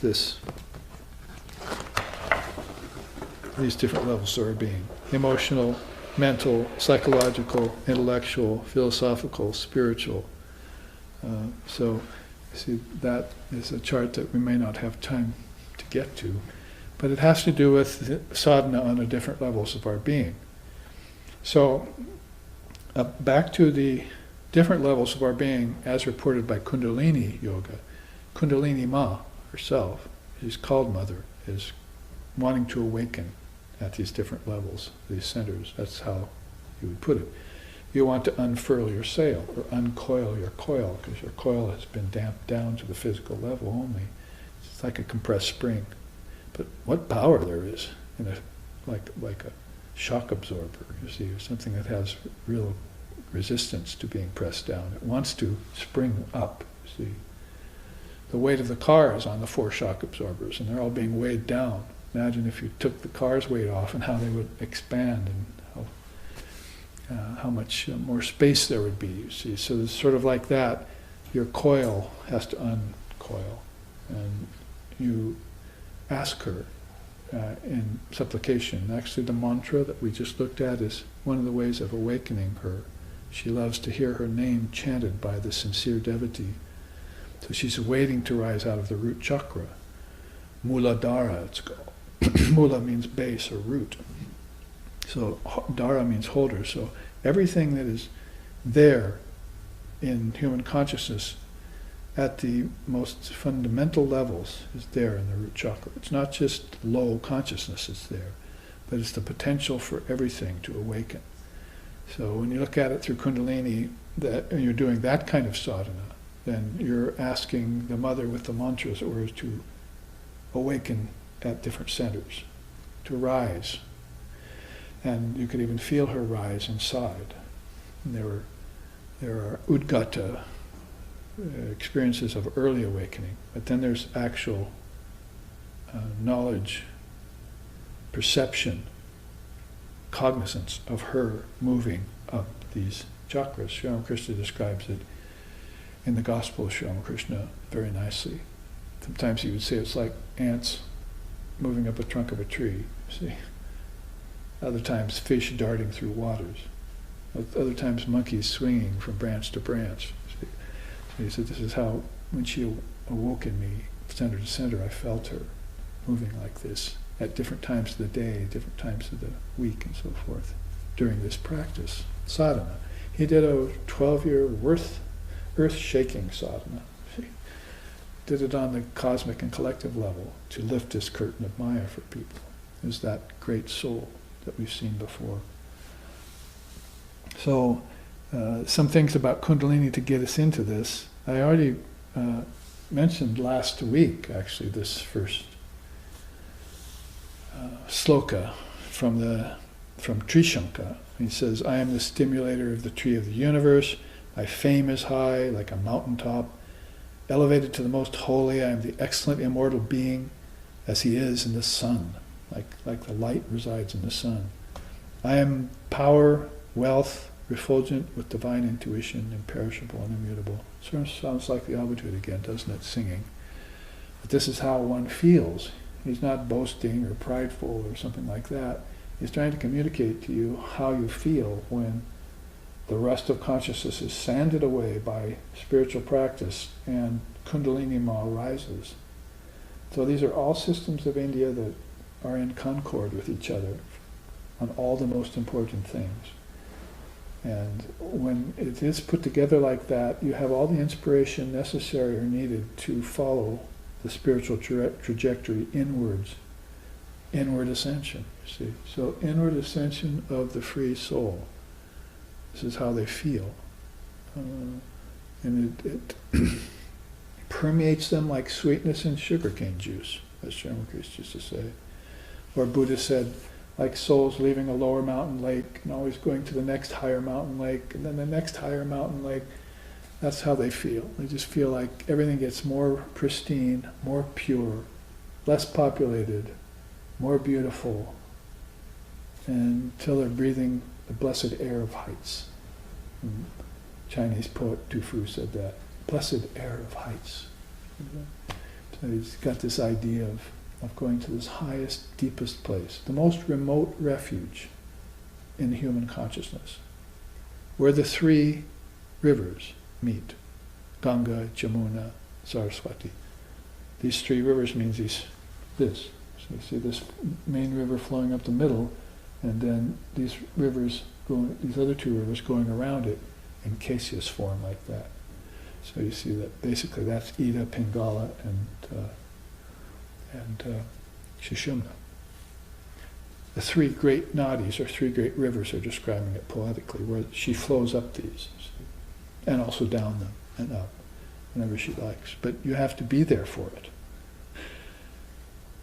these different levels of our being: emotional, mental, psychological, intellectual, philosophical, spiritual. So, see, that is a chart that we may not have time to get to, but it has to do with sadhana on the different levels of our being. So, back to the different levels of our being as reported by Kundalini Yoga. Kundalini Ma herself, she's called Mother, is wanting to awaken at these different levels, these centers. That's how you would put it. You want to unfurl your sail, or uncoil your coil, because your coil has been damped down to the physical level only. It's like a compressed spring. But what power there is in like a shock absorber, you see, or something that has real resistance to being pressed down. It wants to spring up, you see. The weight of the car is on the 4 shock absorbers, and they're all being weighed down. Imagine if you took the car's weight off and how they would expand, and how much more space there would be, you see. So it's sort of like that. Your coil has to uncoil, and you ask her in supplication. Actually, the mantra that we just looked at is one of the ways of awakening her. She loves to hear her name chanted by the sincere devotee. So she's waiting to rise out of the root chakra. Muladhara, it's called. Mula means base or root. So Dhara means holder. So everything that is there in human consciousness at the most fundamental levels is there in the root chakra. It's not just low consciousness that's there, but it's the potential for everything to awaken. So when you look at it through Kundalini, and you're doing that kind of sadhana, then you're asking the Mother with the mantras or to awaken at different centers, to rise. And you could even feel her rise inside. And there are udgata, experiences of early awakening, but then there's actual knowledge, perception, cognizance of her moving up these chakras. Sri Ramakrishna describes it in the Gospel of Sri Ramakrishna very nicely. Sometimes he would say it's like ants moving up a trunk of a tree, see. Other times fish darting through waters. Other times monkeys swinging from branch to branch. See. So he said, this is how, when she awoke in me, center to center, I felt her moving like this at different times of the day, different times of the week, and so forth, during this practice, sadhana. He did a 12-year earth-shaking sadhana. Did it on the cosmic and collective level to lift this curtain of Maya for people. It was that great soul that we've seen before. So, some things about Kundalini to get us into this. I already mentioned last week, actually, this first sloka from Trishanka. He says, I am the stimulator of the tree of the universe. My fame is high, like a mountaintop. Elevated to the most holy, I am the excellent immortal being, as he is in the sun, like the light resides in the sun. I am power, wealth, refulgent with divine intuition, imperishable and immutable. Sort of sounds like the Advaita again, doesn't it, singing? But this is how one feels. He's not boasting or prideful or something like that. He's trying to communicate to you how you feel when the rust of consciousness is sanded away by spiritual practice and Kundalini Ma rises. So these are all systems of India that are in concord with each other on all the most important things. And when it is put together like that, you have all the inspiration necessary or needed to follow the spiritual trajectory inwards, inward ascension, you see. So inward ascension of the free soul. This is how they feel. And it permeates them like sweetness in sugarcane juice, as Sri Ramakrishna used to say. Or Buddha said, like souls leaving a lower mountain lake and always going to the next higher mountain lake and then the next higher mountain lake. That's how they feel. They just feel like everything gets more pristine, more pure, less populated, more beautiful, until they're breathing the blessed air of heights. Chinese poet Tu Fu said that. Blessed air of heights. So he's got this idea of going to this highest, deepest place, the most remote refuge in human consciousness, where the three rivers meet, Ganga, Jamuna, Saraswati. These three rivers means this. So you see this main river flowing up the middle, and then these other two rivers going around it in caseous form like that. So you see that basically that's Ida, Pingala, and Sushumna. The three great nadis, or three great rivers, are describing it poetically, where she flows up these, and also down them, and up, whenever she likes. But you have to be there for it.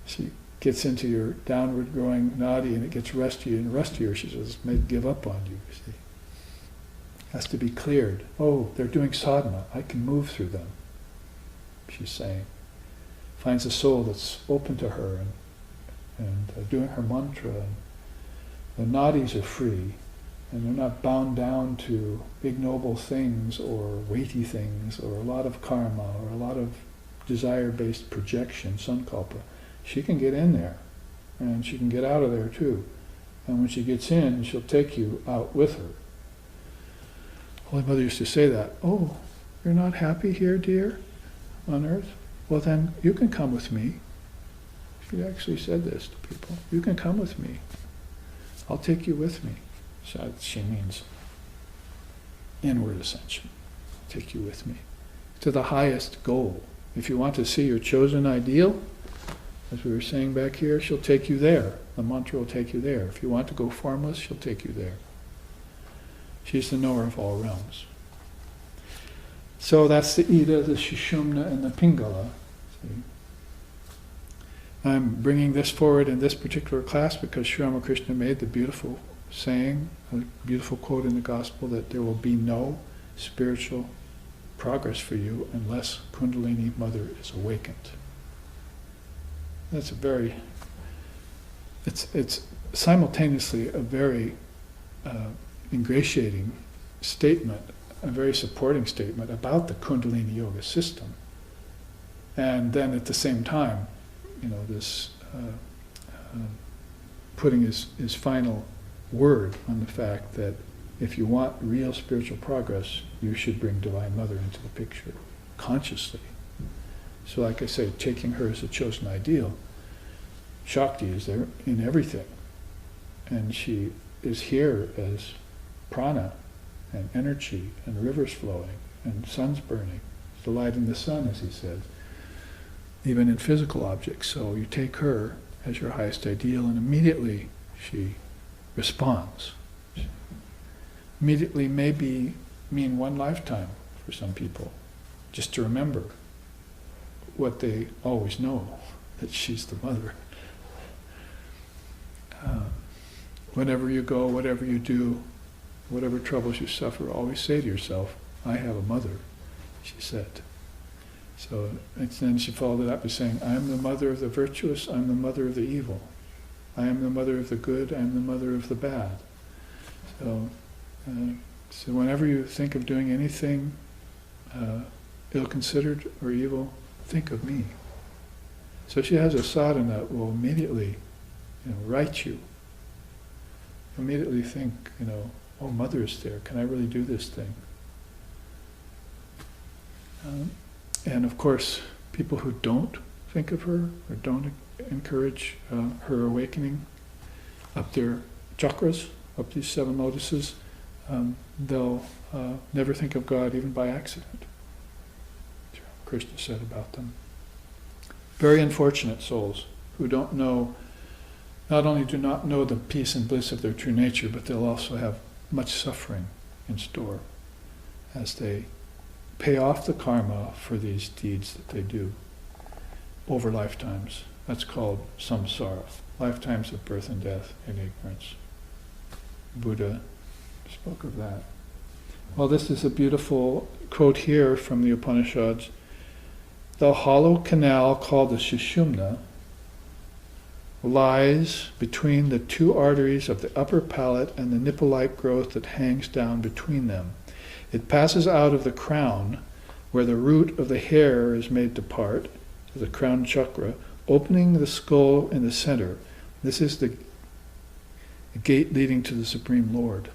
She gets into your downward growing nadi, and it gets rustier and rustier. She says, may give up on you, see. Has to be cleared. Oh, they're doing sadhana. I can move through them, she's saying. Finds a soul that's open to her and doing her mantra. And the nadis are free, and they're not bound down to ignoble things or weighty things or a lot of karma or a lot of desire-based projection, sankalpa. She can get in there, and she can get out of there too. And when she gets in, she'll take you out with her. Holy Mother used to say that. Oh, you're not happy here, dear, on earth? Well then, you can come with me. She actually said this to people. You can come with me. I'll take you with me. So she means inward ascension. Take you with me to the highest goal. If you want to see your chosen ideal, as we were saying back here, she'll take you there. The mantra will take you there. If you want to go formless, she'll take you there. She's the knower of all realms. So that's the Ida, the Sushumna, and the Pingala. See? I'm bringing this forward in this particular class because Sri Ramakrishna made the beautiful saying, a beautiful quote in the Gospel, that there will be no spiritual progress for you unless Kundalini Mother is awakened. That's it's simultaneously a very ingratiating statement, a very supporting statement about the Kundalini Yoga system. And then at the same time, this putting his final word on the fact that if you want real spiritual progress, you should bring Divine Mother into the picture, consciously. So like I say, taking her as a chosen ideal, Shakti is there in everything. And she is here as prana and energy and rivers flowing and suns burning. The light in the sun, as he said, even in physical objects. So you take her as your highest ideal, and immediately she responds. Immediately maybe mean one lifetime for some people, just to remember what they always know, that she's the mother. Whenever you go, whatever you do, whatever troubles you suffer, always say to yourself, I have a mother, she said. So and then she followed it up by saying, I am the mother of the virtuous, I am the mother of the evil. I am the mother of the good, I am the mother of the bad. So whenever you think of doing anything ill-considered or evil, think of me. So she has a sadhana that will immediately right you. Immediately think, oh, Mother is there, can I really do this thing? And of course, people who don't think of her or don't encourage her awakening up their chakras, up these 7 lotuses, they'll never think of God even by accident. Krishna said about them. Very unfortunate souls who don't know, not only do not know the peace and bliss of their true nature, but they'll also have much suffering in store as they pay off the karma for these deeds that they do over lifetimes. That's called samsara, lifetimes of birth and death in ignorance. Buddha spoke of that. Well, this is a beautiful quote here from the Upanishads. The hollow canal called the Sushumna lies between the two arteries of the upper palate and the nipple-like growth that hangs down between them. It passes out of the crown, where the root of the hair is made to part, the crown chakra, opening the skull in the center. This is the gate leading to the Supreme Lord.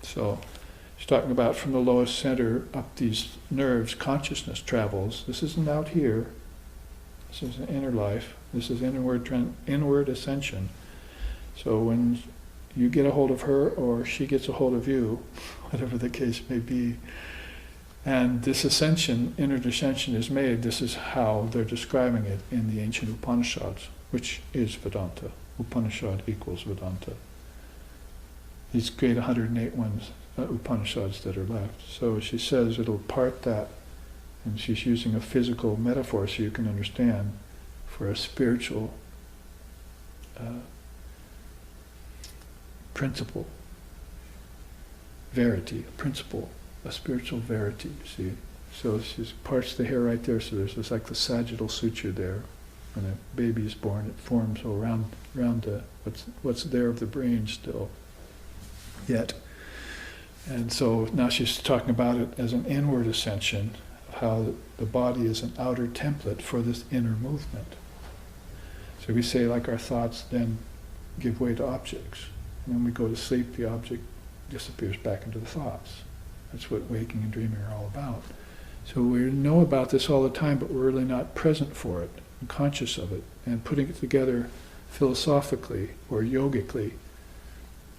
So, he's talking about from the lowest center up these nerves, consciousness travels. This isn't out here. This is an inner life. This is inward ascension. So when you get a hold of her or she gets a hold of you, whatever the case may be, and this ascension, inward ascension is made, this is how they're describing it in the ancient Upanishads, which is Vedanta. Upanishad equals Vedanta. These great 108 Upanishads that are left. So she says it'll part that, and she's using a physical metaphor so you can understand, for a spiritual principle, verity, a principle, a spiritual verity, you see. So she parts the hair right there, so there's like the sagittal suture there. When a baby is born, it forms around the what's there of the brain still yet. And so now she's talking about it as an inward ascension, of how the body is an outer template for this inner movement. So we say, like, our thoughts then give way to objects. And when we go to sleep, the object disappears back into the thoughts. That's what waking and dreaming are all about. So we know about this all the time, but we're really not present for it and conscious of it and putting it together philosophically or yogically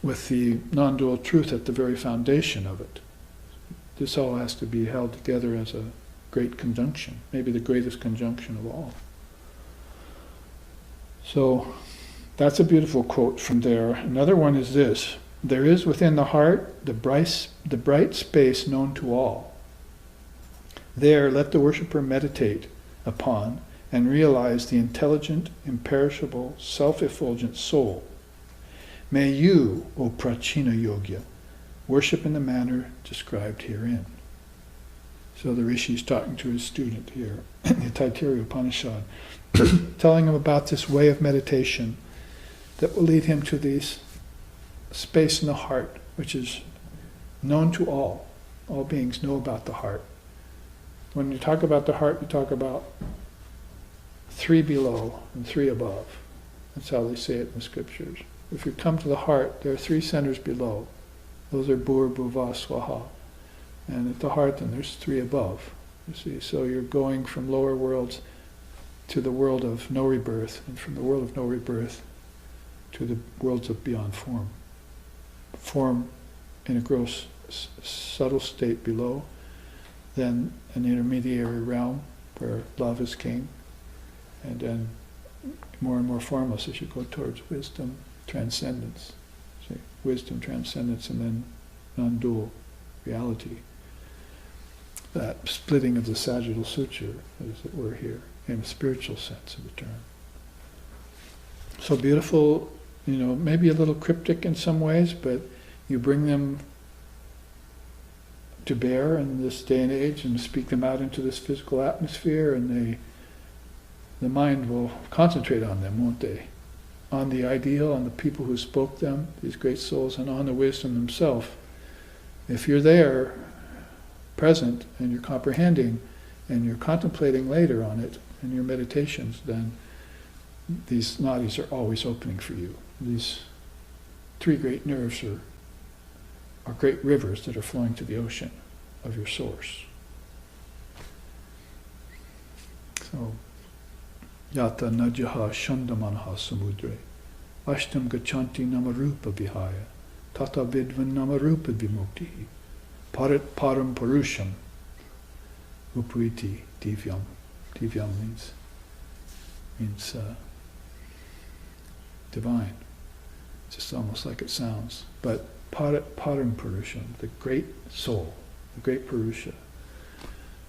with the non-dual truth at the very foundation of it. This all has to be held together as a great conjunction, maybe the greatest conjunction of all. So that's a beautiful quote from there. Another one is this: there is within the heart the bright space known to all. There let the worshipper meditate upon and realize the intelligent, imperishable, self-effulgent soul. May you, O Prachina Yogya, worship in the manner described herein. So the Rishi is talking to his student here, in the Taittiriya Upanishad, telling him about this way of meditation that will lead him to this space in the heart, which is known to all. All beings know about the heart. When you talk about the heart, you talk about 3 below and 3 above. That's how they say it in the scriptures. If you come to the heart, there are 3 centers below. Those are Bhur, Bhuva, Swaha. And at the heart, then there's 3 above. You see, so you're going from lower worlds to the world of no rebirth, and from the world of no rebirth to the worlds of beyond form. Form in a gross, subtle state below, then an intermediary realm where love is king, and then more and more formless as you go towards wisdom, transcendence. See, wisdom, transcendence, and then non-dual reality. That splitting of the sagittal suture, as it were here, in a spiritual sense of the term. So beautiful, maybe a little cryptic in some ways, but you bring them to bear in this day and age and speak them out into this physical atmosphere, and the mind will concentrate on them, won't they? On the ideal, on the people who spoke them, these great souls, and on the wisdom themselves. If you're there, present, and you're comprehending, and you're contemplating later on it in your meditations, then these nadis are always opening for you. These 3 great nerves are great rivers that are flowing to the ocean of your source. So, Yata Najaha Shandamanha Samudre Ashtam Gachanti Namarupa Vihaya Tata Vidvan Namarupa Vimukti Parat Param Purusham Upuiti Divyam. Divyam means divine. It's just almost like it sounds. But Param Purusham, the great soul, the great Purusha.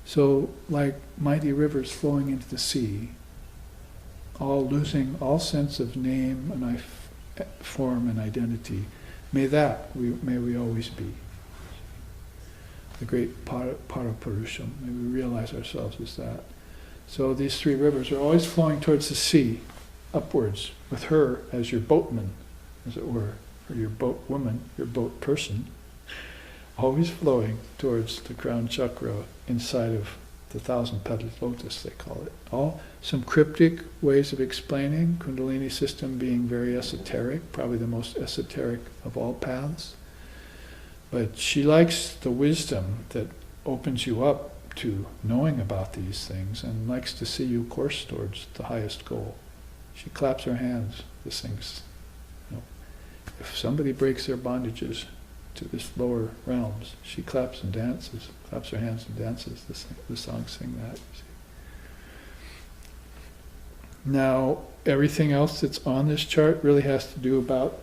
So, like mighty rivers flowing into the sea, all losing all sense of name and form and identity, may we always be. The great Parapurusham, may we realize ourselves as that. So these 3 rivers are always flowing towards the sea, upwards with her as your boatman, as it were, or your boat woman, your boat person, always flowing towards the crown chakra inside of the 1,000-petaled lotus, they call it. All some cryptic ways of explaining, Kundalini system being very esoteric, probably the most esoteric of all paths. But she likes the wisdom that opens you up to knowing about these things and likes to see you course towards the highest goal. She claps her hands. This thing's, if somebody breaks their bondages to this lower realms, she claps and dances, claps her hands and dances. The songs sing that. You see. Now, everything else that's on this chart really has to do about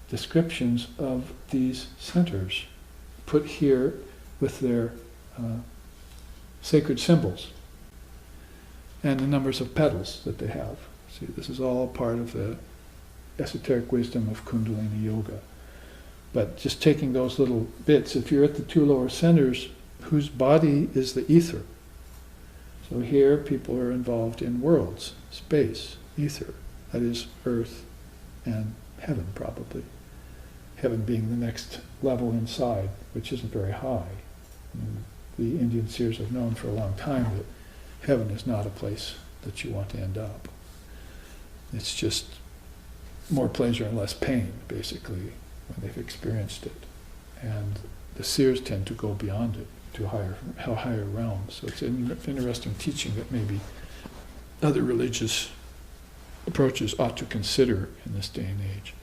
descriptions of these centers, put here with their sacred symbols and the numbers of petals that they have. See, this is all part of the esoteric wisdom of Kundalini Yoga. But just taking those little bits, if you're at the two lower centers, whose body is the ether? So here people are involved in worlds, space, ether, that is earth and heaven probably. Heaven being the next level inside, which isn't very high. The Indian seers have known for a long time that heaven is not a place that you want to end up. It's just more pleasure and less pain, basically, when they've experienced it. And the seers tend to go beyond it to higher realms. So it's an interesting teaching that maybe other religious approaches ought to consider in this day and age.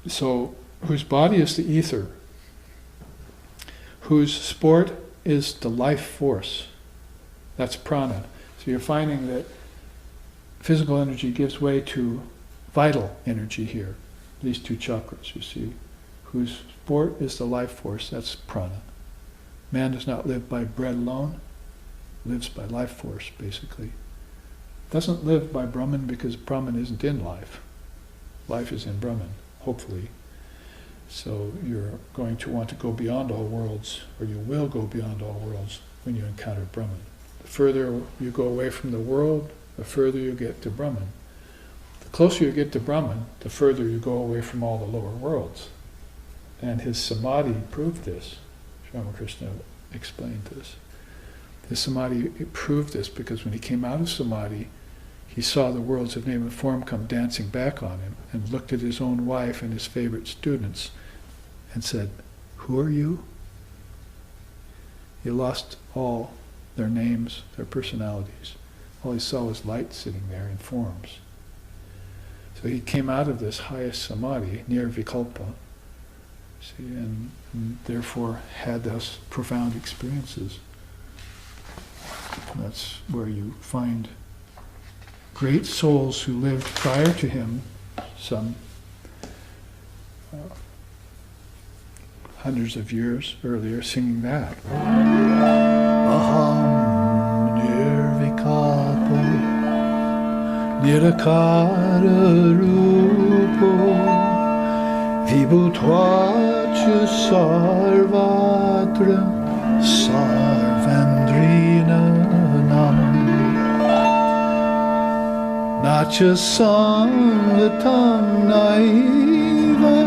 So, whose body is the ether, whose sport is the life force, that's prana. So you're finding that physical energy gives way to vital energy here, these two chakras, you see. Whose sport is the life force, that's prana. Man does not live by bread alone, lives by life force, basically. Doesn't live by Brahman because Brahman isn't in life. Life is in Brahman, hopefully. So you're going to want to go beyond all worlds, or you will go beyond all worlds when you encounter Brahman. The further you go away from the world, the further you get to Brahman. The closer you get to Brahman, the further you go away from all the lower worlds. And his samadhi proved this. Ramakrishna explained this. His samadhi proved this because when he came out of samadhi, he saw the worlds of name and form come dancing back on him and looked at his own wife and his favorite students and said, "Who are you?" He lost all their names, their personalities. All he saw was light sitting there in forms. So he came out of this highest samadhi, near Vikalpa, see, and therefore had those profound experiences. And that's where you find great souls who lived prior to him, some hundreds of years earlier, singing that. Aham nirvikapo nirakara rupo vibhutvacha sarvatra sarvendrina nam nacha samvatam naiva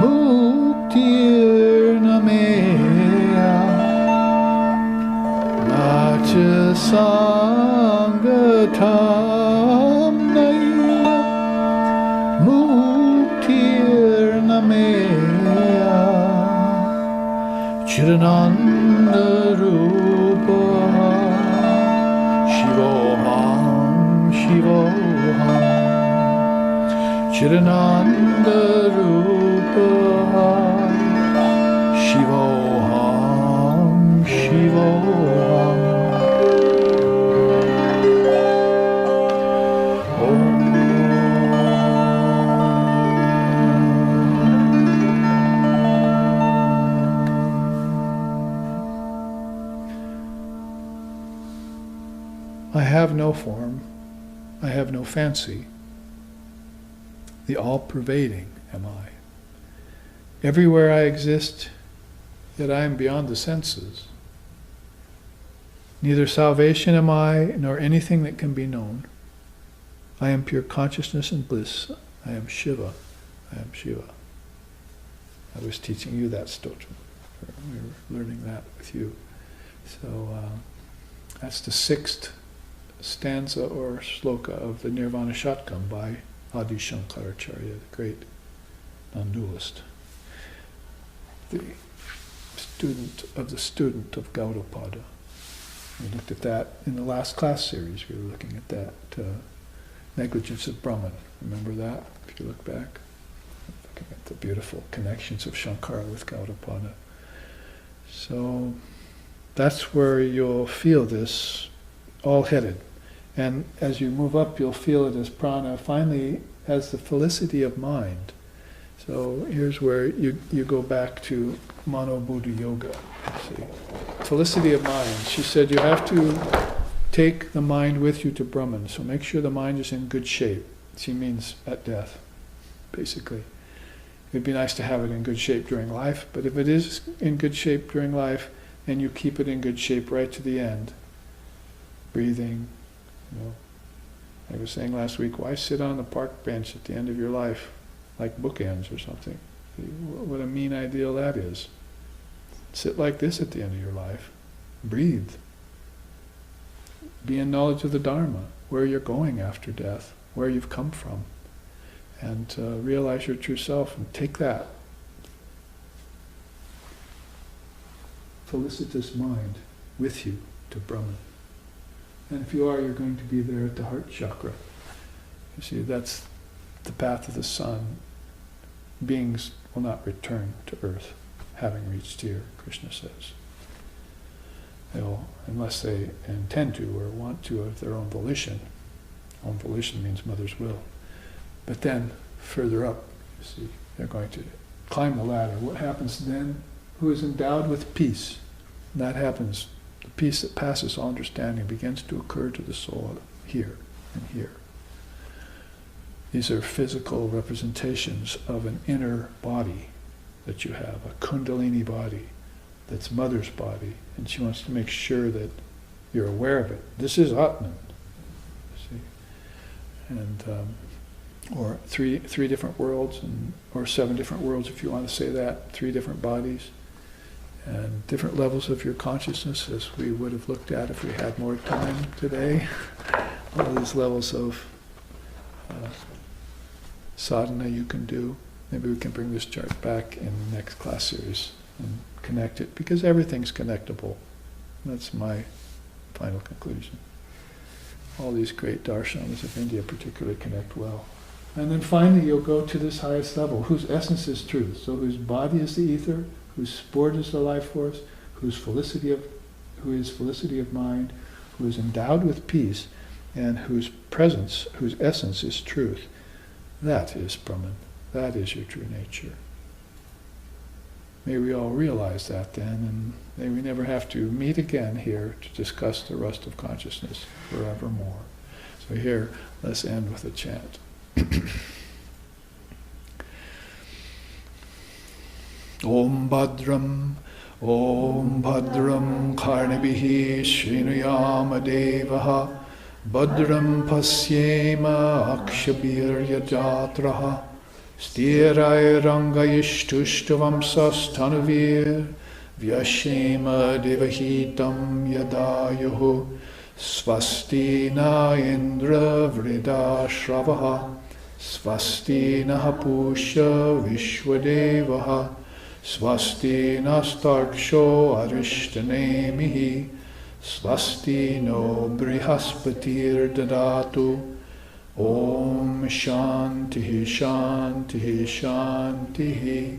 muktir nameya nacha sangatam naiva muktir nameya chirananda rupa shivoham shivoham chirananda rupa shivoham shivoham I have no form, I have no fancy. The all-pervading am I. Everywhere I exist, yet I am beyond the senses. Neither salvation am I, nor anything that can be known. I am pure consciousness and bliss. I am Shiva. I am Shiva. I was teaching you that stotra. We were learning that with you. So that's the 6th stanza or sloka of the Nirvana Shatkam by Adi Shankaracharya, the great non-dualist. The student of Gaudapada. We looked at that in the last class series. We were looking at that negligence of Brahman. Remember that? If you look back, looking at the beautiful connections of Shankara with Gaudapada. So that's where you'll feel this all headed. And as you move up, you'll feel it as prana, finally as the felicity of mind. So here's where you go back to Mano Buddha Yoga. See, felicity of mind. She said you have to take the mind with you to Brahman, so make sure the mind is in good shape. She means at death, basically. It'd be nice to have it in good shape during life, but if it is in good shape during life, and you keep it in good shape right to the end, breathing, I was saying last week, why sit on the park bench at the end of your life like bookends or something? What a mean ideal that is. Sit like this at the end of your life. Breathe. Be in knowledge of the Dharma, where you're going after death, where you've come from, and realize your true self and take that felicitous mind with you to Brahman. And if you are, you're going to be there at the heart chakra. You see, that's the path of the sun. Beings will not return to earth, having reached here, Krishna says. They'll, unless they intend to or want to of their own volition. Own volition means mother's will. But then, further up, you see, they're going to climb the ladder. What happens then? Who is endowed with peace? And that happens. The peace that passes all understanding begins to occur to the soul here and here. These are physical representations of an inner body that you have, a kundalini body that's mother's body, and she wants to make sure that you're aware of it. This is Atman, you see, and or three different worlds, or 7 different worlds if you want to say that. 3 different bodies, and different levels of your consciousness, as we would have looked at if we had more time today. All these levels of sadhana you can do. Maybe we can bring this chart back in the next class series and connect it, because everything's connectable. That's my final conclusion. All these great darshanas of India particularly connect well. And then finally you'll go to this highest level, whose essence is truth. So whose body is the ether, whose sport is the life force, who is felicity of mind, who is endowed with peace, and whose presence, whose essence is truth. That is Brahman. That is your true nature. May we all realize that then, and may we never have to meet again here to discuss the rust of consciousness forevermore. So here, let's end with a chant. Om Bhadram Karnabhihi Srinuyama Devaha Bhadram Pasyema Akshabhirya Jatraha Stirai Rangayishtushtavam Sastanavir Vyashema Devahitam Yadayuhu Swasti Na Indra Vrida Shravaha Swasti Na Pusha Vishwadevaha Swasti Nastarksho Arishtanemihi Swasti no Brihaspatir Dadatu Om Shantihi Shantihi Shantihi.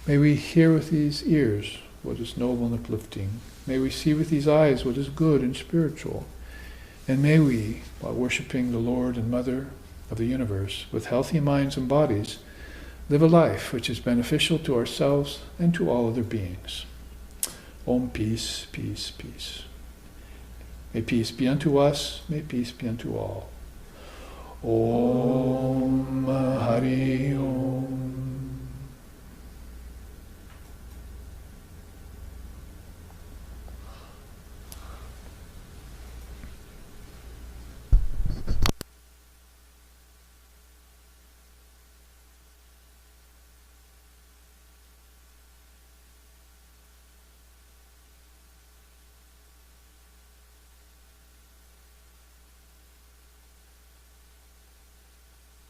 May we hear with these ears what is noble and uplifting. May we see with these eyes what is good and spiritual. And may we, while worshipping the Lord and Mother of the universe, with healthy minds and bodies, live a life which is beneficial to ourselves and to all other beings. Om, peace, peace, peace. May peace be unto us, may peace be unto all. Om